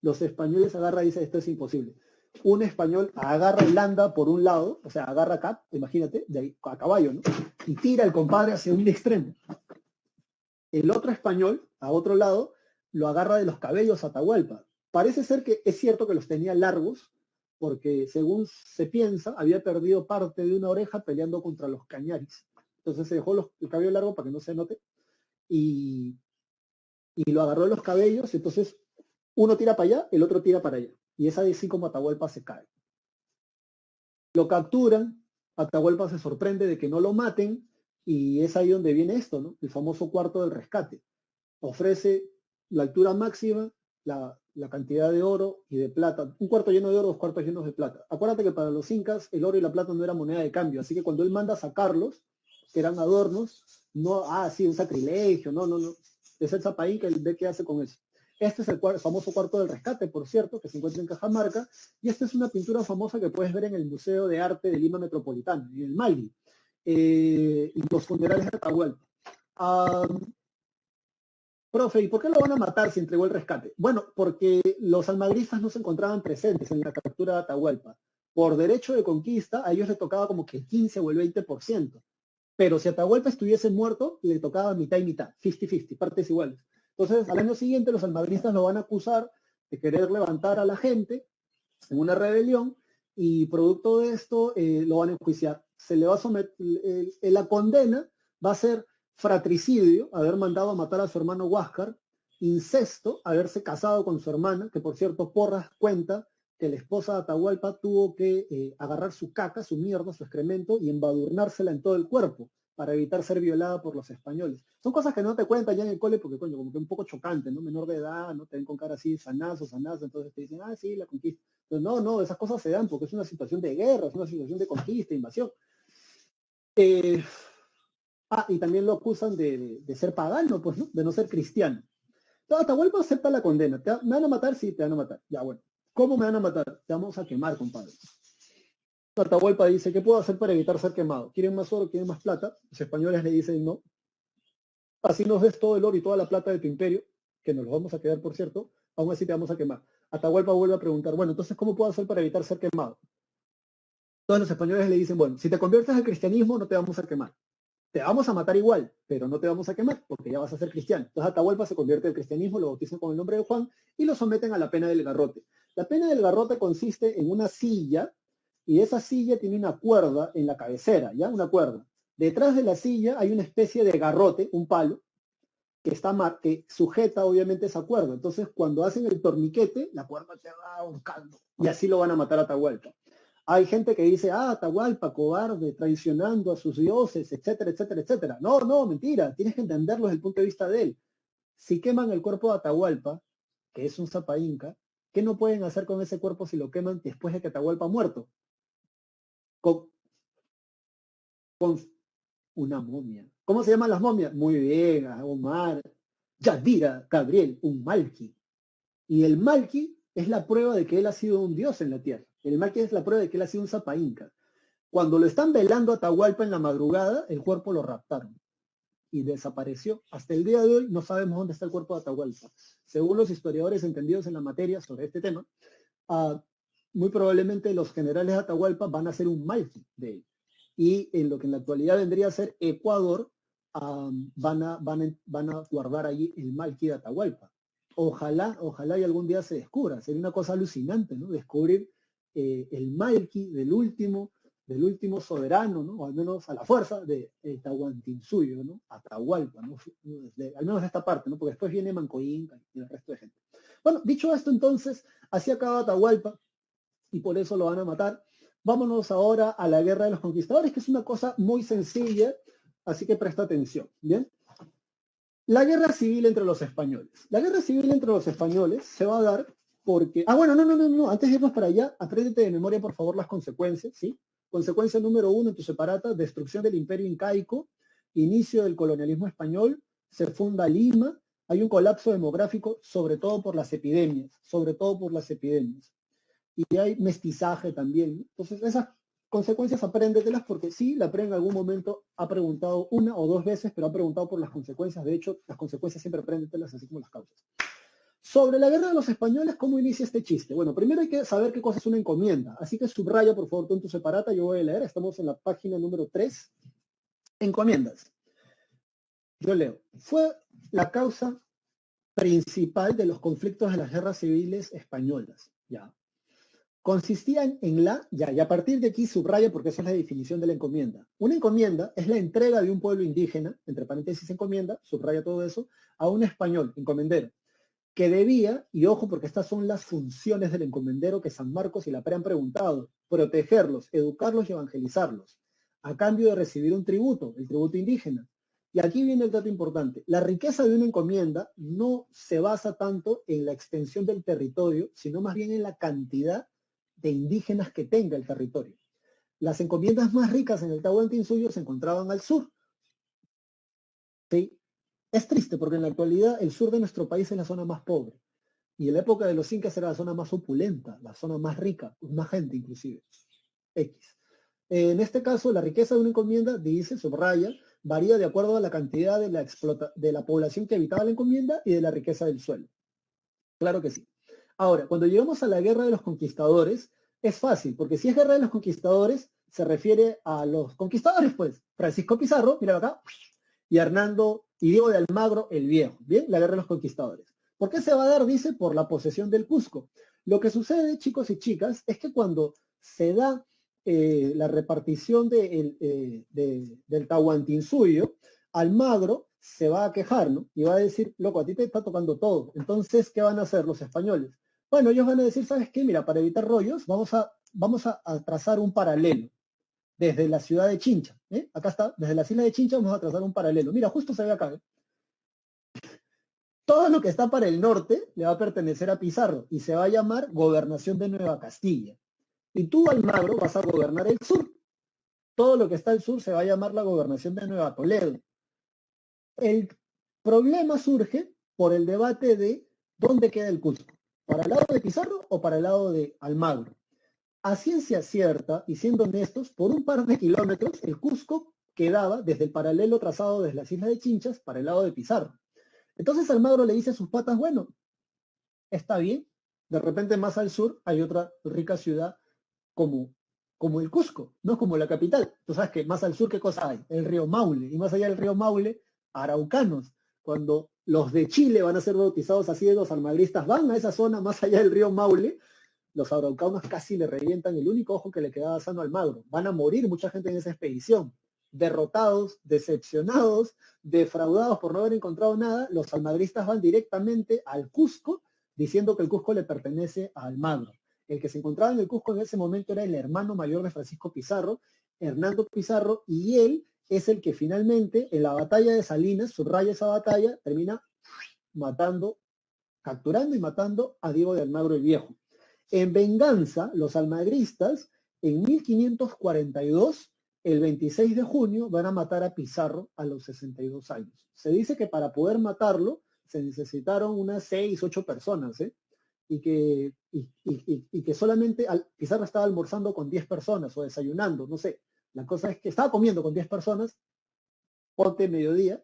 Speaker 3: Los españoles agarran y dicen, esto es imposible. Un español agarra el landa por un lado, o sea, agarra acá, imagínate, de ahí, a caballo, ¿no? Y tira el compadre hacia un extremo. El otro español, a otro lado, lo agarra de los cabellos a Atahualpa. Parece ser que es cierto que los tenía largos, porque según se piensa, había perdido parte de una oreja peleando contra los cañaris. Entonces se dejó el cabello largo para que no se note, y lo agarró de los cabellos, entonces uno tira para allá, el otro tira para allá. Y es así como Atahualpa se cae. Lo capturan, Atahualpa se sorprende de que no lo maten, y es ahí donde viene esto, ¿no? El famoso cuarto del rescate. Ofrece la altura máxima, la cantidad de oro y de plata. Un cuarto lleno de oro, 2 cuartos llenos de plata. Acuérdate que para los incas el oro y la plata no era moneda de cambio, así que cuando él manda a sacarlos, que eran adornos, no, sí, un sacrilegio, no. Es el Zapa Inca, él ve qué hace con eso. Este es el famoso cuarto del rescate, por cierto, que se encuentra en Cajamarca, y esta es una pintura famosa que puedes ver en el Museo de Arte de Lima Metropolitano, en el Maldi, y los funerales de Atahualpa. Profe, ¿y por qué lo van a matar si entregó el rescate? Bueno, porque los almagristas no se encontraban presentes en la captura de Atahualpa. Por derecho de conquista, a ellos les tocaba como que el 15 o el 20%. Pero si Atahualpa estuviese muerto, le tocaba mitad y mitad, 50-50, partes iguales. Entonces, al año siguiente, los almagristas lo van a acusar de querer levantar a la gente en una rebelión, y producto de esto lo van a enjuiciar. Se le va a someter, la condena va a ser fratricidio, haber mandado a matar a su hermano Huáscar, incesto, haberse casado con su hermana, que por cierto Porras cuenta que la esposa de Atahualpa tuvo que agarrar su caca, su mierda, su excremento y embadurnársela en todo el cuerpo para evitar ser violada por los españoles. Son cosas que no te cuentan ya en el cole porque, coño, como que un poco chocante, ¿no? Menor de edad, ¿no? Te ven con cara así, sanazo, entonces te dicen, sí, la conquista. Entonces, no, esas cosas se dan porque es una situación de guerra, es una situación de conquista, invasión. Y también lo acusan de ser pagano, pues, ¿no? De no ser cristiano. Entonces, Atahualpa acepta la condena. ¿Me van a matar? Sí, te van a matar. Ya, bueno. ¿Cómo me van a matar? Te vamos a quemar, compadre. Atahualpa dice, ¿qué puedo hacer para evitar ser quemado? ¿Quieren más oro? ¿Quieren más plata? Los españoles le dicen no. Así nos des todo el oro y toda la plata de tu imperio, que nos lo vamos a quedar, por cierto, aún así te vamos a quemar. Atahualpa vuelve a preguntar, bueno, entonces, ¿cómo puedo hacer para evitar ser quemado? Todos los españoles le dicen, bueno, si te conviertes al cristianismo, no te vamos a quemar. Te vamos a matar igual, pero no te vamos a quemar, porque ya vas a ser cristiano. Entonces Atahualpa se convierte al cristianismo, lo bautizan con el nombre de Juan y lo someten a la pena del garrote. La pena del garrote consiste en una silla, y esa silla tiene una cuerda en la cabecera, ¿ya? Una cuerda. Detrás de la silla hay una especie de garrote, un palo, que sujeta obviamente esa cuerda. Entonces, cuando hacen el torniquete, la cuerda te va ahorcando. Y así lo van a matar a Atahualpa. Hay gente que dice, Atahualpa, cobarde, traicionando a sus dioses, etcétera, etcétera, etcétera. No, mentira. Tienes que entenderlo desde el punto de vista de él. Si queman el cuerpo de Atahualpa, que es un Zapa Inca, ¿qué no pueden hacer con ese cuerpo si lo queman después de que Atahualpa ha muerto? Con una momia. ¿Cómo se llaman las momias? Muy bien, Omar, Yadira, Gabriel, un Malki. Y el Malki es la prueba de que él ha sido un dios en la tierra. El Malki es la prueba de que él ha sido un Zapa Inca. Cuando lo están velando a Atahualpa en la madrugada, el cuerpo lo raptaron y desapareció. Hasta el día de hoy no sabemos dónde está el cuerpo de Atahualpa. Según los historiadores entendidos en la materia sobre este tema, muy probablemente los generales de Atahualpa van a hacer un Malki de él. Y en lo que en la actualidad vendría a ser Ecuador, van a guardar allí el Malki de Atahualpa. Ojalá y algún día se descubra. Sería una cosa alucinante, ¿no? Descubrir el Malki del último soberano, ¿no? O al menos a la fuerza de Tahuantinsuyo, ¿no? Atahualpa, ¿no? Al menos de esta parte, ¿no? Porque después viene Mancoinca y el resto de gente. Bueno, dicho esto entonces, así acaba Atahualpa y por eso lo van a matar. Vámonos ahora a la Guerra de los Conquistadores, que es una cosa muy sencilla, así que presta atención, ¿bien? La guerra civil entre los españoles. La guerra civil entre los españoles se va a dar porque... Ah, bueno, no. Antes de irnos para allá, apréndete de memoria, por favor, las consecuencias, ¿sí? Consecuencia número 1 en tu separata, destrucción del imperio incaico, inicio del colonialismo español, se funda Lima, hay un colapso demográfico, sobre todo por las epidemias, y hay mestizaje también, ¿no? Entonces, esas consecuencias apréndetelas porque sí, la PRE en algún momento ha preguntado una o dos veces, pero ha preguntado por las consecuencias. De hecho, las consecuencias siempre apréndetelas, así como las causas. Sobre la guerra de los españoles, ¿cómo inicia este chiste? Bueno, primero hay que saber qué cosa es una encomienda. Así que subraya, por favor, tú en tu separata, yo voy a leer. Estamos en la página número 3. Encomiendas. Yo leo. Fue la causa principal de los conflictos de las guerras civiles españolas. Ya. Consistían en y a partir de aquí subraya porque esa es la definición de la encomienda. Una encomienda es la entrega de un pueblo indígena, entre paréntesis encomienda, subraya todo eso, a un español, encomendero, que debía, y ojo porque estas son las funciones del encomendero que San Marcos y la PRE han preguntado, protegerlos, educarlos y evangelizarlos, a cambio de recibir un tributo, el tributo indígena. Y aquí viene el dato importante. La riqueza de una encomienda no se basa tanto en la extensión del territorio, sino más bien en la cantidad de indígenas que tenga el territorio. Las encomiendas más ricas en el Tahuantinsuyo se encontraban al sur. ¿Sí? Es triste porque en la actualidad el sur de nuestro país es la zona más pobre. Y en la época de los incas era la zona más opulenta, la zona más rica, más gente inclusive. X. En este caso, la riqueza de una encomienda, dice, subraya, varía de acuerdo a la cantidad de la población que habitaba la encomienda y de la riqueza del suelo. Claro que sí. Ahora, cuando llegamos a la guerra de los conquistadores, es fácil, porque si es guerra de los conquistadores, se refiere a los conquistadores, pues, Francisco Pizarro, mira acá, y Hernando y Diego de Almagro el Viejo, ¿bien? La guerra de los conquistadores. ¿Por qué se va a dar? Dice, por la posesión del Cusco. Lo que sucede, chicos y chicas, es que cuando se da la repartición del Tahuantinsuyo, Almagro se va a quejar, ¿no? Y va a decir, loco, a ti te está tocando todo. Entonces, ¿qué van a hacer los españoles? Bueno, ellos van a decir, ¿sabes qué? Mira, para evitar rollos, vamos a trazar un paralelo desde la ciudad de Chincha. Acá está, desde las islas de Chincha vamos a trazar un paralelo. Mira, justo se ve acá. Todo lo que está para el norte le va a pertenecer a Pizarro y se va a llamar Gobernación de Nueva Castilla. Y tú, Almagro, vas a gobernar el sur. Todo lo que está al sur se va a llamar la Gobernación de Nueva Toledo. El problema surge por el debate de dónde queda el Cusco. ¿Para el lado de Pizarro o para el lado de Almagro? A ciencia cierta, y siendo honestos, por un par de kilómetros, el Cusco quedaba desde el paralelo trazado desde las islas de Chinchas para el lado de Pizarro. Entonces Almagro le dice a sus patas, bueno, está bien, de repente más al sur hay otra rica ciudad como el Cusco, no como la capital. Tú sabes que más al sur, ¿qué cosa hay? El río Maule, y más allá del río Maule, araucanos. Cuando los de Chile van a ser bautizados así, los almagristas van a esa zona más allá del río Maule, los araucanos casi le revientan el único ojo que le quedaba sano a Almagro. Van a morir mucha gente en esa expedición. Derrotados, decepcionados, defraudados por no haber encontrado nada, los almagristas van directamente al Cusco, diciendo que el Cusco le pertenece a Almagro. El que se encontraba en el Cusco en ese momento era el hermano mayor de Francisco Pizarro, Hernando Pizarro, y él es el que finalmente en la batalla de Salinas, subraya esa batalla, termina capturando y matando a Diego de Almagro el Viejo. En venganza, los almagristas, en 1542, el 26 de junio, van a matar a Pizarro a los 62 años. Se dice que para poder matarlo se necesitaron unas 6, 8 personas, y que solamente Pizarro estaba almorzando con 10 personas o desayunando, no sé. La cosa es que estaba comiendo con 10 personas, ponte mediodía,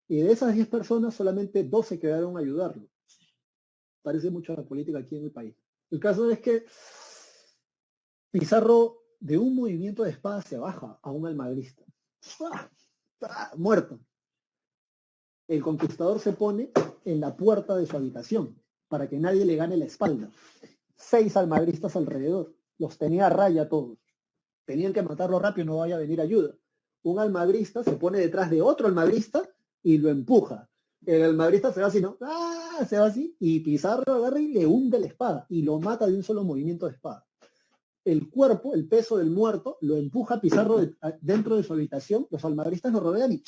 Speaker 3: y de esas 10 personas solamente 12 quedaron a ayudarlo. Parece mucho a la política aquí en el país. El caso es que Pizarro de un movimiento de espada se baja a un almagrista. ¡Ah! ¡Ah! Muerto. el conquistador se pone en la puerta de su habitación para que nadie le gane la espalda. 6 almagristas alrededor. Los tenía a raya todos. Tenían que matarlo rápido, no vaya a venir ayuda. Un almagrista se pone detrás de otro almagrista y lo empuja. El almagrista se va así, ¿no? ¡Ah! Se va así y Pizarro agarra y le hunde la espada y lo mata de un solo movimiento de espada. El cuerpo, el peso del muerto, lo empuja Pizarro dentro de su habitación, los almagristas lo rodean y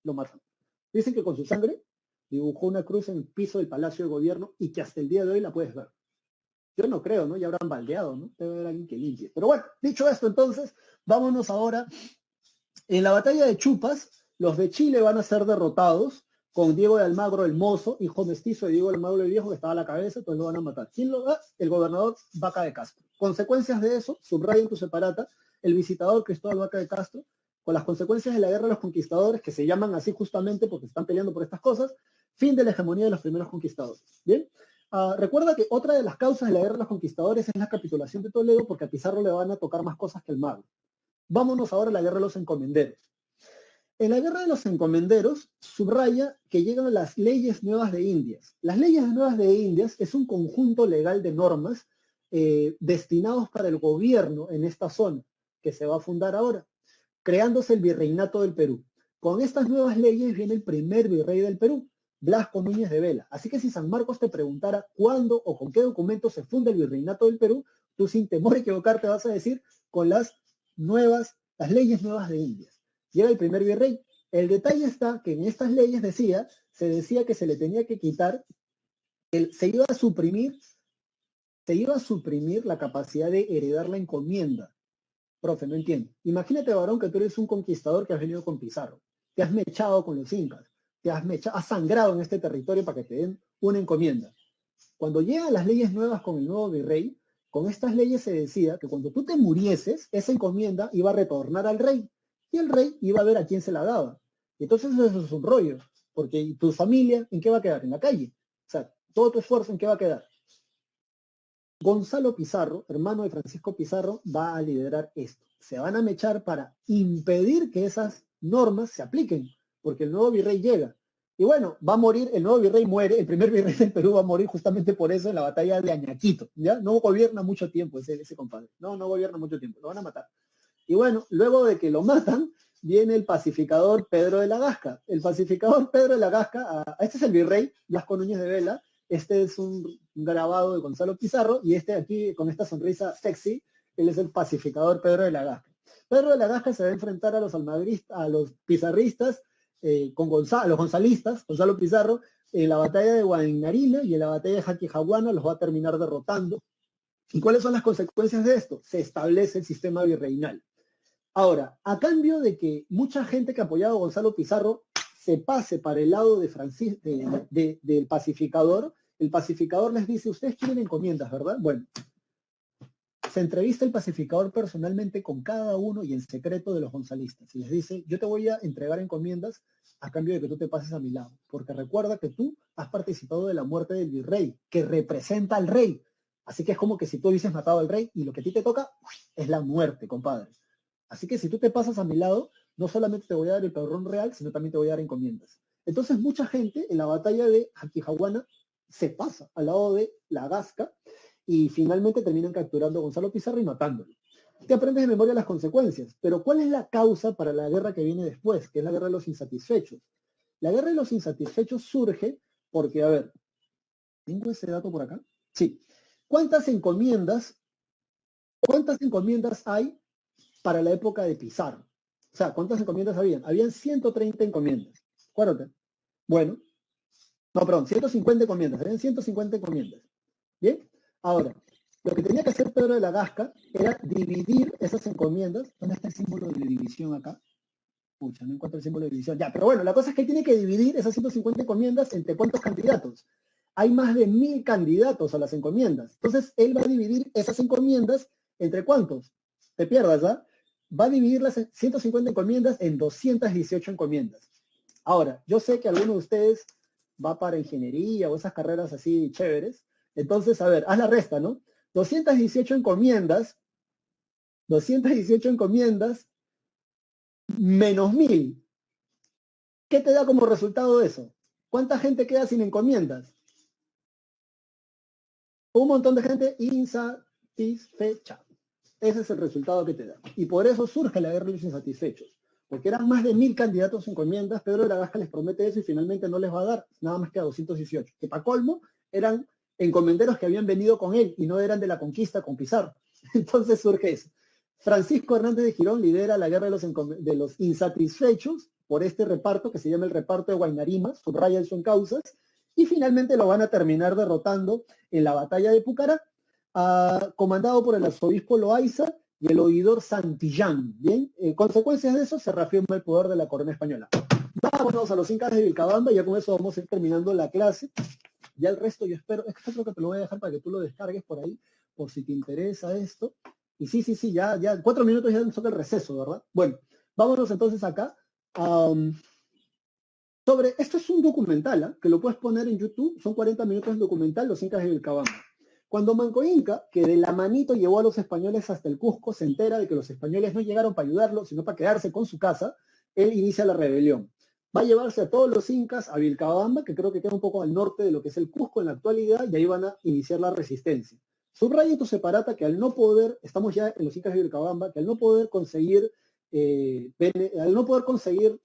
Speaker 3: lo matan. Dicen que con su sangre dibujó una cruz en el piso del Palacio de Gobierno y que hasta el día de hoy la puedes ver. Yo no creo, ¿no? Ya habrán baldeado, ¿no? Debe haber alguien que limpie. Pero bueno, dicho esto, entonces, vámonos ahora. En la batalla de Chupas, los de Chile van a ser derrotados con Diego de Almagro el Mozo, hijo mestizo de Diego de Almagro el Viejo, que estaba a la cabeza, entonces lo van a matar. ¿Quién lo da? El gobernador Vaca de Castro. Consecuencias de eso, subraya en tu separata, el visitador Cristóbal Vaca de Castro, con las consecuencias de la guerra de los conquistadores, que se llaman así justamente porque están peleando por estas cosas, fin de la hegemonía de los primeros conquistadores. ¿Bien? Recuerda que otra de las causas de la guerra de los conquistadores es la capitulación de Toledo, porque a Pizarro le van a tocar más cosas que el mago. Vámonos ahora a la guerra de los encomenderos. En la guerra de los encomenderos subraya que llegan las leyes nuevas de Indias. Las leyes nuevas de Indias es un conjunto legal de normas destinados para el gobierno en esta zona que se va a fundar ahora, creándose el virreinato del Perú. Con estas nuevas leyes viene el primer virrey del Perú, Blasco Núñez de Vela. Así que si San Marcos te preguntara cuándo o con qué documento se funda el virreinato del Perú, tú sin temor a equivocarte vas a decir con las leyes nuevas de Indias. Llega el primer virrey. El detalle está que en estas leyes se decía que se le tenía que quitar, se iba a suprimir la capacidad de heredar la encomienda. Profe, no entiendo. Imagínate, varón, que tú eres un conquistador que has venido con Pizarro, te has mechado con los incas, has sangrado en este territorio para que te den una encomienda. Cuando llegan las leyes nuevas con el nuevo virrey, con estas leyes se decía que cuando tú te murieses, esa encomienda iba a retornar al rey, y el rey iba a ver a quién se la daba. Y entonces eso es un rollo, porque tu familia, ¿en qué va a quedar? En la calle. O sea, todo tu esfuerzo, ¿en qué va a quedar? Gonzalo Pizarro, hermano de Francisco Pizarro, va a liderar esto. Se van a mechar para impedir que esas normas se apliquen, porque el nuevo virrey llega. Y bueno, va a morir, el nuevo virrey muere, el primer virrey del Perú va a morir justamente por eso en la batalla de Añaquito, ¿ya? No gobierna mucho tiempo ese compadre, no gobierna mucho tiempo, lo van a matar. Y bueno, luego de que lo matan, viene el pacificador Pedro de la Gasca. El pacificador Pedro de la Gasca, este es el virrey, Blasco Núñez de Vela, este es un grabado de Gonzalo Pizarro, y este aquí, con esta sonrisa sexy, él es el pacificador Pedro de la Gasca. Pedro de la Gasca se va a enfrentar a los almagristas, a los pizarristas, a los gonzalistas, Gonzalo Pizarro, en la batalla de Guainarina y en la batalla de Jaquijahuana los va a terminar derrotando. ¿Y cuáles son las consecuencias de esto? Se establece el sistema virreinal. Ahora, a cambio de que mucha gente que apoyaba a Gonzalo Pizarro se pase para el lado del pacificador, el pacificador les dice, ustedes quieren encomiendas, ¿verdad? Bueno, se entrevista el pacificador personalmente con cada uno y en secreto de los gonzalistas. Y les dice, yo te voy a entregar encomiendas a cambio de que tú te pases a mi lado. Porque recuerda que tú has participado de la muerte del virrey, que representa al rey. Así que es como que si tú hubieses matado al rey y lo que a ti te toca es la muerte, compadre. Así que si tú te pasas a mi lado, no solamente te voy a dar el padrón real, sino también te voy a dar encomiendas. Entonces mucha gente en la batalla de Jaquijahuana se pasa al lado de la Gasca y finalmente terminan capturando a Gonzalo Pizarro y matándolo. Te aprendes de memoria las consecuencias, pero ¿cuál es la causa para la guerra que viene después, que es la guerra de los insatisfechos? La guerra de los insatisfechos surge porque, a ver, ¿tengo ese dato por acá? Sí. ¿Cuántas encomiendas hay para la época de Pizarro? O sea, ¿cuántas encomiendas habían? Habían 130 encomiendas. Acuérdate. Bueno, no, perdón, 150 encomiendas. Habían 150 encomiendas. ¿Bien? Ahora, lo que tenía que hacer Pedro de la Gasca era dividir esas encomiendas. ¿Dónde está el símbolo de división acá? Pucha, no encuentro el símbolo de división. Ya, pero bueno, la cosa es que él tiene que dividir esas 150 encomiendas entre cuántos candidatos. Hay más de 1000 candidatos a las encomiendas. Entonces, él va a dividir esas encomiendas entre cuántos. Te pierdas, ¿ah? Va a dividir las 150 encomiendas en 218 encomiendas. Ahora, yo sé que alguno de ustedes va para ingeniería o esas carreras así chéveres. Entonces, a ver, haz la resta, ¿no? 218 encomiendas menos 1000. ¿Qué te da como resultado eso? ¿Cuánta gente queda sin encomiendas? Un montón de gente insatisfecha. Ese es el resultado que te da. Y por eso surge la guerra de los insatisfechos. Porque eran más de 1000 candidatos sin encomiendas. Pedro de la Gasca les promete eso y finalmente no les va a dar nada más que a 218. Que para colmo eran encomenderos que habían venido con él y no eran de la conquista con Pizarro. Entonces surge eso. Francisco Hernández de Girón lidera la guerra de los insatisfechos por este reparto que se llama el reparto de Guaynarimas, subraya eso en causas, y finalmente lo van a terminar derrotando en la batalla de Pucará, comandado por el arzobispo Loaiza y el oidor Santillán. Bien, en consecuencias de eso se reafirma el poder de la corona española. Vámonos a los incas de Vilcabamba, ya con eso vamos a ir terminando la clase. Ya el resto yo espero, es que creo que te lo voy a dejar para que tú lo descargues por ahí, por si te interesa esto. Y sí, ya 4 minutos ya nos toca el receso, ¿verdad? Bueno, vámonos entonces acá. Esto es un documental, que lo puedes poner en YouTube, son 40 minutos de documental, Los Incas de Vilcabamba. Cuando Manco Inca, que de la manito llevó a los españoles hasta el Cusco, se entera de que los españoles no llegaron para ayudarlo, sino para quedarse con su casa, él inicia la rebelión. Va a llevarse a todos los incas a Vilcabamba, que creo que queda un poco al norte de lo que es el Cusco en la actualidad, y ahí van a iniciar la resistencia. Subraya en tu separata que al no poder, estamos ya en los incas de Vilcabamba, que al no poder conseguir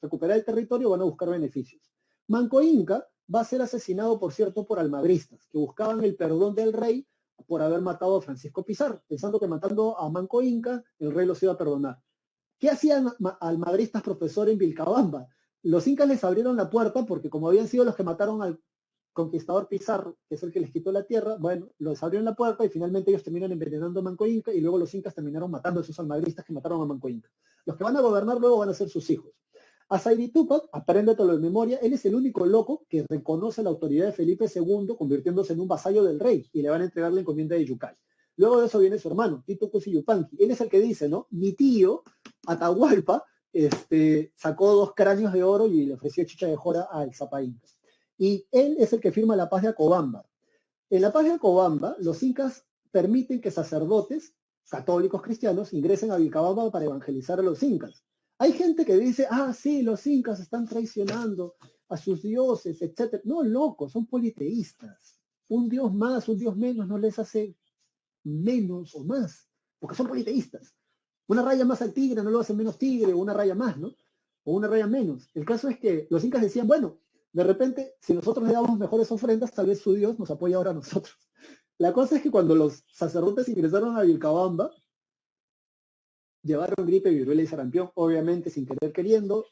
Speaker 3: recuperar el territorio, van a buscar beneficios. Manco Inca va a ser asesinado, por cierto, por almagristas, que buscaban el perdón del rey por haber matado a Francisco Pizarro, pensando que matando a Manco Inca, el rey los iba a perdonar. ¿Qué hacían almagristas, profesor, en Vilcabamba? Los incas les abrieron la puerta porque como habían sido los que mataron al conquistador Pizarro, que es el que les quitó la tierra, bueno, los abrieron la puerta y finalmente ellos terminan envenenando a Manco Inca y luego los incas terminaron matando a esos almagristas que mataron a Manco Inca. Los que van a gobernar luego van a ser sus hijos. A Zairi Túpac, apréndetelo de memoria, él es el único loco que reconoce la autoridad de Felipe II, convirtiéndose en un vasallo del rey, y le van a entregar la encomienda de Yucay. Luego de eso viene su hermano, Tito Cusi Yupanqui. Él es el que dice, ¿no? Mi tío, Atahualpa, sacó 2 cráneos de oro y le ofreció chicha de jora al Zapa Inca. Y él es el que firma la paz de Acobamba. En la paz de Acobamba, los incas permiten que sacerdotes católicos cristianos ingresen a Vilcabamba para evangelizar a los incas. Hay gente que dice, sí, los incas están traicionando a sus dioses, etc. No, locos, son politeístas. Un dios más, un dios menos no les hace menos o más, porque son politeístas. Una raya más al tigre no lo hace menos tigre, o una raya más, ¿no? O una raya menos. El caso es que los incas decían, bueno, de repente, si nosotros le damos mejores ofrendas, tal vez su Dios nos apoya ahora a nosotros. La cosa es que cuando los sacerdotes ingresaron a Vilcabamba, llevaron gripe, viruela y sarampión, obviamente sin querer queriendo.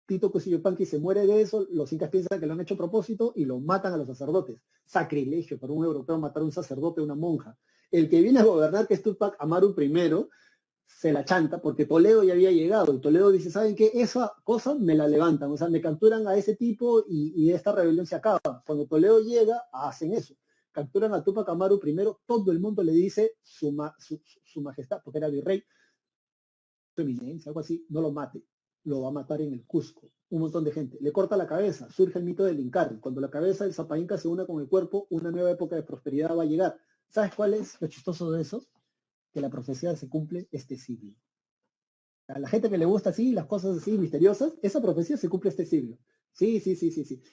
Speaker 3: Tito Cusi Yupanqui se muere de eso, los incas piensan que lo han hecho a propósito y lo matan a los sacerdotes. Sacrilegio para un europeo matar a un sacerdote, a una monja. El que viene a gobernar, que es Túpac Amaru I, se la chanta porque Toledo ya había llegado y Toledo dice, ¿saben qué? Esa cosa me la levantan, o sea, me capturan a ese tipo y esta rebelión se acaba. Cuando Toledo llega, hacen eso. Capturan a Túpac Amaru I, todo el mundo le dice su majestad, porque era virrey, su eminencia, algo así, no lo mate, lo va a matar en el Cusco. Un montón de gente. Le corta la cabeza, surge el mito del Incarri. Cuando la cabeza del Zapa Inca se une con el cuerpo, una nueva época de prosperidad va a llegar. ¿Sabes cuál es lo chistoso de eso? Que la profecía se cumple este siglo. A la gente que le gusta así, las cosas así misteriosas, esa profecía se cumple este siglo. Sí.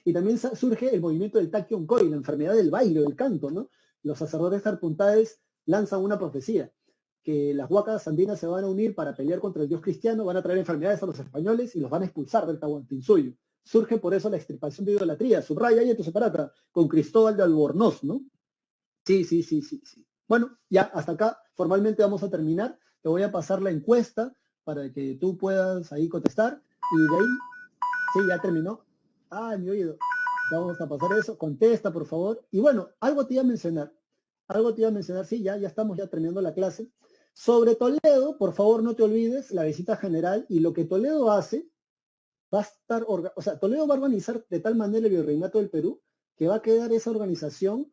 Speaker 3: Y también surge el movimiento del Takion-Koi, la enfermedad del baile, del canto, ¿no? Los sacerdotes tarpuntades lanzan una profecía, que las huacas andinas se van a unir para pelear contra el dios cristiano, van a traer enfermedades a los españoles y los van a expulsar del Tahuantinsuyo. Surge por eso la extirpación de idolatría, subraya ahí en tu separata, con Cristóbal de Albornoz, ¿no? Sí. Bueno, ya hasta acá formalmente vamos a terminar. Te voy a pasar la encuesta para que tú puedas ahí contestar. Y de ahí, sí, ya terminó. Mi oído. Vamos a pasar eso. Contesta, por favor. Y bueno, algo te iba a mencionar. Sí, ya estamos ya terminando la clase. Sobre Toledo, por favor, no te olvides la visita general y lo que Toledo hace va a estar, Toledo va a organizar de tal manera el virreinato del Perú que va a quedar esa organización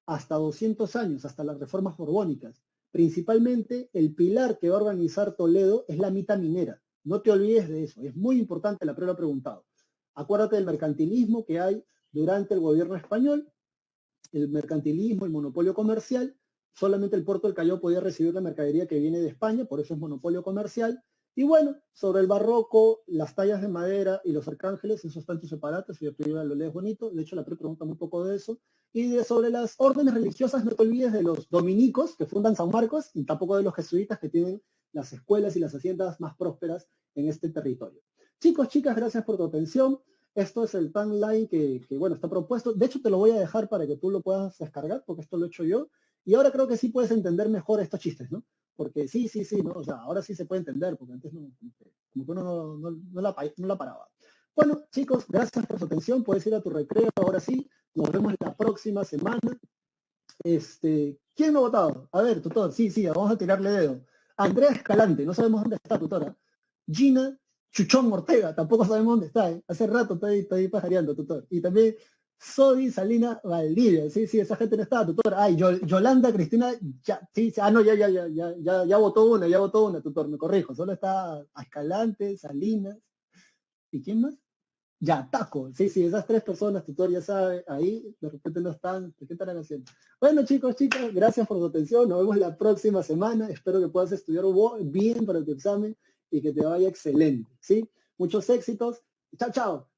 Speaker 3: hasta 200 años, hasta las reformas borbónicas. Principalmente el pilar que va a organizar Toledo es la mita minera. No te olvides de eso, es muy importante, la prueba preguntado. Acuérdate del mercantilismo que hay durante el gobierno español, el mercantilismo, el monopolio comercial. Solamente el puerto del Callao podía recibir la mercadería que viene de España, por eso es monopolio comercial. Y bueno, sobre el barroco, las tallas de madera y los arcángeles, eso está en tu separata, si tú lo lees bonito. De hecho, la pregunta un poco de eso. Y sobre las órdenes religiosas, no te olvides de los dominicos que fundan San Marcos y tampoco de los jesuitas que tienen las escuelas y las haciendas más prósperas en este territorio. Chicos, chicas, gracias por tu atención. Esto es el timeline bueno, está propuesto. De hecho, te lo voy a dejar para que tú lo puedas descargar, porque esto lo he hecho yo. Y ahora creo que sí puedes entender mejor estos chistes, ¿no? Porque sí, ¿no? O sea, ahora sí se puede entender, porque antes como que uno no la paraba. Bueno, chicos, gracias por su atención. Puedes ir a tu recreo, ahora sí. Nos vemos la próxima semana. ¿Quién no ha votado? A ver, tutor, sí, vamos a tirarle dedo. Andrea Escalante, no sabemos dónde está, tutora. Gina Chuchón Ortega, tampoco sabemos dónde está, ¿eh? Hace rato estoy pajareando, tutor. Y también Sodi Salina Valdivia, sí, esa gente no está, tutor. Ay, Yolanda Cristina, no, ya votó una, tutor, me corrijo. Solo está Escalante, Salinas, ¿y quién más? Ya, Taco, sí, esas tres personas, tutor, ya sabe, ahí de repente no están, ¿qué estarán haciendo? Bueno, chicos, chicas, gracias por su atención, nos vemos la próxima semana, espero que puedas estudiar bien para tu examen y que te vaya excelente, ¿sí? Muchos éxitos, chao, chao.